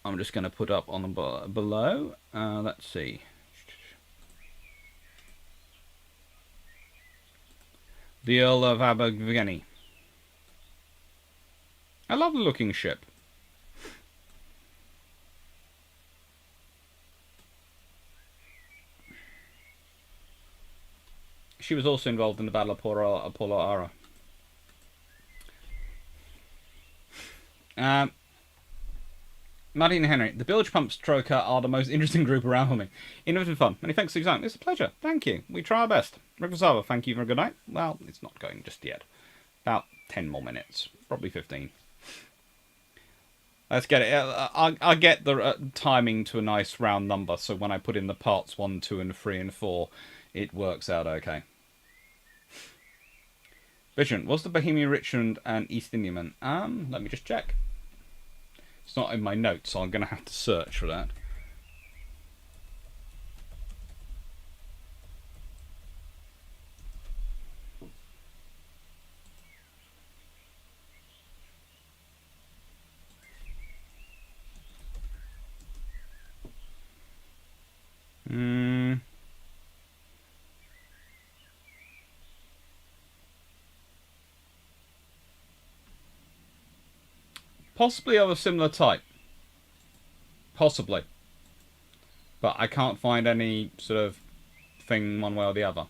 I'm just going to put up on the below. Let's see. The Earl of Abergavenny. A lovely looking ship. She was also involved in the Battle of Polaara. Martin and Henry, the bilge pumps troika are the most interesting group around for me. Innovative fun. Many thanks for your time. It's a pleasure. Thank you. We try our best. Rikozava, thank you for a good night. Well, it's not going just yet. About 10 more minutes. Probably 15. Let's get it. I'll get the timing to a nice round number, so when I put in the parts 1, 2, and 3, and 4, it works out okay. Vision, was the Bohemian Richmond an East Indiaman? Let me just check. It's not in my notes, so I'm going to have to search for that. Possibly of a similar type. Possibly. But I can't find any sort of thing one way or the other.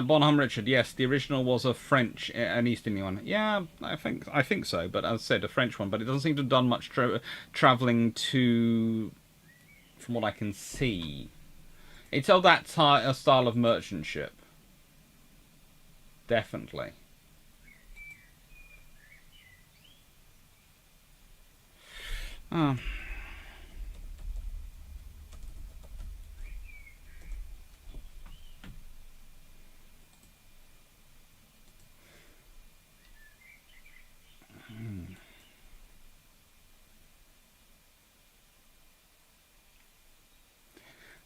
Bonham Richard, yes, the original was a French, an East Indian one. Yeah, I think so. But as I said, a French one. But it doesn't seem to have done much traveling to, from what I can see. It's of that a style of merchant ship. Definitely. Oh.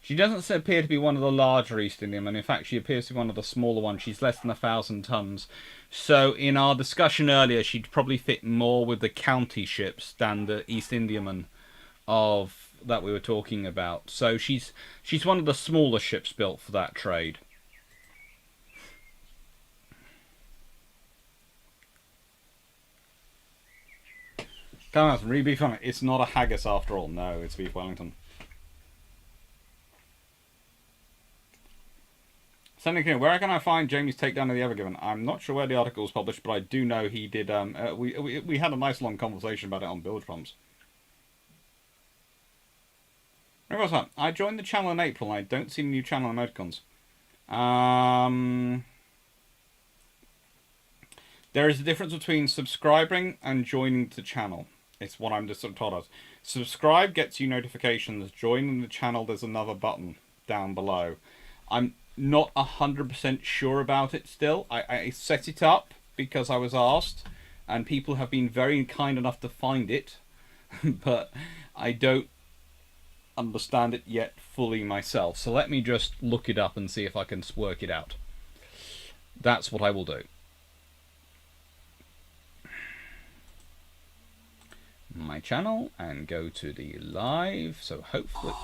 She doesn't appear to be one of the larger East Indiamen. In fact, she appears to be one of the smaller ones. She's less than 1,000 tons. So, in our discussion earlier, she'd probably fit more with the county ships than the East Indiaman of that we were talking about. So she's one of the smaller ships built for that trade. Come on, really beef on it. It's not a haggis after all. No, it's beef Wellington. Sending where can I find Jamie's takedown of the Evergiven? I'm not sure where the article was published, but I do know he did. We had a nice long conversation about it on Bilge Pumps. What's that? I joined the channel in April and I don't see the new channel emoticons. There is a difference between subscribing and joining the channel. It's what I'm just sort of told us. Subscribe gets you notifications. Joining the channel, there's another button down below. I'm not 100% sure about it still. I set it up because I was asked, and people have been very kind enough to find it, but I don't understand it yet fully myself. So let me just look it up and see if I can work it out. That's what I will do. My channel and go to the live, so hopefully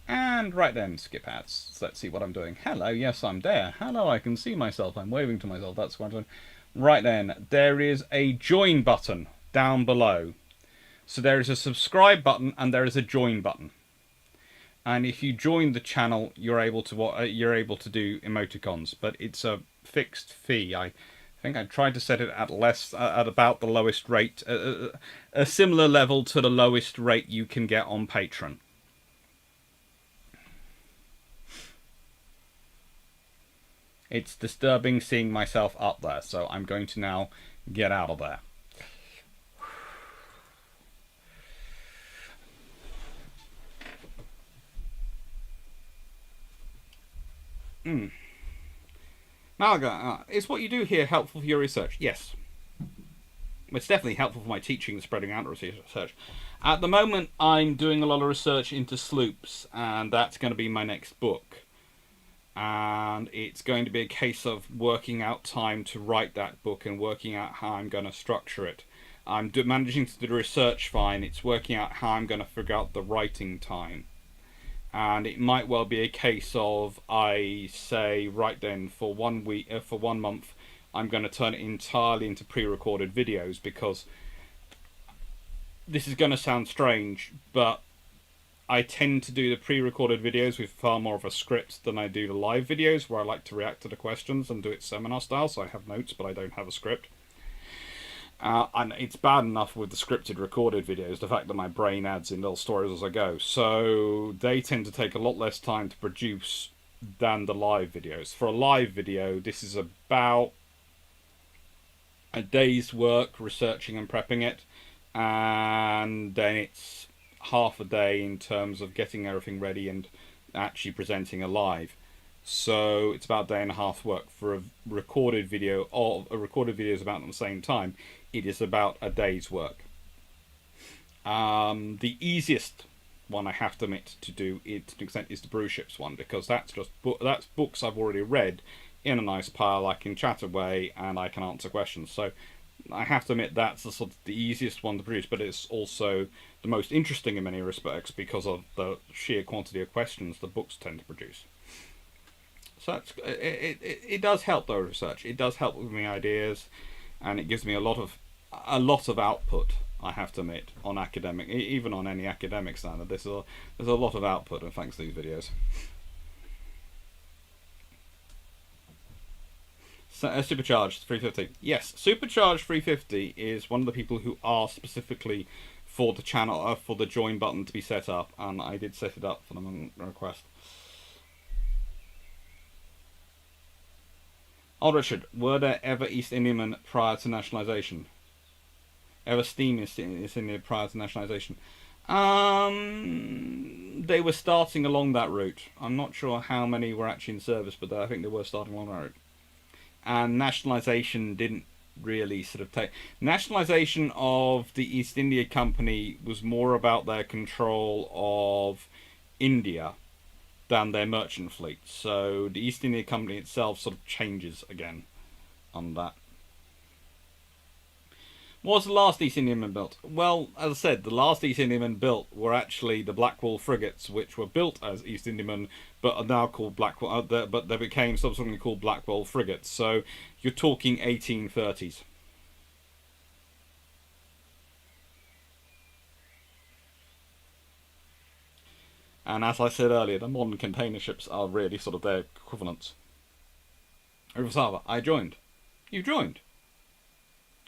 and right then skip ads. So let's see what I'm doing. Hello, yes I'm there. Hello, I can see myself. I'm waving to myself. That's what I'm doing. Right then, there is a join button down below. So there is a subscribe button and there is a join button. And if you join the channel, you're able to do emoticons, but it's a fixed fee. I think I tried to set it at about the lowest rate, a similar level to the lowest rate you can get on Patreon. It's disturbing seeing myself up there, so I'm going to now get out of there. Malaga, is what you do here helpful for your research? Yes. It's definitely helpful for my teaching and spreading out research. At the moment, I'm doing a lot of research into sloops, and that's going to be my next book. And it's going to be a case of working out time to write that book and working out how I'm going to structure it. I'm managing to do the research fine. It's working out how I'm going to figure out the writing time. And it might well be a case of I say, right then, for 1 week, for 1 month, I'm going to turn it entirely into pre-recorded videos, because this is going to sound strange, but I tend to do the pre-recorded videos with far more of a script than I do the live videos, where I like to react to the questions and do it seminar style, so I have notes, but I don't have a script. And it's bad enough with the scripted recorded videos, the fact that my brain adds in little stories as I go. So they tend to take a lot less time to produce than the live videos. For a live video, this is about a day's work researching and prepping it, and then it's half a day in terms of getting everything ready and actually presenting a live. So it's about a day and a half work. For a recorded video, or a recorded video is about at the same time, it is about a day's work. The easiest one, I have to admit, to do it to an extent is the Brew Ships one, because that's just that's books I've already read in a nice pile. I can chat away and I can answer questions. So I have to admit that's the sort of the easiest one to produce, but it's also the most interesting in many respects because of the sheer quantity of questions the books tend to produce. So that's, it does help though, research. It does help with my ideas, and it gives me a lot of output. I have to admit, on academic, even on any academic standard, there's a lot of output, and thanks to these videos. So, Supercharged 350. Yes, Supercharged 350 is one of the people who asked specifically for the channel, for the join button to be set up, and I did set it up for them on request. Oh, Richard, were there ever East Indiamen prior to nationalisation? Ever steam East India prior to nationalisation? They were starting along that route. I'm not sure how many were actually in service, but I think they were starting along that route. And nationalisation didn't really sort of take... Nationalisation of the East India Company was more about their control of India than their merchant fleet. So the East India Company itself sort of changes again on that. What was the last East Indiaman built? Well, as I said, the last East Indiaman built were actually the Blackwall frigates, which were built as East Indiaman, but are now called Blackwall. But they became subsequently called Blackwall frigates. So you're talking 1830s. And as I said earlier, the modern container ships are really sort of their equivalents. Rivasava, I joined. You joined.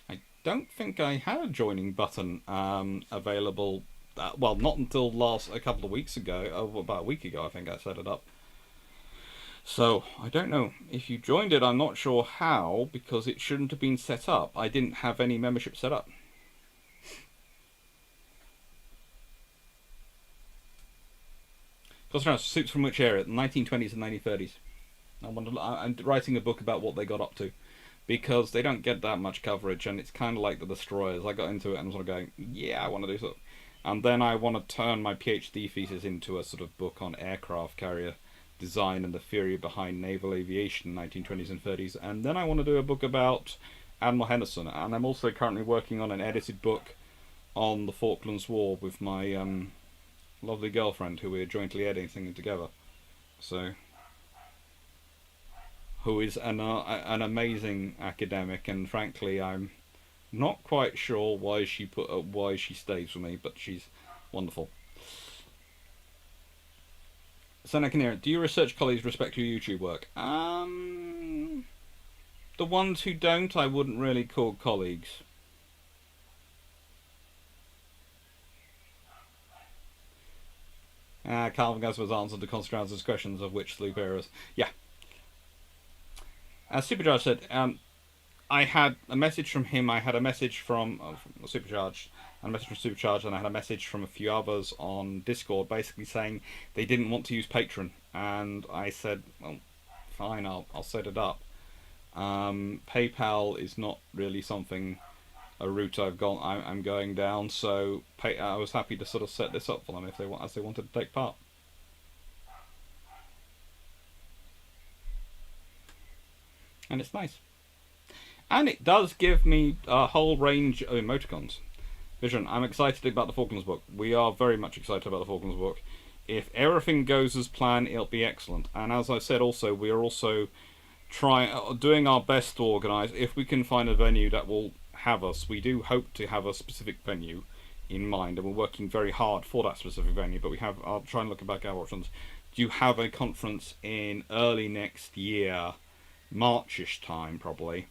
I don't think I had a joining button available. Well, not until a couple of weeks ago. About a week ago, I think I set it up. So I don't know if you joined it. I'm not sure how, because it shouldn't have been set up. I didn't have any membership set up. Suits from which era? The 1920s and 1930s. I'm writing a book about what they got up to, because they don't get that much coverage, and it's kind of like the destroyers. I got into it and was sort of going, yeah, I want to do something. And then I want to turn my PhD thesis into a sort of book on aircraft carrier design and the theory behind naval aviation in the 1920s and 30s. And then I want to do a book about Admiral Henderson. And I'm also currently working on an edited book on the Falklands War with my lovely girlfriend, who we're jointly editing together. So, who is an amazing academic, and frankly, I'm not quite sure why she stays with me, but she's wonderful. Seneca, do your research colleagues respect your YouTube work? The ones who don't, I wouldn't really call colleagues. Calvin Gasper's answered the Constantino's questions of which sloop eras. Yeah. As Supercharged said, I had a message from him, I had a message from Supercharged, and a message from Supercharged, and I had a message from a few others on Discord basically saying they didn't want to use Patreon. And I said, well, fine, I'll set it up. PayPal is not really a route I'm going down, so I was happy to sort of set this up for them as they wanted to take part. And it's nice. And it does give me a whole range of emoticons. Vision, I'm excited about the Falklands book. We are very much excited about the Falklands book. If everything goes as planned, it'll be excellent. And as I said also, we are also doing our best to organise, if we can find a venue that will have us. We do hope to have a specific venue in mind, and we're working very hard for that specific venue, but I'll try and look back at our options. Do you have a conference in early next year, Marchish time probably,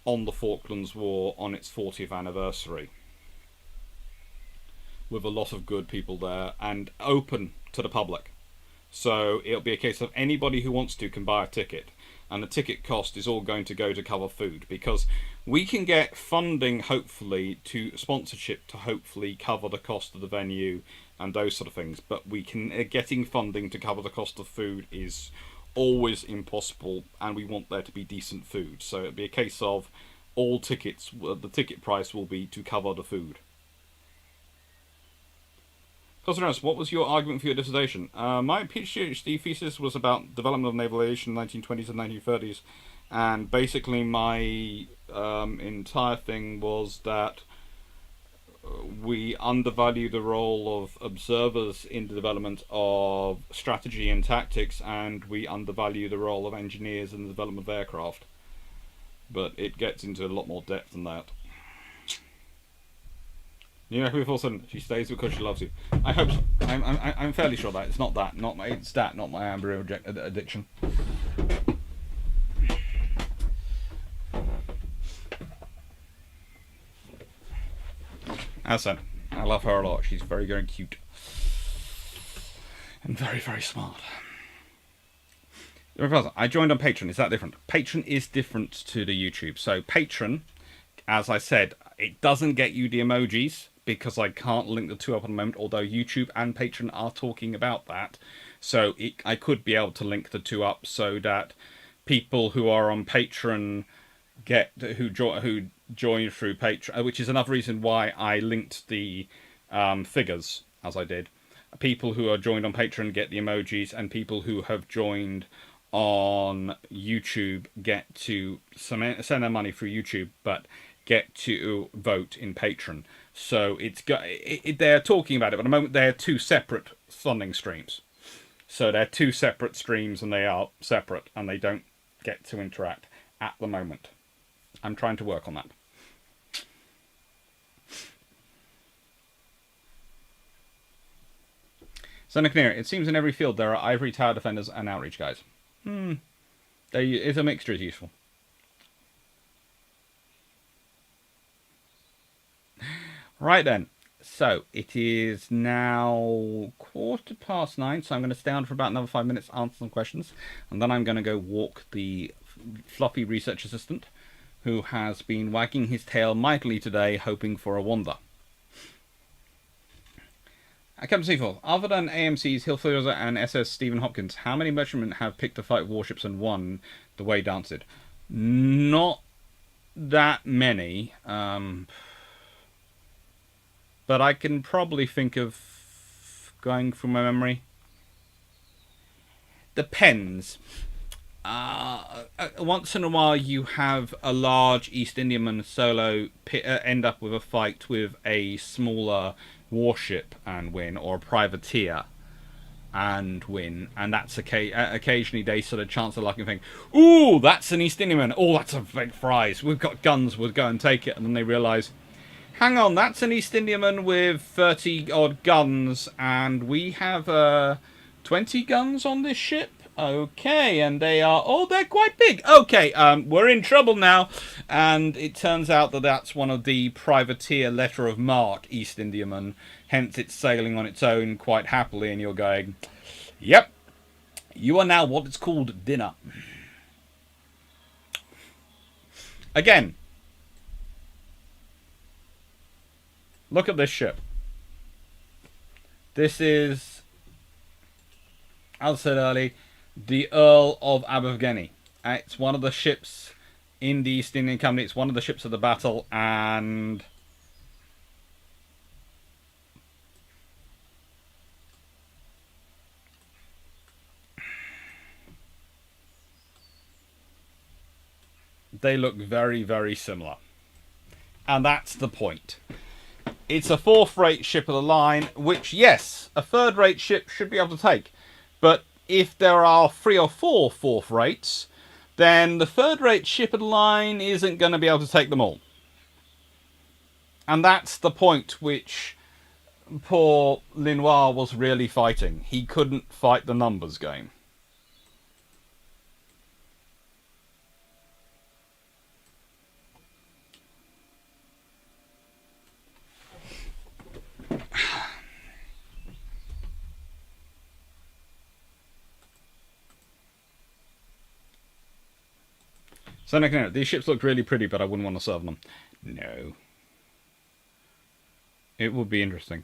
on the Falklands War on its 40th anniversary, with a lot of good people there and open to the public. So it'll be a case of anybody who wants to can buy a ticket, and the ticket cost is all going to go to cover food, because we can get funding hopefully to sponsorship to hopefully cover the cost of the venue and those sort of things, but getting funding to cover the cost of food is always impossible, and we want there to be decent food. So it'll be a case of all tickets, the ticket price will be to cover the food. Cosmos, what was your argument for your dissertation? My PhD thesis was about development of naval aviation in the 1920s and 1930s, and basically my entire thing was that we undervalue the role of observers in the development of strategy and tactics, and we undervalue the role of engineers in the development of aircraft. But it gets into a lot more depth than that. You know, people said she stays because she loves you. I hope so. I'm fairly sure that it's not that. Not my it's that. Not my Amber addiction. As I said, I love her a lot. She's very, very cute and very, very smart. I joined on Patreon. Is that different? Patreon is different to the YouTube. So Patreon, as I said, it doesn't get you the emojis because I can't link the two up at the moment, although YouTube and Patreon are talking about that. So I could be able to link the two up so that people who are on Patreon who join through Patreon, which is another reason why I linked the figures as I did. People who are joined on Patreon get the emojis, and people who have joined on YouTube get to send their money through YouTube, but get to vote in Patreon. So they're talking about it, but at the moment they're two separate funding streams. So they're two separate streams, and they are separate, and they don't get to interact at the moment. I'm trying to work on that. Senecneer, it seems in every field there are ivory tower defenders and outreach guys. It's a mixture is useful. Right then. So, it is now 9:15, so I'm going to stay on for about another 5 minutes, answer some questions, and then I'm going to go walk the floppy research assistant, who has been wagging his tail mightily today, hoping for a wander. Captain Seaforth, other than AMC's Hilfiger and SS Stephen Hopkins, how many merchantmen have picked a fight with warships and won the way Dance did? Not that many, but I can probably think of, going from my memory, depends. Once in a while you have a large East Indiaman solo end up with a fight with a smaller warship and win, or a privateer and win, and that's occasionally they sort of chance their luck and think, ooh, that's an East Indiaman, oh, that's a big prize, we've got guns, we'll go and take it, and then they realise, hang on, that's an East Indiaman with 30 odd guns, and we have 20 guns on this ship. Okay, and they're quite big. Okay, we're in trouble now. And it turns out that that's one of the privateer letter of marque East Indiaman. Hence, it's sailing on its own quite happily, and you're going, yep, you are now what is called dinner. Again, look at this ship. This is, as I said earlier, the Earl of Abergavenny. It's one of the ships in the East Indian Company. It's one of the ships of the battle, and they look very, very similar. And that's the point. It's a fourth-rate ship of the line, which, yes, a third-rate ship should be able to take. But if there are 3 or 4 fourth rates, then the third-rate ship of the line isn't going to be able to take them all. And that's the point which poor Lenoir was really fighting. He couldn't fight the numbers game. So, no, these ships look really pretty, but I wouldn't want to serve them. No. It would be interesting.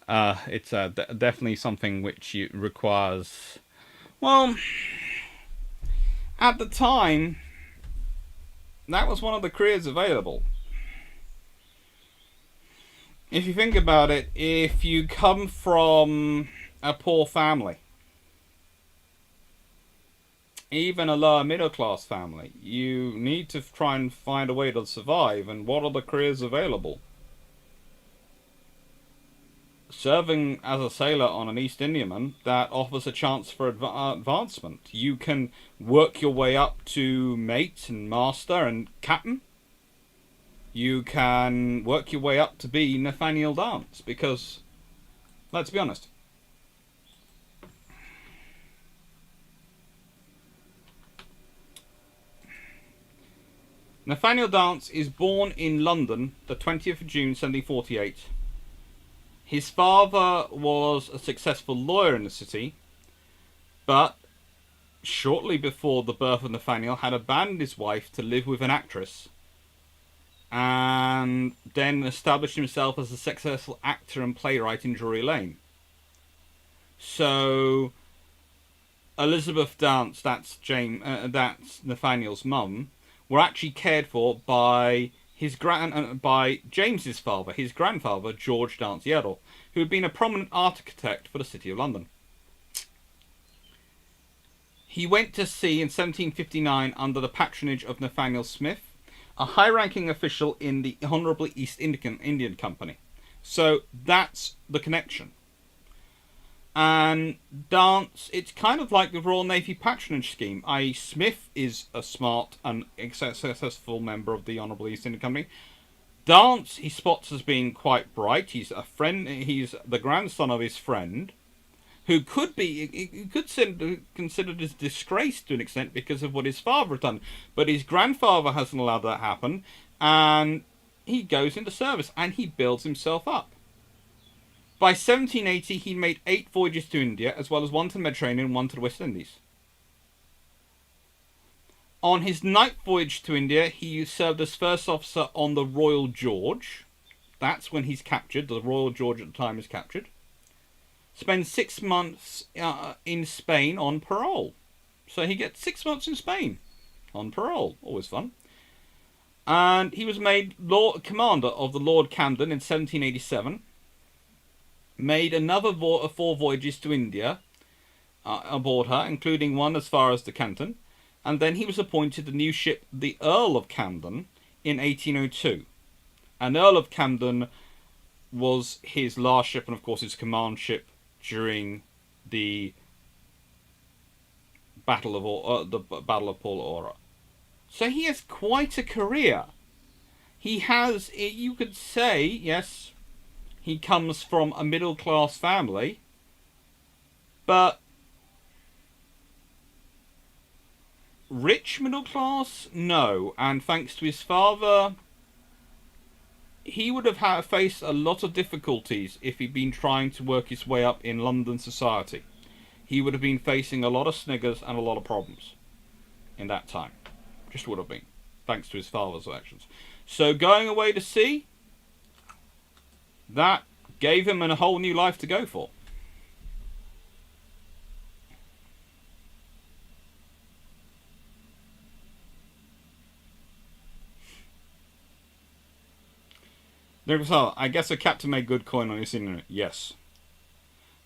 It's definitely something which requires... Well, at the time, that was one of the careers available. If you think about it, if you come from a poor family, even a lower middle class family, you need to try and find a way to survive, and what are the careers available? Serving as a sailor on an East Indiaman, that offers a chance for advancement. You can work your way up to mate and master and captain. you can work your way up to be Nathaniel Dance, because, let's be honest, Nathaniel Dance is born in London, the 20th of June, 1748. His father was a successful lawyer in the city, but shortly before the birth of Nathaniel had abandoned his wife to live with an actress, and then established himself as a successful actor and playwright in Drury Lane. So Elizabeth Dance, that's Nathaniel's mum, were actually cared for by by James's father, his grandfather, George Dance Yeardle, who had been a prominent architect for the City of London. He went to sea in 1759 under the patronage of Nathaniel Smith, a high-ranking official in the Honourable East Indian Company. So that's the connection. And Dance, it's kind of like the Royal Navy patronage scheme, i.e. Smith is a smart and successful member of the Honourable East India Company. Dance, he spots as being quite bright. He's he's the grandson of his friend, who could be considered as disgraced to an extent because of what his father had done. But his grandfather hasn't allowed that to happen, and he goes into service, and he builds himself up. By 1780, he made 8 voyages to India, as well as 1 to the Mediterranean and 1 to the West Indies. On his 9th voyage to India, he served as first officer on the Royal George. That's when he's captured. The Royal George at the time is captured. Spends 6 months in Spain on parole. So he gets 6 months in Spain on parole. Always fun. And he was made commander of the Lord Camden in 1787. Made another 4 voyages to India aboard her, including one as far as the Canton, and then he was appointed the new ship, the Earl of Camden, in 1802. And Earl of Camden was his last ship, and of course his command ship during the Battle of Port Ora. So he has quite a career. He has, you could say, yes, he comes from a middle-class family, but rich middle class? No. And thanks to his father, he would have faced a lot of difficulties if he'd been trying to work his way up in London society. He would have been facing a lot of sniggers and a lot of problems in that time. Just would have been, thanks to his father's actions. So going away to sea, that gave him a whole new life to go for. I guess a captain made good coin on his internet. Yes.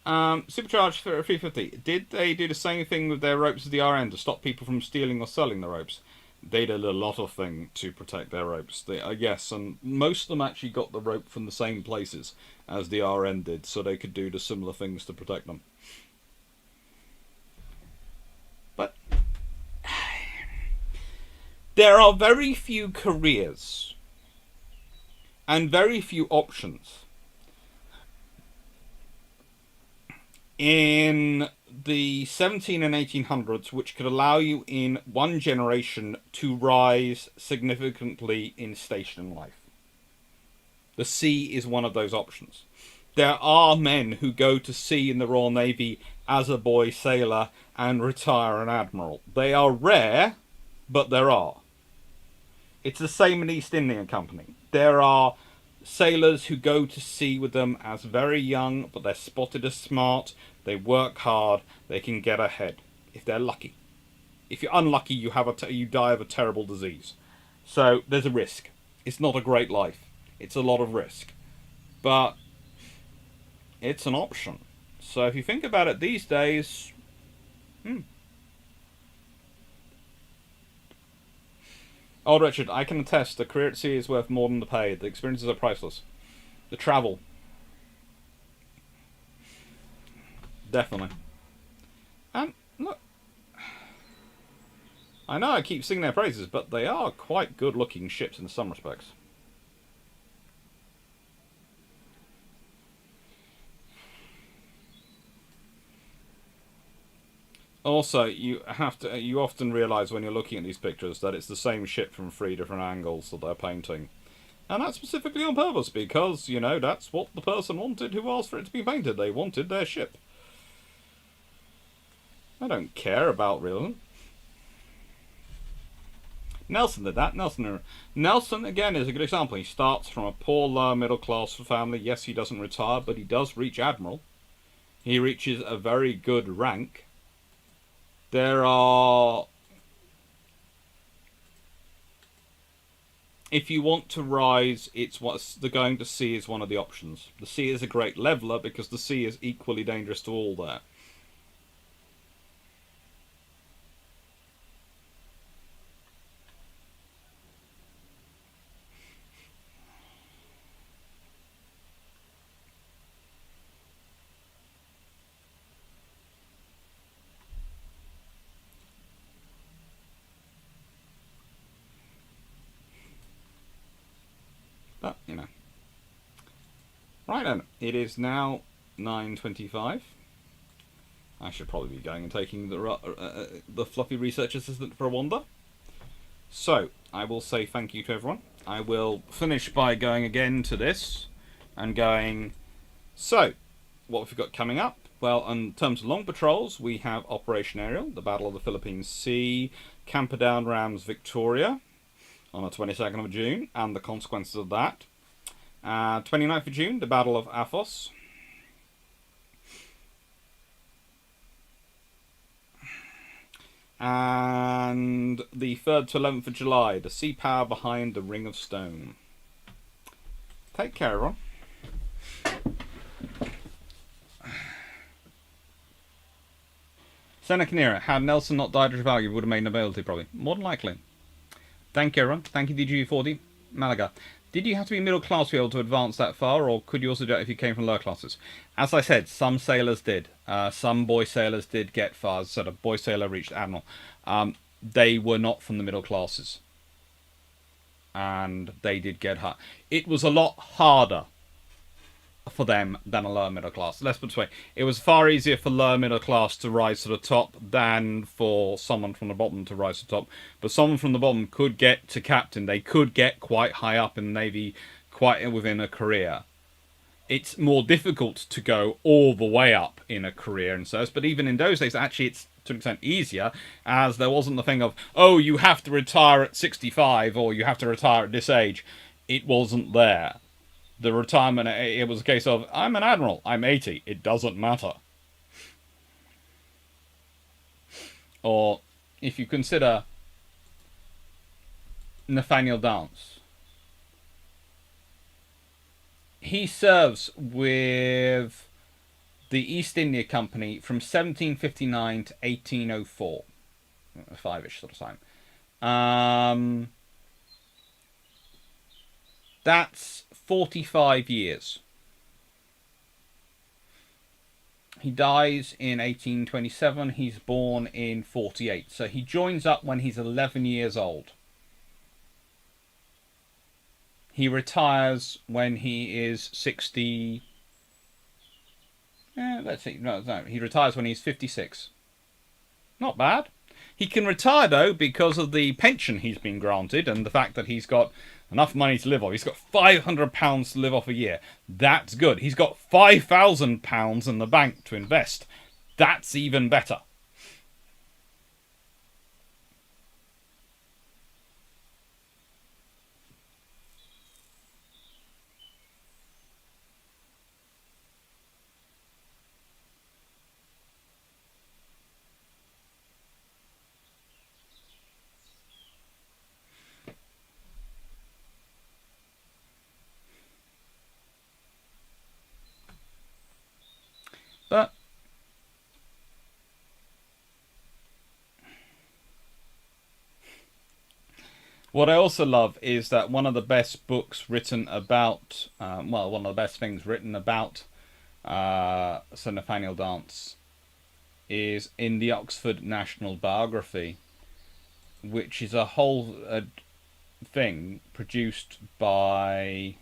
Supercharged for 350. Did they do the same thing with their ropes as the RN to stop people from stealing or selling the ropes? They did a lot of things to protect their ropes. Yes, and most of them actually got the rope from the same places as the RN did, so they could do the similar things to protect them. But there are very few careers and very few options in the 17 and 1800s which could allow you in one generation to rise significantly in station in life. The sea is one of those options. There are men who go to sea in the Royal Navy as a boy sailor and retire an admiral. They are rare, but there are. It's the same in the East India Company. There are sailors who go to sea with them as very young, but they're spotted as smart, they work hard, they can get ahead, if they're lucky. If you're unlucky, you die of a terrible disease. So there's a risk. It's not a great life. It's a lot of risk. But it's an option. So if you think about it these days, Old Richard, I can attest the career at sea is worth more than the pay. The experiences are priceless. The travel. Definitely. And look, I know I keep singing their praises, but they are quite good looking ships in some respects. Also, you often realise when you're looking at these pictures that it's the same ship from three different angles that they're painting. And that's specifically on purpose because, that's what the person wanted who asked for it to be painted. They wanted their ship. I don't care about realism. Nelson did that. Nelson, again, is a good example. He starts from a poor, lower middle class family. Yes, he doesn't retire, but he does reach admiral. He reaches a very good rank. There are... If you want to rise, it's what the going to sea is one of the options. The sea is a great leveler because the sea is equally dangerous to all there. But, Right then, it is now 9:25. I should probably be going and taking the fluffy research assistant for a wander. So, I will say thank you to everyone. I will finish by going again to this and going, so, what have we got coming up? Well, in terms of long patrols, we have Operation Ariel, the Battle of the Philippine Sea, Camperdown Rams Victoria on the 22nd of June, and the consequences of that. 29th of June, the Battle of Athos. And the 3rd to 11th of July, the sea power behind the Ring of Stone. Take care, everyone. Seneca Nera, had Nelson not died at Trafalgar, would have made nobility, probably. More than likely. Thank you, everyone. Thank you, DG40. Malaga. Did you have to be middle class to be able to advance that far, or could you also do it if you came from lower classes? As I said, some sailors did. Some boy sailors did get far. So a boy sailor reached admiral. They were not from the middle classes. And they did get hurt. It was a lot harder for them than a lower middle class. Let's put it this way. It was far easier for lower middle class to rise to the top than for someone from the bottom to rise to the top. But someone from the bottom could get to captain. They could get quite high up in the Navy quite within a career. It's more difficult to go all the way up in a career and so. But even in those days, actually, it's to an extent easier, as there wasn't the thing of, oh, you have to retire at 65 or you have to retire at this age. It wasn't there. The retirement, it was a case of, I'm an admiral, I'm 80, it doesn't matter. Or, if you consider Nathaniel Dance, he serves with the East India Company from 1759 to 1804. A five-ish sort of time. That's 45 years. He dies in 1827. He's born in 48. So he joins up when he's 11 years old. He retires when he is 60. Let's see. No. He retires when he's 56. Not bad. He can retire, though, because of the pension he's been granted and the fact that he's got enough money to live off. He's got £500 to live off a year. That's good. He's got £5,000 in the bank to invest. That's even better. But what I also love is that one of the best books written about, one of the best things written about Sir Nathaniel Dance is in the Oxford National Biography, which is a whole thing produced by,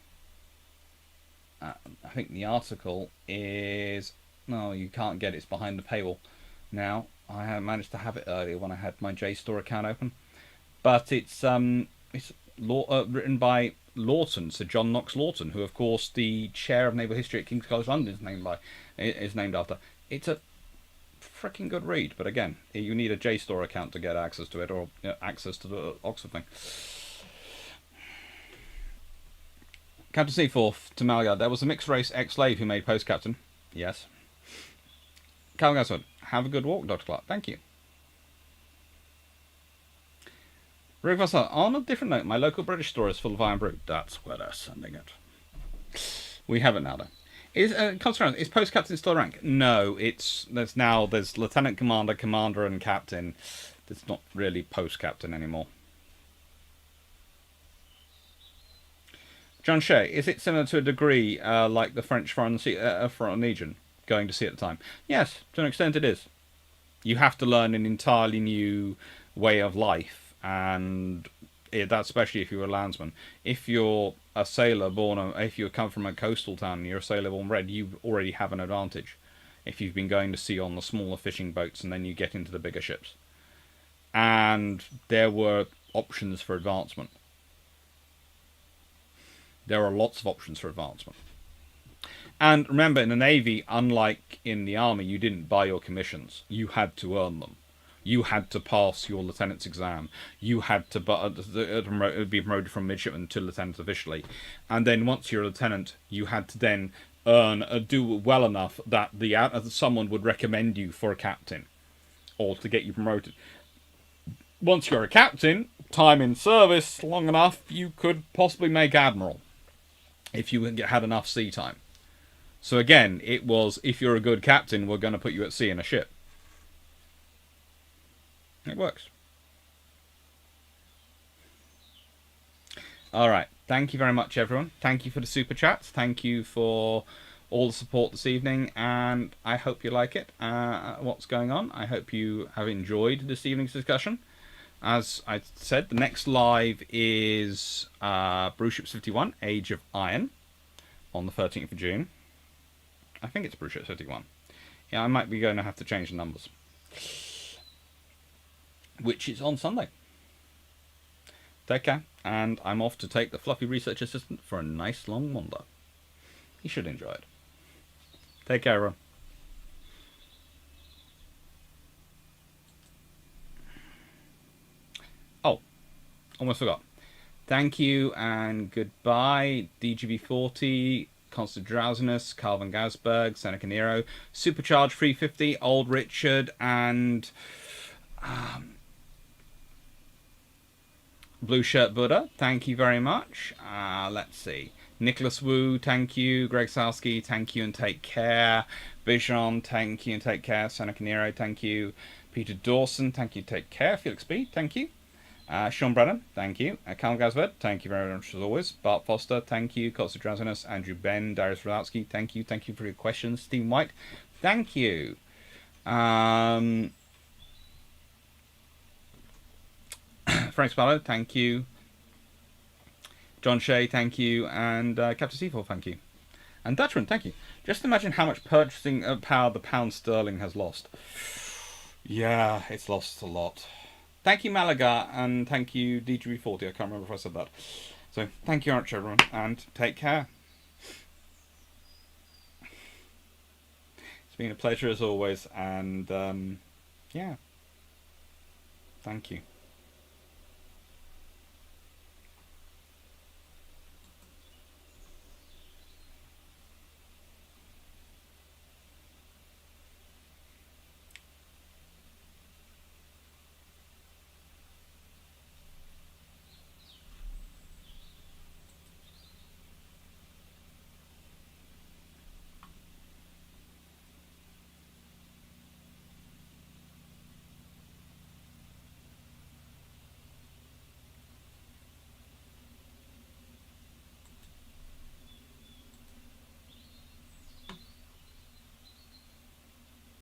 I think the article is, no, you can't get it, it's behind the paywall. now. I have managed to have it earlier when I had my JSTOR account open, but it's written by Lawton, Sir John Knox Lawton, who, of course, the chair of naval history at King's College London is named after. It's a freaking good read, but again, you need a JSTOR account to get access to it, or access to the Oxford thing. Captain Seaforth to Malgard. There was a mixed race ex-slave who made post captain. Yes. Calvin Gaswood. Have a good walk, Dr. Clark. Thank you. Rick Vassar. On a different note, my local British store is full of iron brew. That's where they're sending it. We have it now, though. Is post captain still rank? No, there's lieutenant commander, commander, and captain. It's not really post captain anymore. John Shea, is it similar to a degree like the French Foreign Legion going to sea at the time? Yes, to an extent it is. You have to learn an entirely new way of life, and that's especially if you're a landsman. If you're a sailor if you come from a coastal town and you're a sailor born bred, you already have an advantage. If you've been going to sea on the smaller fishing boats and then you get into the bigger ships. And there were options for advancement. There are lots of options for advancement. And remember, in the Navy, unlike in the Army, you didn't buy your commissions. You had to earn them. You had to pass your lieutenant's exam. You had to be promoted from midshipman to lieutenant officially. And then once you're a lieutenant, you had to then do well enough that someone would recommend you for a captain or to get you promoted. Once you're a captain, time in service long enough, you could possibly make admiral if you had enough sea time. So again, it was, if you're a good captain, we're going to put you at sea in a ship. It works. Alright, thank you very much, everyone. Thank you for the super chats. Thank you for all the support this evening, and I hope you like it. What's going on? I hope you have enjoyed this evening's discussion. As I said, the next live is Brew Ships 51, Age of Iron, on the 13th of June. I think it's Brew Ships 51. Yeah, I might be going to have to change the numbers. Which is on Sunday. Take care, and I'm off to take the fluffy research assistant for a nice long wander. You should enjoy it. Take care, everyone. Oh, almost forgot. Thank you and goodbye, DGB40, Constant Drowsiness, Calvin Gasberg, Seneca Nero, Supercharged 350, Old Richard, and Blue Shirt Buddha. Thank you very much. Let's see. Nicholas Wu, thank you. Greg Salsky, thank you and take care. Bijan, thank you and take care. Seneca Nero, thank you. Peter Dawson, thank you, take care. Felix B, thank you. Sean Brennan, thank you. Cal Gasved, thank you very much as always. Bart Foster, thank you. Costa Drowsiness, Andrew Ben, Darius Radowski, thank you. Thank you for your questions. Stephen White, thank you. Frank Spallow, thank you. John Shea, thank you. And Captain Seaforth, thank you. And Dutchman, thank you. Just imagine how much purchasing power the pound sterling has lost. Yeah, it's lost a lot. Thank you, Malaga, and thank you, DGB40. I can't remember if I said that. So, thank you very much, everyone, and take care. It's been a pleasure as always, and yeah, thank you.